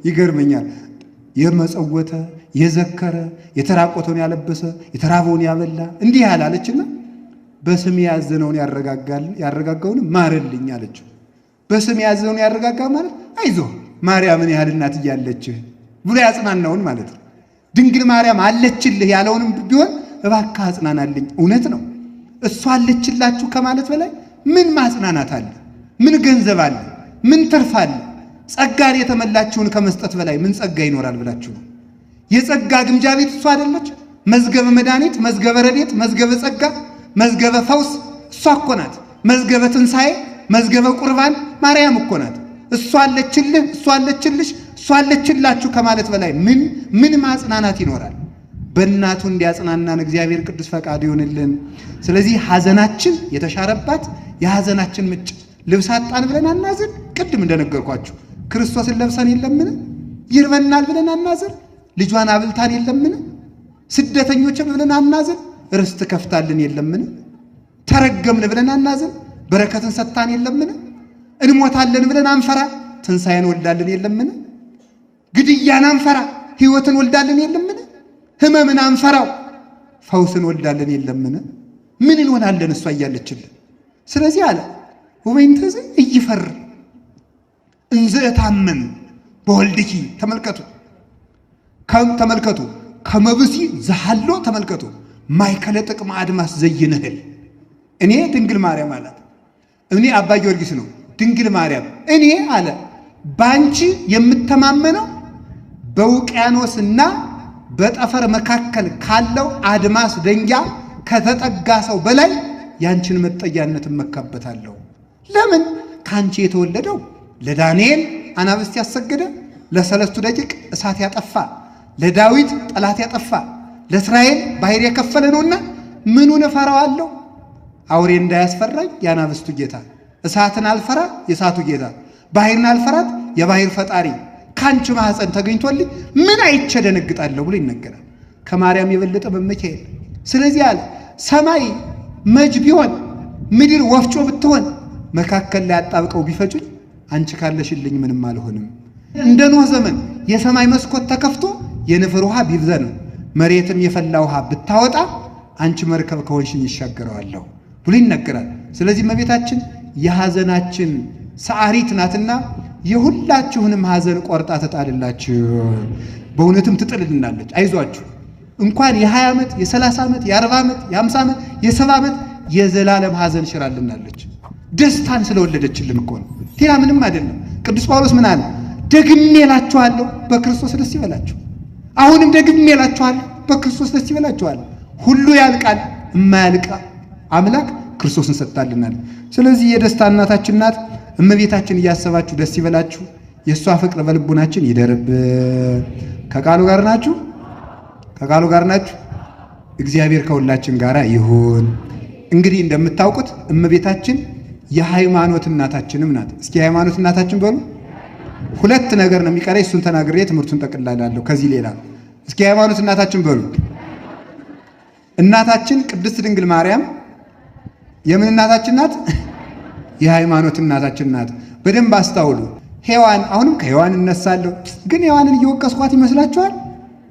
ይገርመኛል። የመጸወተ የዘከረ የተራቆተውን ያለበሰ የተራበውን ያበላ እንዲህ ያላለችና በስሜ ያዘነውን ያረጋጋውን ማርልኝ አለችው። በስሜ ያዘነውን ያረጋጋ ማለት አይዞህ ማርያምን ያህል እናት እያለች ብሎ ያጽናናውን ማለት ነው። ድንግል ማርያም አለችልህ ያለውንም ቢሆን እባክህ አጽናናልኝ። እውነት ነው። እሷ አለችላችሁ ከማለት በላይ ምን ማጽናናት አለ? ምን ገንዘብ አለ? ምን ትርፍ አለ? ጸጋን የተመላችውን ከመስጠት በላይ ምን ጸጋ ይኖራል ብላችሁ ነው? የጸጋ ግምጃ ቤት እሷ አይደለች? መዝገበ መድኃኒት፣ መዝገበ ረድኤት፣ መዝገበ ጸጋ፣ መዝገበ ፈውስ እሷ እኮ ናት። መዝገበ ትንሣኤ፣ መዝገበ ቁርባን ማርያም እኮ ናት። እሷ አለችልህ፣ እሷ አለችልሽ፣ እሷ አለችላችሁ ከማለት በላይ ምን ማጽናናት ይኖራል? በእናቱ እንዲያጽናናን እግዚአብሔር ቅዱስ ፈቃድ ይሆንልን። ስለዚህ ሐዘናችን የተሻረባት የሐዘናችን ምንጭ ልብስ አጣን ብለን አናዝን። ቅድም እንደነገርኳችሁ ክርስቶስን ለብሰን የለምን? ይርበናል ብለን አናዝን። ልጇን አብልታን የለምን? ስደተኞች ብለን አናዝን። ርስት ከፍታልን የለምን? ተረገምን ብለን አናዝን። በረከትን ሰጥታን የለምን? እንሞታለን ብለን አንፈራ። ትንሣኤን ወልዳልን የለምን? ግድያን አንፈራ። ሕይወትን ወልዳልን የለምን? ሕመምን አንፈራው። ፈውስን ወልዳልን የለምን? ምን እንሆናለን እሷ እያለችልን? ስለዚህ አለ ወበይንተዝ እይፈር እንዘ እታመን በወልድኪ ተመልከቱ ከመብሲ ዘሃሎ ተመልከቱ ማይከለ ጥቅም አድማስ ዘይንህል እኔ ድንግል ማርያም አላት። እኔ አባ ጊዮርጊስ ነው። ድንግል ማርያም እኔ አለ ባንቺ የምተማመነው በውቅያኖስና በጠፈር መካከል ካለው አድማስ ደንጊያ ከተጠጋ ሰው በላይ ያንቺን መጠጊያነት እመካበታለሁ። ለምን? ካንቺ የተወለደው ለዳንኤል አናብስት ያሰገደ፣ ለሰለስቱ ደቂቅ እሳት ያጠፋ፣ ለዳዊት ጠላት ያጠፋ፣ ለእስራኤል ባሕር የከፈለ ነውና ምኑን እፈራዋለሁ? አውሬ እንዳያስፈራኝ የአናብስቱ ጌታ፣ እሳትን አልፈራ የእሳቱ ጌታ፣ ባሕርን አልፈራት የባሕር ፈጣሪ ካንቺ ማኅፀን ተገኝቶልኝ ምን አይቼ ደነግጣለሁ ብሎ ይነገራል። ከማርያም የበለጠ መመኪያ የለም። ስለዚህ አለ ሰማይ መጅ ቢሆን ምድር ወፍጮ ብትሆን መካከል ላይ አጣብቀው ቢፈጩኝ አንቺ ካለሽልኝ ምንም አልሆንም። እንደ ኖህ ዘመን የሰማይ መስኮት ተከፍቶ የንፍር ውሃ ቢብዘን መሬትም የፈላ ውሃ ብታወጣ አንቺ መርከብ ከሆንሽኝ ይሻገረዋለሁ ብሎ ይነገራል። ስለዚህ እመቤታችን የሐዘናችን ሰዓሪት ናትና የሁላችሁንም ሐዘን ቆርጣ ትጣልላችሁ። በእውነትም ትጥልልናለች። አይዟችሁ እንኳን የ20 ዓመት የ30 ዓመት የ40 ዓመት የ50 ዓመት የ70 ዓመት የዘላለም ሐዘን ሽራልናለች። ደስታን ስለወለደችልን እኮ ነው። ሌላ ምንም አይደለም። ቅዱስ ጳውሎስ ምን አለ? ደግሜ እላችኋለሁ በክርስቶስ ደስ ይበላችሁ። አሁንም ደግሜ እላችኋለሁ በክርስቶስ ደስ ይበላችኋል። ሁሉ ያልቃል፣ የማያልቅ አምላክ ክርስቶስን ሰጥታልናል። ስለዚህ የደስታ እናታችን ናት። እመቤታችን እያሰባችሁ ደስ ይበላችሁ። የእሷ ፍቅር በልቡናችን ይደርብ። ከቃሉ ጋር ናችሁ? ከቃሉ ጋር ናችሁ? እግዚአብሔር ከሁላችን ጋር ይሁን። እንግዲህ እንደምታውቁት እመቤታችን የሃይማኖት እናታችንም ናት። እስኪ የሃይማኖት እናታችን በሉ። ሁለት ነገር ነው የሚቀረኝ፣ እሱን ተናግሬ ትምህርቱን ጠቅልላለሁ። ከዚህ ሌላ እስኪ የሃይማኖት እናታችን በሉ። እናታችን ቅድስት ድንግል ማርያም የምን እናታችን ናት? የሃይማኖት እናታችን ናት። በደንብ አስተውሉ። ሔዋን አሁንም ከሔዋን እነሳለሁ፣ ግን ሔዋንን እየወቀስኳት ይመስላችኋል?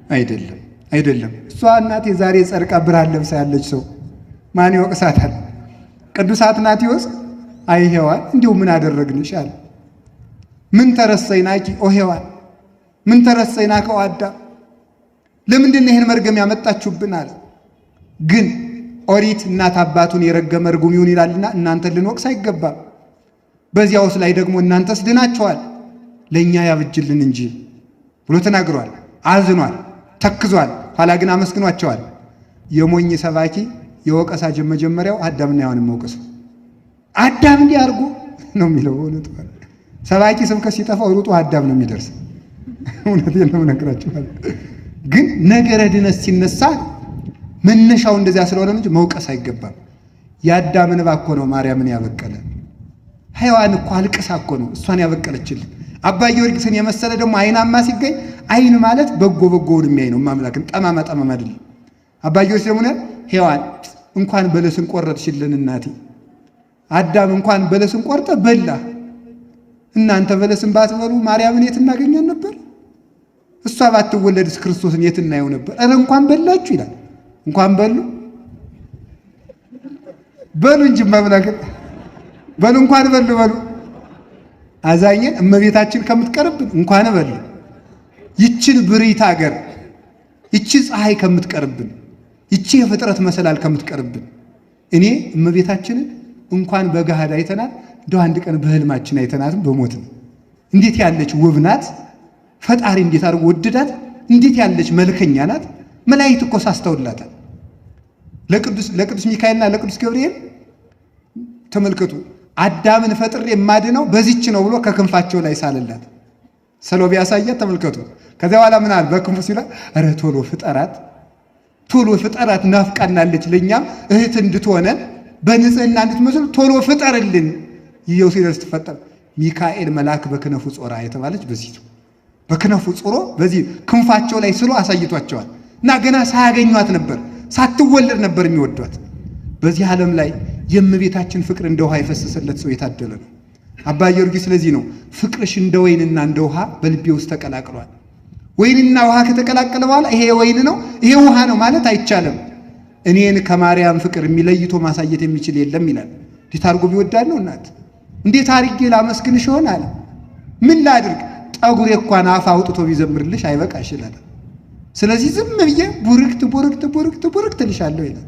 አይደለም፣ አይደለም። እሷ እናቴ ዛሬ ጸድቃ ብርሃን ለብሳ ያለች ሰው ማን ይወቅሳታል? ቅዱስ አትናቴዎስ አይ ሔዋን እንዲሁ ምን አደረግንሽ አለ። ምን ተረሰይናኪ ኦ ሔዋን፣ ምን ተረሰይናከ ኦ አዳም፣ ለምንድን ነው ይህን መርገም ያመጣችሁብን አለ። ግን ኦሪት እናት አባቱን የረገመ ርጉም ይሁን ይላልና እናንተን ልንወቅስ አይገባም። በዚያውስ ላይ ደግሞ እናንተስ ድናችኋል፣ ለእኛ ያብጅልን እንጂ ብሎ ተናግሯል። አዝኗል፣ ተክዟል። ኋላ ግን አመስግኗቸዋል። የሞኝ ሰባኪ የወቀሳ መጀመሪያው አዳምና ሔዋንን መውቀስ ነው። አዳም እንዲህ አድርጎ ነው የሚለው። እውነት ሰባኪ ስብከት ሲጠፋው ሩጡ አዳም ነው የሚደርስ። እውነቴን ነው የምነግራችሁ። ግን ነገረ ድነት ሲነሳ መነሻው እንደዚያ ስለሆነ እንጂ መውቀስ አይገባም። የአዳምን እባ እኮ ነው ማርያምን ያበቀለ። ሔዋን እኮ አልቅሳ እኮ ነው እሷን ያበቀለችልን። አባ ጊዮርጊስን የመሰለ ደግሞ አይናማ ሲገኝ፣ አይን ማለት በጎ በጎውን የሚያይ ነው ማምላክን፣ ጠማማ ጠማማ አይደለም። አባ ጊዮርጊስ ደግሞ ሔዋን እንኳን በለስን ቆረጥሽልን እናቴ፣ አዳም እንኳን በለስን ቆርጠ በላ፣ እናንተ በለስን ባትበሉ ማርያምን የት እናገኛን ነበር? እሷ ባትወለድስ ክርስቶስን የት እናየው ነበር? ኧረ እንኳን በላችሁ ይላል። እንኳን በሉ እንጂ ማምላክን በሉ እንኳን በሉ አዛኘን እመቤታችን ከምትቀርብን እንኳን በሉ። ይችን ብሪት አገር ይቺ ፀሐይ ከምትቀርብን ይቺ የፍጥረት መሰላል ከምትቀርብን እኔ እመቤታችንን እንኳን በገሃድ አይተናት እንደው አንድ ቀን በህልማችን አይተናትም በሞት ነው። እንዴት ያለች ውብ ናት! ፈጣሪ እንዴት አድርጎ ወደዳት! እንዴት ያለች መልከኛ ናት! መላእክት እኮ ሳስተውላታል። ለቅዱስ ሚካኤልና ለቅዱስ ገብርኤል ተመልከቱ፣ አዳምን ፈጥሬ የማድነው በዚች ነው ብሎ ከክንፋቸው ላይ ሳለላት ሰሎ ቢያሳያት ተመልከቱ። ከዚያ በኋላ ምን አለ? በክንፉ ሲላ ኧረ ቶሎ ፍጠራት ናፍቃናለች፣ ለእኛም እህት እንድትሆነን በንጽህና እንድትመስል ቶሎ ፍጠርልን። ይኸው ሲደርስ ትፈጠር። ሚካኤል መልአክ በክነፉ ጾራ የተባለች በዚህ ነው። በክነፉ ጾሮ በዚህ ክንፋቸው ላይ ስሎ አሳይቷቸዋል። እና ገና ሳያገኟት ነበር፣ ሳትወለድ ነበር የሚወዷት። በዚህ ዓለም ላይ የእመቤታችን ፍቅር እንደ ውሃ የፈሰሰለት ሰው የታደለ ነው። አባ ጊዮርጊስ ስለዚህ ነው ፍቅርሽ እንደ ወይንና እንደ ውሃ በልቤ ውስጥ ተቀላቅሏል። ወይንና ውሃ ከተቀላቀለ በኋላ ይሄ ወይን ነው ይሄ ውሃ ነው ማለት አይቻልም። እኔን ከማርያም ፍቅር የሚለይቶ ማሳየት የሚችል የለም ይላል። እንዴት አድርጎ ቢወዳድ ነው እናት! እንዴት አድርጌ ላመስግንሽ ይሆን አለ። ምን ላድርግ? ጠጉሬ እንኳን አፍ አውጥቶ ቢዘምርልሽ አይበቃሽ ይላል። ስለዚህ ዝም ብዬ ቡርክት ልሻለሁ ይላል።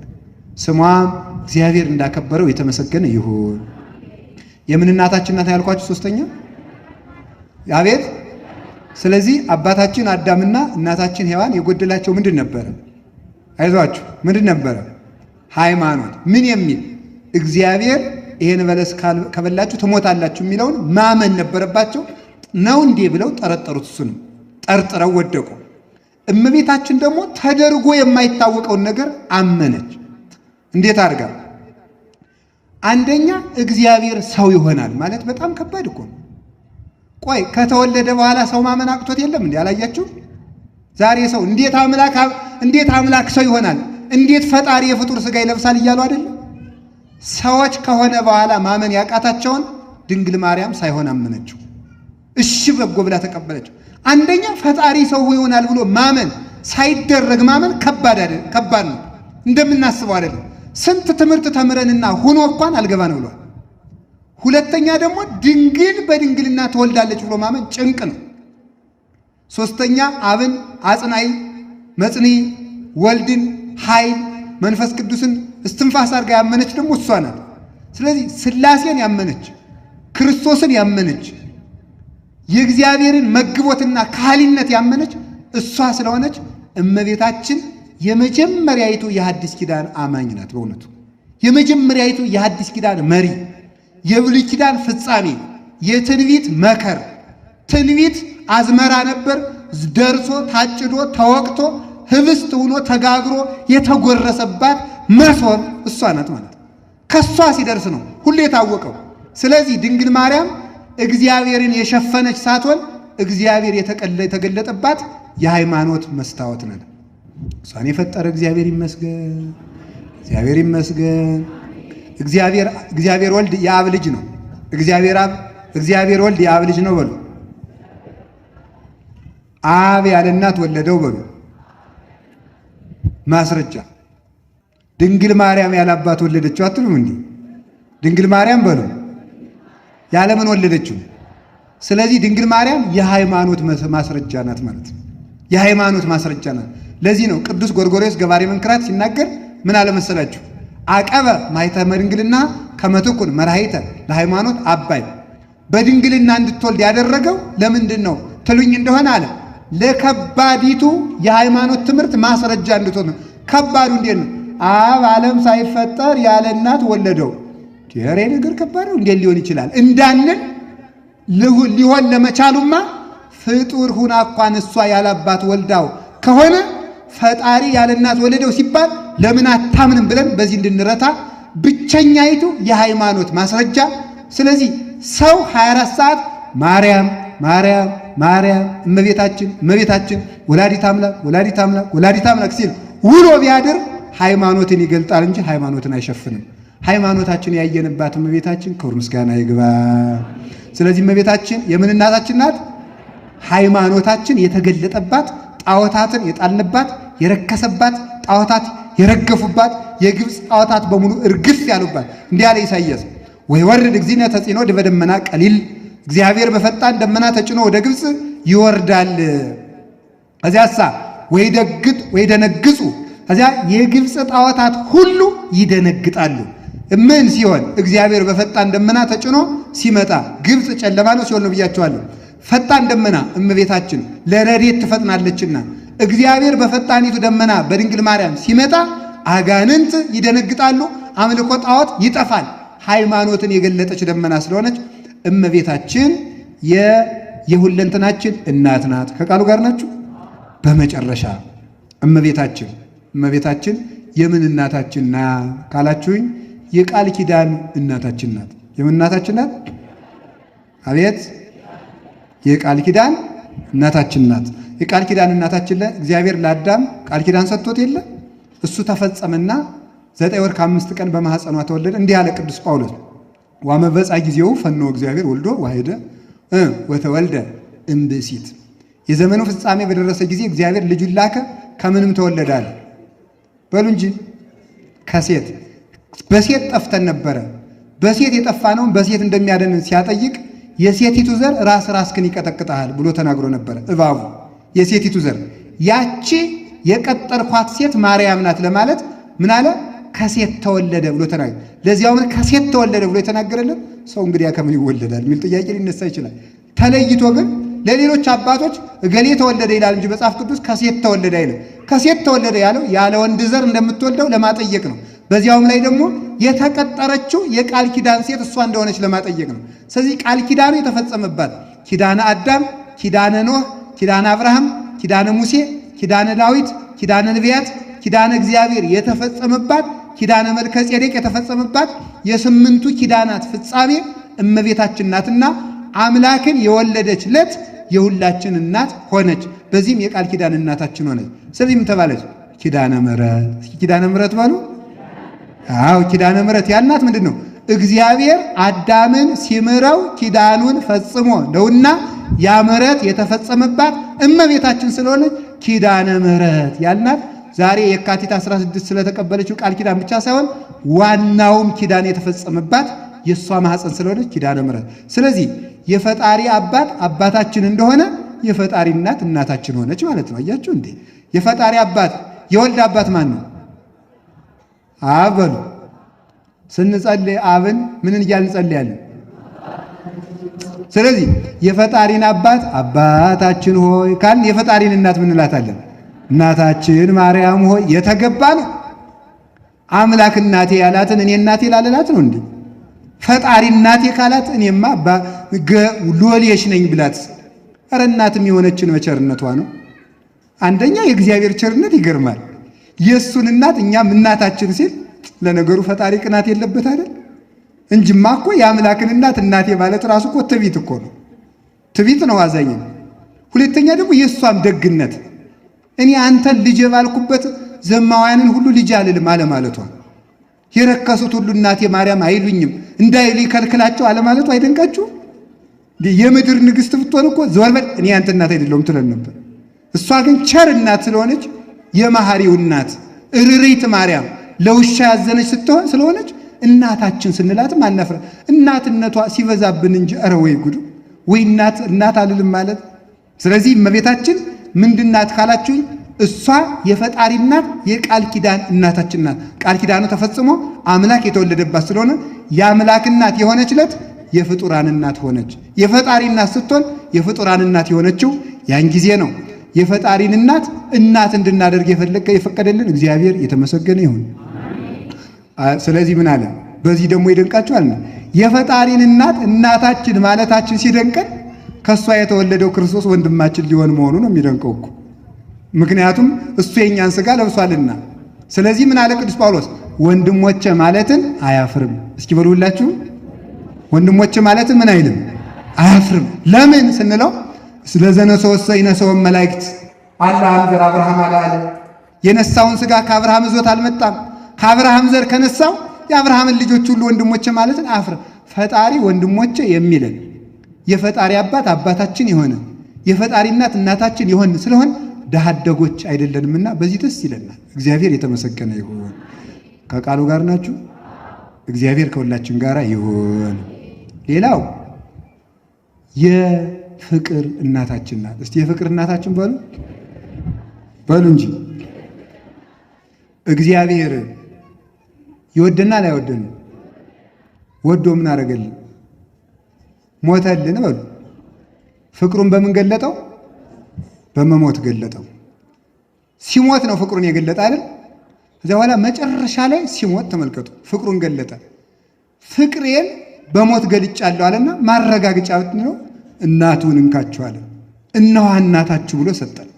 ስሟም እግዚአብሔር እንዳከበረው የተመሰገነ ይሁን። የምን እናታችን ናት ያልኳችሁ? ሶስተኛ አቤት። ስለዚህ አባታችን አዳምና እናታችን ሔዋን የጎደላቸው ምንድን ነበረ? አይዟችሁ፣ ምንድን ነበረ? ሃይማኖት። ምን የሚል እግዚአብሔር ይሄን በለስ ከበላችሁ ትሞታላችሁ የሚለውን ማመን ነበረባቸው። ነው እንዴ ብለው ጠረጠሩት። እሱንም ጠርጥረው ወደቁ። እመቤታችን ደግሞ ተደርጎ የማይታወቀውን ነገር አመነች። እንዴት አድርጋ? አንደኛ እግዚአብሔር ሰው ይሆናል ማለት በጣም ከባድ እኮ ነው። ቆይ ከተወለደ በኋላ ሰው ማመን አቅቶት የለም እንዴ? አላያችሁ? ዛሬ ሰው እንዴት አምላክ ሰው ይሆናል? እንዴት ፈጣሪ የፍጡር ሥጋ ይለብሳል እያሉ አይደለም? ሰዎች ከሆነ በኋላ ማመን ያቃታቸውን ድንግል ማርያም ሳይሆን አመነችው። እሺ በጎ ብላ ተቀበለችው። አንደኛ ፈጣሪ ሰው ይሆናል ብሎ ማመን ሳይደረግ ማመን ከባድ ነው። እንደምናስበው አይደለም። ስንት ትምህርት ተምረንና ሆኖ እንኳን አልገባን ብሏል። ሁለተኛ ደግሞ ድንግል በድንግልና ትወልዳለች ብሎ ማመን ጭንቅ ነው። ሶስተኛ አብን አጽናይ መጽንዒ ወልድን ኃይል መንፈስ ቅዱስን እስትንፋስ አድርጋ ያመነች ደግሞ እሷ ናት። ስለዚህ ሥላሴን ያመነች ክርስቶስን ያመነች የእግዚአብሔርን መግቦትና ካህሊነት ያመነች እሷ ስለሆነች እመቤታችን የመጀመሪያይቱ የሐዲስ ኪዳን አማኝ ናት። በእውነቱ የመጀመሪያይቱ የሐዲስ ኪዳን መሪ፣ የብሉይ ኪዳን ፍጻሜ፣ የትንቢት መከር። ትንቢት አዝመራ ነበር፣ ደርሶ ታጭዶ ተወቅቶ ህብስት ሆኖ ተጋግሮ የተጎረሰባት መሶብ እሷ ናት ማለት ነው። ከሷ ሲደርስ ነው ሁሉ የታወቀው። ስለዚህ ድንግል ማርያም እግዚአብሔርን የሸፈነች ሳትሆን እግዚአብሔር የተገለጠባት የሃይማኖት መስታወት ናት። እሷን የፈጠረ እግዚአብሔር ይመስገን፣ እግዚአብሔር ይመስገን። እግዚአብሔር ወልድ የአብ ልጅ ነው። እግዚአብሔር ወልድ የአብ ልጅ ነው በሉ። አብ ያለ እናት ወለደው በሉ። ማስረጃ ድንግል ማርያም ያለ አባት ወለደችው አትሉም እንዴ? ድንግል ማርያም በሉ ያለ ምን ወለደችው? ስለዚህ ድንግል ማርያም የሃይማኖት ማስረጃ ናት ማለት ነው። የሃይማኖት ማስረጃ ናት። ለዚህ ነው ቅዱስ ጎርጎርዮስ ገባሬ መንክራት ሲናገር ምን አለ መሰላችሁ? አቀበ ማኅተመ ድንግልና ከመ ትኩን መርኃይተ ለሃይማኖት አባይ። በድንግልና እንድትወልድ ያደረገው ለምንድን ነው ትሉኝ እንደሆነ አለ ለከባዲቱ የሃይማኖት ትምህርት ማስረጃ እንድትሆን ነው። ከባዱ እንዴት ነው? አብ ዓለም ሳይፈጠር ያለ እናት ወለደው። ቴሬ ነገር ከባድ ነው። እንዴት ሊሆን ይችላል እንዳንል ሊሆን ለመቻሉማ ፍጡር ሁና እንኳን እሷ ያለ አባት ወልዳው ከሆነ ፈጣሪ ያለ እናት ወለደው ሲባል ለምን አታምንም ብለን በዚህ እንድንረታ ብቸኛይቱ የሃይማኖት ማስረጃ። ስለዚህ ሰው 24 ሰዓት ማርያም ማርያም ማርያም እመቤታችን ወላዲተ አምላክ ሲል ውሎ ቢያድር ሃይማኖትን ይገልጣል እንጂ ሃይማኖትን አይሸፍንም። ሃይማኖታችን ያየንባት እመቤታችን ክብር ምስጋና ይግባ። ስለዚህ እመቤታችን የምን እናታችን ናት? ሃይማኖታችን የተገለጠባት፣ ጣዖታትን የጣልንባት፣ የረከሰባት፣ ጣዖታት የረገፉባት፣ የግብፅ ጣዖታት በሙሉ እርግፍ ያሉባት። እንዲህ ያለ ኢሳይያስ ወይ ወርድ እግዚእነ ተጽዕኖ በደመና ቀሊል፣ እግዚአብሔር በፈጣን ደመና ተጭኖ ወደ ግብፅ ይወርዳል። እዚያሳ ወይ ደነግጹ፣ እዚያ የግብፅ ጣዖታት ሁሉ ይደነግጣሉ። ምን ሲሆን? እግዚአብሔር በፈጣን ደመና ተጭኖ ሲመጣ። ግብፅ ጨለማ ነው ሲሆን ነው ብያቸዋለሁ። ፈጣን ደመና እመቤታችን ለረድኤት ትፈጥናለችና እግዚአብሔር በፈጣኒቱ ደመና በድንግል ማርያም ሲመጣ አጋንንት ይደነግጣሉ፣ አምልኮ ጣዖት ይጠፋል። ሃይማኖትን የገለጠች ደመና ስለሆነች እመቤታችን የሁለንተናችን እናት ናት። ከቃሉ ጋር ናችሁ? በመጨረሻ እመቤታችን የምን እናታችን ናት ካላችሁኝ፣ የቃል ኪዳን እናታችን ናት። የምን እናታችን ናት? አቤት! የቃል ኪዳን እናታችን ናት። የቃል ኪዳን እናታችን እግዚአብሔር ለአዳም ቃል ኪዳን ሰጥቶት የለ? እሱ ተፈጸመና 9 ወር ከ5 ቀን በማኅፀኗ ተወለደ። እንዲህ ያለ ቅዱስ ጳውሎስ ዋመበፃ ጊዜው ፈኖ እግዚአብሔር ወልዶ ዋሄደ ወተወልደ እምብእሲት። የዘመኑ ፍጻሜ በደረሰ ጊዜ እግዚአብሔር ልጁን ላከ። ከምንም ተወለደ አለ። በሉ እንጂ ከሴት። በሴት ጠፍተን ነበረ። በሴት የጠፋነውን በሴት እንደሚያደንን ሲያጠይቅ የሴቲቱ ዘር ራስህን ይቀጠቅጣል ብሎ ተናግሮ ነበረ። እባቡ የሴቲቱ ዘር ያቺ የቀጠርኳት ሴት ማርያም ናት ለማለት ምን አለ? ከሴት ተወለደ ብሎ ተናገረ። ለዚያውም ከሴት ተወለደ ብሎ የተናገረለት ሰው እንግዲህ ከምን ይወለዳል የሚል ጥያቄ ሊነሳ ይችላል። ተለይቶ ግን ለሌሎች አባቶች እገሌ ተወለደ ይላል እንጂ መጽሐፍ ቅዱስ ከሴት ተወለደ አይልም። ከሴት ተወለደ ያለው ያለ ወንድ ዘር እንደምትወልደው ለማጠየቅ ነው። በዚያውም ላይ ደግሞ የተቀጠረችው የቃል ኪዳን ሴት እሷ እንደሆነች ለማጠየቅ ነው። ስለዚህ ቃል ኪዳኑ የተፈጸመባት ኪዳነ አዳም፣ ኪዳነ ኖህ፣ ኪዳነ አብርሃም፣ ኪዳነ ሙሴ፣ ኪዳነ ዳዊት፣ ኪዳነ ነቢያት፣ ኪዳነ እግዚአብሔር የተፈጸመባት፣ ኪዳነ መልከ ጼዴቅ የተፈጸመባት የስምንቱ ኪዳናት ፍጻሜ እመቤታችን ናትና አምላክን የወለደች ዕለት የሁላችን እናት ሆነች። በዚህም የቃል ኪዳን እናታችን ሆነች። ስለዚህም ተባለች ኪዳነ ምሕረት። ኪዳነ ምሕረት ባሉ አዎ ኪዳነ ምሕረት ያልናት ምንድን ነው? እግዚአብሔር አዳምን ሲምረው ኪዳኑን ፈጽሞ ነውና ያ ምሕረት የተፈጸመባት እመቤታችን ስለሆነች ኪዳነ ምሕረት ያልናት ዛሬ የካቲት 16 ስለተቀበለችው ቃል ኪዳን ብቻ ሳይሆን ዋናውም ኪዳን የተፈጸመባት የእሷ ማኅፀን ስለሆነች ኪዳነ ምሕረት። ስለዚህ የፈጣሪ አባት አባታችን እንደሆነ የፈጣሪ እናት እናታችን ሆነች ማለት ነው። አያችሁ እንዴ? የፈጣሪ አባት የወልድ አባት ማን ነው? አብ በሉ። ስንጸልይ አብን ምንን እያልን እንጸልያለን? ስለዚህ የፈጣሪን አባት አባታችን ሆይ ካልን የፈጣሪን እናት ምን እንላታለን? እናታችን ማርያም ሆይ የተገባ ነው። አምላክ እናቴ ያላትን እኔ እናቴ ላልላት ነው እንዴ? ፈጣሪ እናቴ ካላት እኔማ ሎሌሽ ነኝ ብላት፣ ኧረ እናትም የሆነችን በቸርነቷ ነው። አንደኛ የእግዚአብሔር ቸርነት ይገርማል። የእሱን እናት እኛም እናታችን ሲል፣ ለነገሩ ፈጣሪ ቅናት የለበት አይደል? እንጅማ እኮ የአምላክን እናት እናቴ ማለት ራሱ እኮ ትዕቢት እኮ ነው። ትዕቢት ነው፣ አዛኝ ነው። ሁለተኛ ደግሞ የእሷም ደግነት እኔ አንተን ልጅ ባልኩበት ዘማውያንን ሁሉ ልጅ አልልም አለ ማለቷ። የረከሱት ሁሉ እናቴ ማርያም አይሉኝም እንዳይሉ ይከልክላቸው አለማለቱ አይደንቃችሁ? የምድር ንግሥት ብትሆን እኮ ዘወር በል እኔ ያንተ እናት አይደለሁም ትለን ነበር። እሷ ግን ቸር እናት ስለሆነች የመሐሪው እናት እርሪት ማርያም ለውሻ ያዘነች ስለሆነች እናታችን ስንላትም አናፍረ። እናትነቷ ሲበዛብን እንጂ ኧረ ወይ ጉዱ ወይ እናት አልልም ማለት። ስለዚህ እመቤታችን ምንድናት ካላችሁኝ እሷ የፈጣሪ እናት የቃል ኪዳን እናታችን ናት። ቃል ኪዳኑ ተፈጽሞ አምላክ የተወለደባት ስለሆነ የአምላክ እናት የሆነችለት የፍጡራን እናት ሆነች። የፈጣሪ እናት ስትሆን የፍጡራን እናት የሆነችው ያን ጊዜ ነው። የፈጣሪን እናት እንድናደርግ የፈቀደልን እግዚአብሔር የተመሰገነ ይሁን። ስለዚህ ምን አለ? በዚህ ደግሞ ይደንቃችኋል። የፈጣሪን እናታችን ማለታችን ሲደንቀን ከእሷ የተወለደው ክርስቶስ ወንድማችን ሊሆን መሆኑ ነው የሚደንቀው እኮ። ምክንያቱም እሱ የእኛን ሥጋ ለብሷልና። ስለዚህ ምን አለ ቅዱስ ጳውሎስ? ወንድሞቼ ማለትን አያፍርም። እስኪ በሉላችሁ፣ ወንድሞቼ ማለትን ምን አይልም? አያፍርም። ለምን ስንለው ስለዘነሰወሰ ይነሰውን መላእክት አብርሃም ዘር አብርሃም አለ። የነሳውን ሥጋ ከአብርሃም ይዞት አልመጣም። ከአብርሃም ዘር ከነሳው የአብርሃምን ልጆች ሁሉ ወንድሞቼ ማለትን አያፍርም። ፈጣሪ ወንድሞቼ የሚለን የፈጣሪ አባት አባታችን የሆነ የፈጣሪ እናት እናታችን የሆን ስለሆን ድሃ አደጎች አይደለንምና በዚህ ደስ ይለናል። እግዚአብሔር የተመሰገነ ይሁን። ከቃሉ ጋር ናችሁ? እግዚአብሔር ከሁላችን ጋር ይሁን። ሌላው የፍቅር እናታችን ናት። እስቲ የፍቅር እናታችን በሉ እንጂ። እግዚአብሔር ይወደናል አይወደንም? ወዶ ምን አደረገልን? ሞተልን በሉ። ፍቅሩን በምን ገለጠው? በመሞት ገለጠው። ሲሞት ነው ፍቅሩን የገለጠ አይደል? ከዚያ በኋላ መጨረሻ ላይ ሲሞት ተመልከቱ፣ ፍቅሩን ገለጠ። ፍቅሬን በሞት ገልጫለሁ አለና ማረጋገጫ ነው እናቱን እንካችኋለ እነሆ እናታችሁ ብሎ ሰጠን።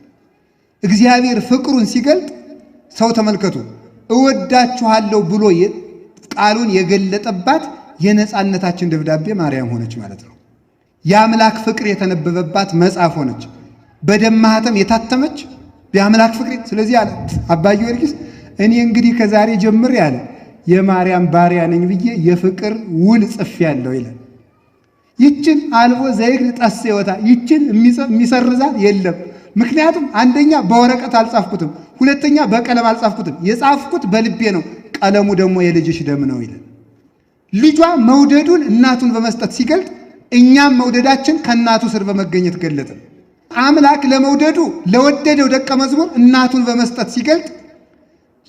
እግዚአብሔር ፍቅሩን ሲገልጥ ሰው ተመልከቱ እወዳችኋለሁ ብሎ ቃሉን የገለጠባት የነፃነታችን ደብዳቤ ማርያም ሆነች ማለት ነው። የአምላክ ፍቅር የተነበበባት መጽሐፍ ሆነች። በደም ማኅተም የታተመች የአምላክ ፍቅር። ስለዚህ አለ አባ ጊዮርጊስ እኔ እንግዲህ ከዛሬ ጀምሬ ያለ የማርያም ባሪያ ነኝ ብዬ የፍቅር ውል ጽፌአለሁ ይላል። ይችን አልቦ ዘይግ ጠስ ይወታ ይችን የሚሰርዛት የለም። ምክንያቱም አንደኛ በወረቀት አልጻፍኩትም፣ ሁለተኛ በቀለም አልጻፍኩትም፣ የጻፍኩት በልቤ ነው። ቀለሙ ደግሞ የልጅሽ ደም ነው ይላል። ልጇ መውደዱን እናቱን በመስጠት ሲገልጥ እኛም መውደዳችን ከእናቱ ስር በመገኘት ገለጥን። አምላክ ለመውደዱ ለወደደው ደቀ መዝሙር እናቱን በመስጠት ሲገልጥ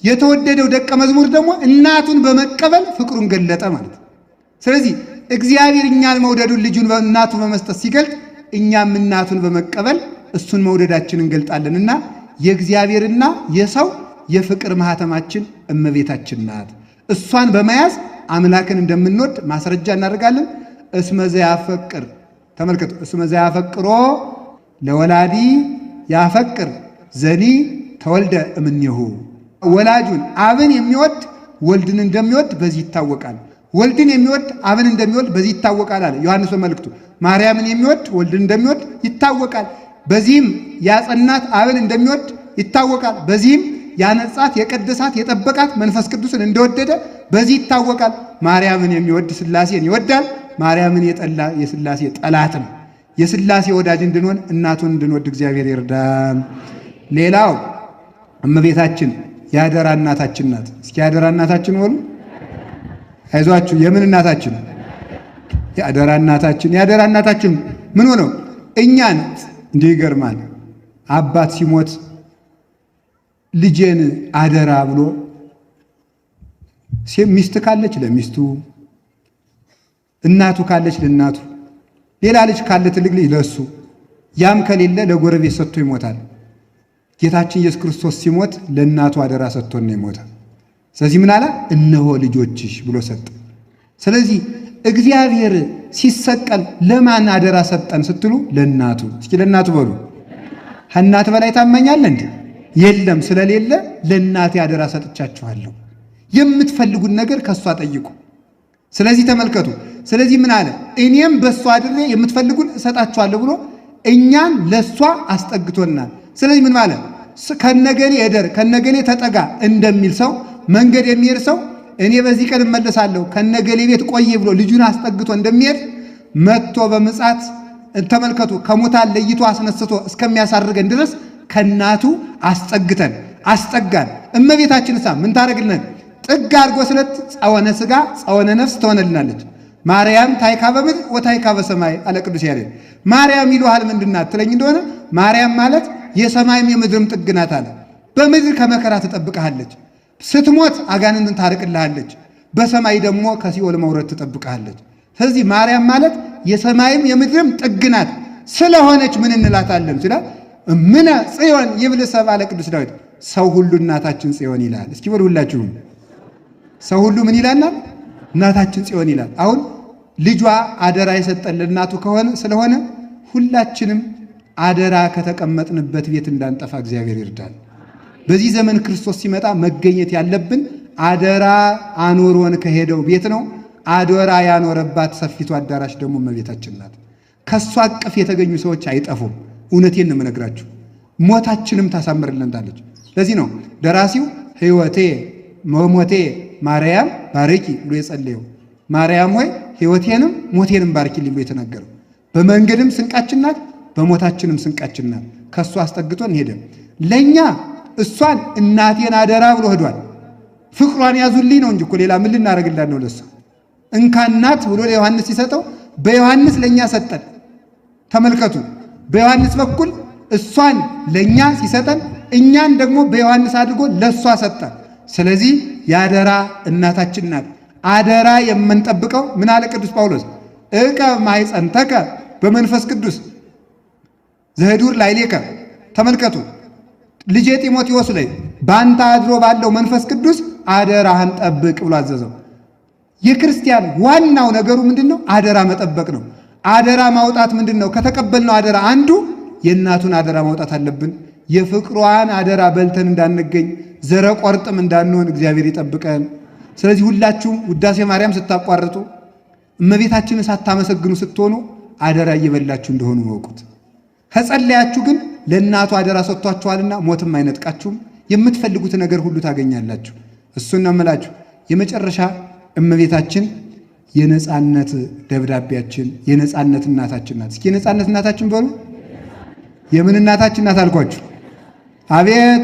የተወደደው ደቀ መዝሙር ደግሞ እናቱን በመቀበል ፍቅሩን ገለጠ ማለት። ስለዚህ እግዚአብሔር እኛን መውደዱን ልጁን እናቱን በመስጠት ሲገልጥ እኛም እናቱን በመቀበል እሱን መውደዳችንን እንገልጣለንና የእግዚአብሔርና የሰው የፍቅር ማህተማችን እመቤታችን ናት። እሷን በመያዝ አምላክን እንደምንወድ ማስረጃ እናደርጋለን። እስመ ዘያፈቅር ተመልከቱ፣ እስመ ዘያፈቅሮ ለወላዲ ያፈቅር ዘኒ ተወልደ እምኔሁ። ወላጁን አብን የሚወድ ወልድን እንደሚወድ በዚህ ይታወቃል። ወልድን የሚወድ አብን እንደሚወድ በዚህ ይታወቃል አለ ዮሐንስ በመልእክቱ። ማርያምን የሚወድ ወልድን እንደሚወድ ይታወቃል። በዚህም ያጸናት አብን እንደሚወድ ይታወቃል። በዚህም ያነጻት የቀደሳት የጠበቃት መንፈስ ቅዱስን እንደወደደ በዚህ ይታወቃል። ማርያምን የሚወድ ሥላሴን ይወዳል። ማርያምን የጠላ የሥላሴ ጠላት ነው። የሥላሴ ወዳጅ እንድንሆን እናቱን እንድንወድ እግዚአብሔር ይርዳን። ሌላው እመቤታችን የአደራ እናታችን ናት። እስኪ የአደራ እናታችን ሆኑ። አይዟችሁ፣ የምን እናታችን? የአደራ እናታችን። የአደራ እናታችን ምን ሆነው እኛን እንዲህ ይገርማል። አባት ሲሞት ልጄን አደራ ብሎ ሚስት ካለች ለሚስቱ፣ እናቱ ካለች ለእናቱ፣ ሌላ ልጅ ካለ ትልቅ ልጅ ለሱ፣ ያም ከሌለ ለጎረቤት ሰጥቶ ይሞታል። ጌታችን ኢየሱስ ክርስቶስ ሲሞት ለእናቱ አደራ ሰጥቶን ነው የሞተ። ስለዚህ ምን አለ? እነሆ ልጆችሽ ብሎ ሰጠ። ስለዚህ እግዚአብሔር ሲሰቀል ለማን አደራ ሰጠን ስትሉ ለእናቱ። እስኪ ለእናቱ በሉ። ከእናት በላይ ታመኛለ እንዴ? የለም። ስለሌለ ለእናቴ አደራ ሰጥቻችኋለሁ፣ የምትፈልጉን ነገር ከሷ ጠይቁ። ስለዚህ ተመልከቱ። ስለዚህ ምን አለ? እኔም በሷ አድሬ የምትፈልጉን እሰጣችኋለሁ ብሎ እኛን ለሷ አስጠግቶናል። ስለዚህ ምን ማለት ከነገኔ እደር ከነገኔ ተጠጋ እንደሚል ሰው መንገድ የሚሄድ ሰው እኔ በዚህ ቀን እመለሳለሁ ከነገሌ ቤት ቆይ ብሎ ልጁን አስጠግቶ እንደሚሄድ መጥቶ በምጽአት ተመልከቱ ከሙታን ለይቶ አስነስቶ እስከሚያሳርገን ድረስ ከእናቱ አስጠጋን። እመቤታችንሳ ምን ታደርግልን? ጥግ አድርጎ ስለት ጸወነ ሥጋ ጸወነ ነፍስ ትሆነልናለች። ማርያም ታይካ በምድር ወታይካ በሰማይ አለ ቅዱስ ያሬድ። ማርያም ይሉሃል ምንድናት ትለኝ እንደሆነ ማርያም ማለት የሰማይም የምድርም ጥግ ናት አለ። በምድር ከመከራ ትጠብቅሃለች፣ ስትሞት አጋንንትን ታርቅልሃለች፣ በሰማይ ደግሞ ከሲኦል መውረድ ትጠብቅሃለች። ስለዚህ ማርያም ማለት የሰማይም የምድርም ጥግ ናት። ስለሆነች ምን እንላታለን ሲላል እምነ ጽዮን ይብል ሰብእ አለ ቅዱስ ዳዊት። ሰው ሁሉ እናታችን ጽዮን ይላል። እስኪ በሉ ሁላችሁም ሰው ሁሉ ምን ይላናል? እናታችን ጽዮን ይላል። አሁን ልጇ አደራ የሰጠን ለእናቱ ስለሆነ ሁላችንም አደራ ከተቀመጥንበት ቤት እንዳንጠፋ እግዚአብሔር ይርዳል። በዚህ ዘመን ክርስቶስ ሲመጣ መገኘት ያለብን አደራ አኖሮን ከሄደው ቤት ነው። አደራ ያኖረባት ሰፊቱ አዳራሽ ደግሞ እመቤታችን ናት። ከሷ አቅፍ የተገኙ ሰዎች አይጠፉም። እውነቴን ነው የምነግራችሁ። ሞታችንም ታሳምርልናለች። ለዚህ ነው ደራሲው ሕይወቴ መሞቴ ማርያም ባርኪ ብሎ የጸለየው። ማርያም ሆይ ሕይወቴንም ሞቴንም ባርኪልኝ ብሎ የተናገረው። በመንገድም ስንቃችን ናት፣ በሞታችንም ስንቃችን ናት። ከሷ አስጠግቶን ሄደ። ለኛ እሷን እናቴን አደራ ብሎ ሄዷል። ፍቅሯን ያዙልኝ ነው እንጂ እኮ ሌላ ምን ልናደርግላት ነው? ለሷ እንካናት ብሎ ለዮሐንስ ሲሰጠው በዮሐንስ ለኛ ሰጠን። ተመልከቱ፣ በዮሐንስ በኩል እሷን ለኛ ሲሰጠን እኛን ደግሞ በዮሐንስ አድርጎ ለሷ ሰጠን። ስለዚህ የአደራ እናታችን ናት። አደራ የምንጠብቀው ምን አለ ቅዱስ ጳውሎስ? ዕቀብ ማኅፀንተከ በመንፈስ ቅዱስ ዘህዱር ላዕሌከ። ተመልከቱ ልጄ ጢሞቴዎስ ላይ በአንተ አድሮ ባለው መንፈስ ቅዱስ አደራህን ጠብቅ ብሎ አዘዘው። የክርስቲያን ዋናው ነገሩ ምንድን ነው? አደራ መጠበቅ ነው። አደራ ማውጣት ምንድን ነው? ከተቀበልነው አደራ አንዱ የእናቱን አደራ ማውጣት አለብን። የፍቅሯን አደራ በልተን እንዳንገኝ ዘረ ቆርጥም እንዳንሆን እግዚአብሔር ይጠብቀን። ስለዚህ ሁላችሁም ውዳሴ ማርያም ስታቋርጡ እመቤታችንን ሳታመሰግኑ ስትሆኑ አደራ እየበላችሁ እንደሆኑ መውቁት። ከጸለያችሁ ግን ለእናቱ አደራ ሰጥቷችኋልና ሞትም አይነጥቃችሁም። የምትፈልጉት ነገር ሁሉ ታገኛላችሁ። እሱን ነው የምላችሁ። የመጨረሻ እመቤታችን የነጻነት ደብዳቤያችን የነጻነት እናታችን ናት። እስኪ የነጻነት እናታችን በሉ። የምን እናታችን ናት አልኳችሁ? አቤት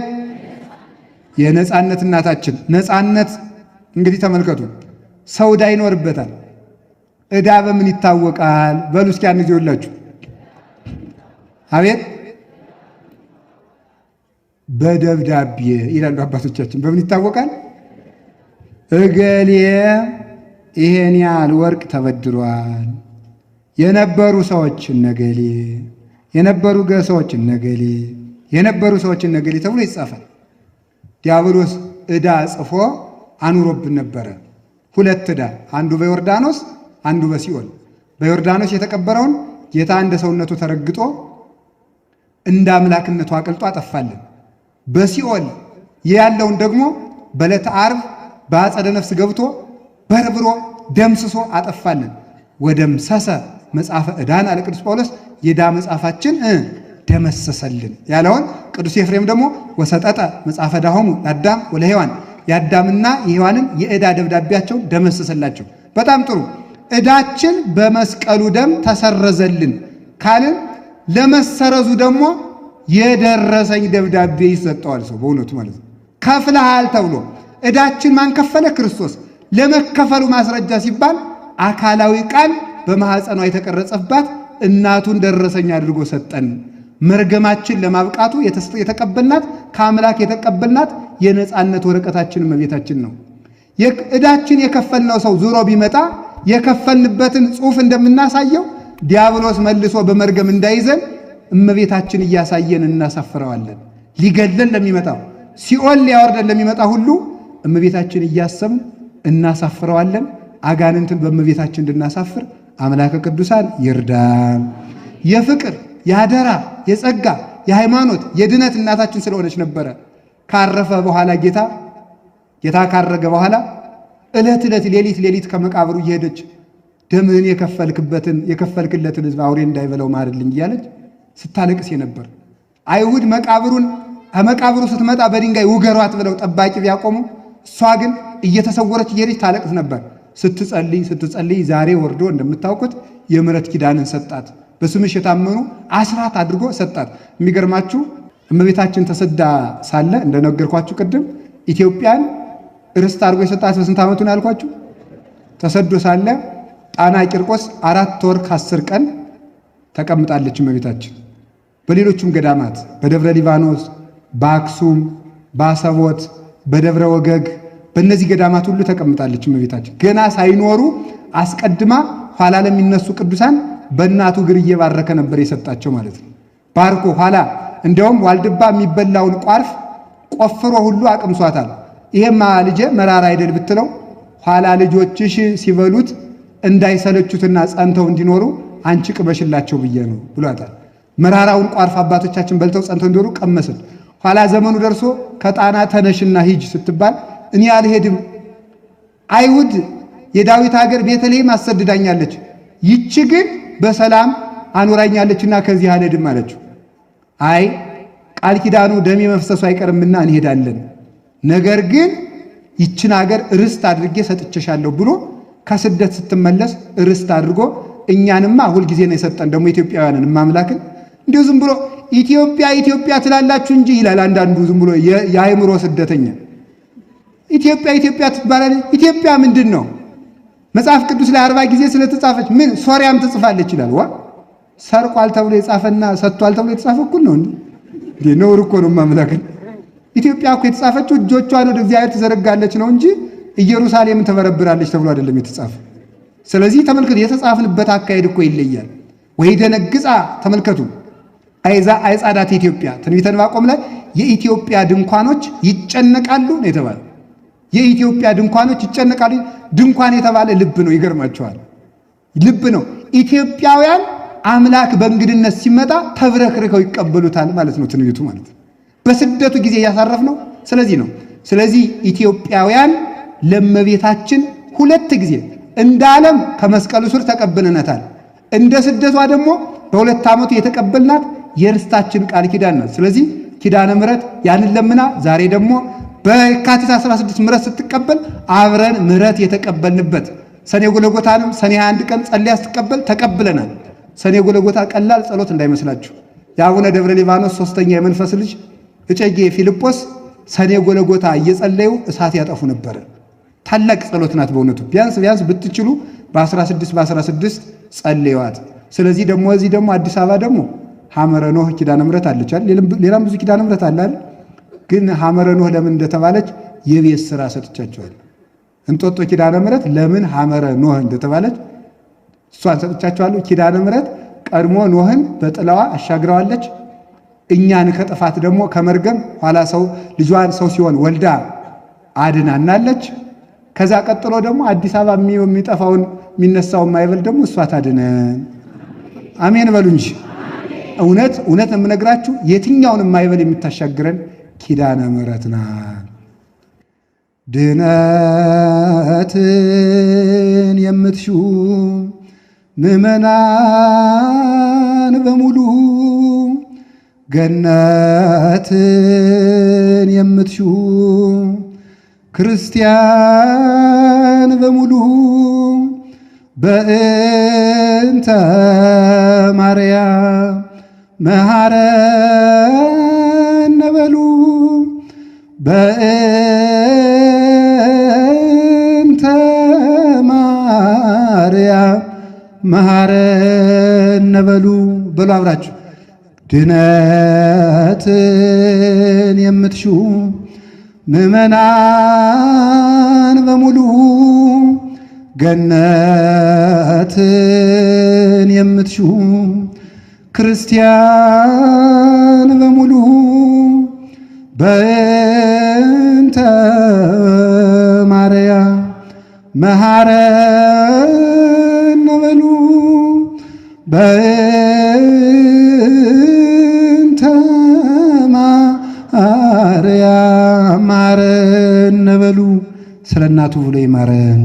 የነጻነት እናታችን። ነጻነት እንግዲህ ተመልከቱ፣ ሰው ዕዳ ይኖርበታል። ዕዳ በምን ይታወቃል? በሉ እስኪ አንድ ጊዜ ሁላችሁ አቤት በደብዳቤ ይላሉ አባቶቻችን። በምን ይታወቃል? እገሌ ይሄን ያህል ወርቅ ተበድሯል፣ የነበሩ ሰዎች እነገሌ፣ የነበሩ ሰዎች እነገሌ፣ የነበሩ ሰዎች እነገሌ ተብሎ ይጻፋል። ዲያብሎስ ዕዳ ጽፎ አኑሮብን ነበረ። ሁለት ዕዳ፣ አንዱ በዮርዳኖስ አንዱ በሲኦል። በዮርዳኖስ የተቀበረውን ጌታ እንደ ሰውነቱ ተረግጦ እንደ አምላክነቱ አቅልጦ አጠፋልን። በሲኦል ያለውን ደግሞ በዕለተ ዓርብ በአጸደ ነፍስ ገብቶ በርብሮ ደምስሶ አጠፋልን። ወደምሰሰ መጽሐፈ ዕዳን አለ ቅዱስ ጳውሎስ። የዕዳ መጽሐፋችን ደመሰሰልን ያለውን ቅዱስ ኤፍሬም ደግሞ ወሰጠጠ መጽሐፈ ዕዳሆሙ ለአዳም ወለሔዋን፣ የአዳምና የሔዋንን የዕዳ ደብዳቤያቸውን ደመሰሰላቸው። በጣም ጥሩ። ዕዳችን በመስቀሉ ደም ተሰረዘልን ካልን ለመሰረዙ ደግሞ የደረሰኝ ደብዳቤ ይሰጠዋል ሰው በእውነቱ ማለት ነው። ከፍለሃል ተብሎ ዕዳችን ማን ከፈለ? ክርስቶስ። ለመከፈሉ ማስረጃ ሲባል አካላዊ ቃል በማኅፀኗ የተቀረጸባት እናቱን ደረሰኝ አድርጎ ሰጠን። መርገማችን ለማብቃቱ የተቀበልናት ከአምላክ የተቀበልናት የነጻነት ወረቀታችን እመቤታችን ነው። ዕዳችን የከፈልነው ሰው ዙሮ ቢመጣ የከፈልንበትን ጽሑፍ እንደምናሳየው ዲያብሎስ መልሶ በመርገም እንዳይዘን እመቤታችን እያሳየን እናሳፍረዋለን። ሊገለን ለሚመጣው ሲኦል ሊያወርደን ለሚመጣ ሁሉ እመቤታችን እያሰብን እናሳፍረዋለን። አጋንንትን በእመቤታችን እንድናሳፍር አምላከ ቅዱሳን ይርዳን። የፍቅር የአደራ የጸጋ የሃይማኖት የድነት እናታችን ስለሆነች ነበረ ካረፈ በኋላ ጌታ ካረገ በኋላ ዕለት ሌሊት ከመቃብሩ እየሄደች ደምህን የከፈልክለትን ሕዝብ አውሬ እንዳይበላው ማርልኝ እያለች ስታለቅስ ነበር። አይሁድ ከመቃብሩ ስትመጣ በድንጋይ ውገሯት ብለው ጠባቂ ቢያቆሙ እሷ ግን እየተሰወረች እየሄደች ታለቅስ ነበር። ስትጸልይ ዛሬ ወርዶ እንደምታውቁት የምሕረት ኪዳንን ሰጣት። በስምሽ የታመኑ አስራት አድርጎ ሰጣት። የሚገርማችሁ እመቤታችን ተሰዳ ሳለ እንደነገርኳችሁ ቅድም ኢትዮጵያን ርስት አድርጎ የሰጣት በስንት ዓመቱ ነው ያልኳችሁ? ተሰዶ ሳለ ጣና ቂርቆስ 4 ወር ከ10 ቀን ተቀምጣለች እመቤታችን። በሌሎቹም ገዳማት በደብረ ሊባኖስ፣ በአክሱም፣ በአሰቦት፣ በደብረ ወገግ በእነዚህ ገዳማት ሁሉ ተቀምጣለች እመቤታችን። ገና ሳይኖሩ አስቀድማ ኋላ ለሚነሱ ቅዱሳን በእናቱ እግር እየባረከ ነበር የሰጣቸው ማለት ነው። ባርኮ ኋላ እንደውም ዋልድባ የሚበላውን ቋርፍ ቆፍሮ ሁሉ አቅምሷታል። ይሄማ ልጄ መራራ አይደል ብትለው ኋላ ልጆችሽ ሲበሉት እንዳይሰለቹትና ጸንተው እንዲኖሩ አንቺ ቅመሽላቸው ብዬ ነው ብሏታል። መራራውን ቋርፍ አባቶቻችን በልተው ጸንተው እንዲኖሩ ቀመስን። ኋላ ዘመኑ ደርሶ ከጣና ተነሽና ሂጅ ስትባል እኔ አልሄድም፣ አይሁድ የዳዊት ሀገር ቤተልሔም አሰድዳኛለች፣ ይቺ ግን በሰላም አኖራኛለችና ከዚህ አልሄድም አለችው። አይ ቃል ኪዳኑ ደም መፍሰሱ አይቀርምና እንሄዳለን፣ ነገር ግን ይችን ሀገር ርስት አድርጌ ሰጥቼሻለሁ ብሎ ከስደት ስትመለስ ርስት አድርጎ እኛንማ ሁልጊዜ ነው የሰጠን። ደግሞ ኢትዮጵያውያንን ማምላክን እንዲሁ ዝም ብሎ ኢትዮጵያ ኢትዮጵያ ትላላችሁ እንጂ ይላል አንዳንዱ ዝም ብሎ የአእምሮ ስደተኛ። ኢትዮጵያ ኢትዮጵያ ትባላለች። ኢትዮጵያ ምንድን ነው? መጽሐፍ ቅዱስ ላይ 40 ጊዜ ስለተጻፈች ምን ሶሪያም ትጽፋለች ይላል። ዋ ሰርቋል ተብሎ የጻፈና ሰጥቷል ተብሎ የተጻፈ እኩል ነው እንዴ? ነውር እኮ ነው ማምላክን። ኢትዮጵያ እኮ የተጻፈችው እጆቿን ወደ እግዚአብሔር ትዘረጋለች ነው እንጂ ኢየሩሳሌምን ትበረብራለች ተብሎ አይደለም የተጻፈ። ስለዚህ ተመልከቱ፣ የተጻፍንበት አካሄድ እኮ ይለያል። ወይ ደነግጻ ተመልከቱ፣ አይጻዳት ኢትዮጵያ ትንቢተ ዕንባቆም ላይ የኢትዮጵያ ድንኳኖች ይጨነቃሉ ነው የተባለ። የኢትዮጵያ ድንኳኖች ይጨነቃሉ። ድንኳን የተባለ ልብ ነው። ይገርማቸዋል፣ ልብ ነው። ኢትዮጵያውያን አምላክ በእንግድነት ሲመጣ ተብረክርከው ይቀበሉታል ማለት ነው ትንቢቱ ማለት ነው። በስደቱ ጊዜ እያሳረፍ ነው። ስለዚህ ነው። ስለዚህ ኢትዮጵያውያን ለእመቤታችን 2 ጊዜ እንደ ዓለም ከመስቀሉ ስር ተቀብለናታል። እንደ ስደቷ ደግሞ በ2 ዓመቱ የተቀበልናት የርስታችን ቃል ኪዳን ናት። ስለዚህ ኪዳነ ምሕረት ያንን ለምና ዛሬ ደግሞ በየካቲት 16 ምሕረት ስትቀበል አብረን ምሕረት የተቀበልንበት ሰኔ ጎልጎታንም ሰኔ 21 ቀን ጸልያ ስትቀበል ተቀብለናል። ሰኔ ጎልጎታ ቀላል ጸሎት እንዳይመስላችሁ። የአቡነ ደብረ ሊባኖስ 3ኛ የመንፈስ ልጅ እጨጌ ፊልጶስ ሰኔ ጎልጎታ እየጸለዩ እሳት ያጠፉ ነበር። ታላቅ ጸሎት ናት በእውነቱ። ቢያንስ ብትችሉ በ16 ጸልዩዋት። ስለዚህ ደግሞ እዚህ ደግሞ አዲስ አበባ ደግሞ ሐመረ ኖህ ኪዳነ ምሕረት አለች አይደል? ሌላም ብዙ ኪዳነ ምሕረት አለ አይደል? ግን ሐመረ ኖህ ለምን እንደተባለች የቤት ሥራ ሰጥቻቸዋል። እንጦጦ ኪዳነ ምሕረት ለምን ሐመረ ኖህ እንደተባለች እሷን ሰጥቻቸዋለሁ። ኪዳነ ምሕረት ቀድሞ ኖህን በጥላዋ አሻግረዋለች። እኛን ከጥፋት ደግሞ ከመርገም ኋላ ሰው ልጇን ሰው ሲሆን ወልዳ አድናናለች። ከዛ ቀጥሎ ደግሞ አዲስ አበባ የሚጠፋውን የሚነሳውን ማይበል ደግሞ እሷ ታድነን። አሜን በሉ እንጂ። እውነት የምነግራችሁ የትኛውን ማይበል የምታሻግረን ኪዳነ ምሕረት ናት። ድነትን የምትሹ ምእመናን በሙሉ ገነትን የምትሹ ክርስቲያን በሙሉ በእንተ ማርያም መሐረነ በሉ በእንተ ማርያም መሐረነ በሉ በሉ አብራችሁ ድነትን የምትሹ ምእመናን በሙሉ ገነትን የምትሹ ክርስቲያን በሙሉ በእንተ ማርያም መሐረነ በሉ በእንተ ማርያም መሐረነ በሉ። ስለ እናቱ ብሎ ይማረን።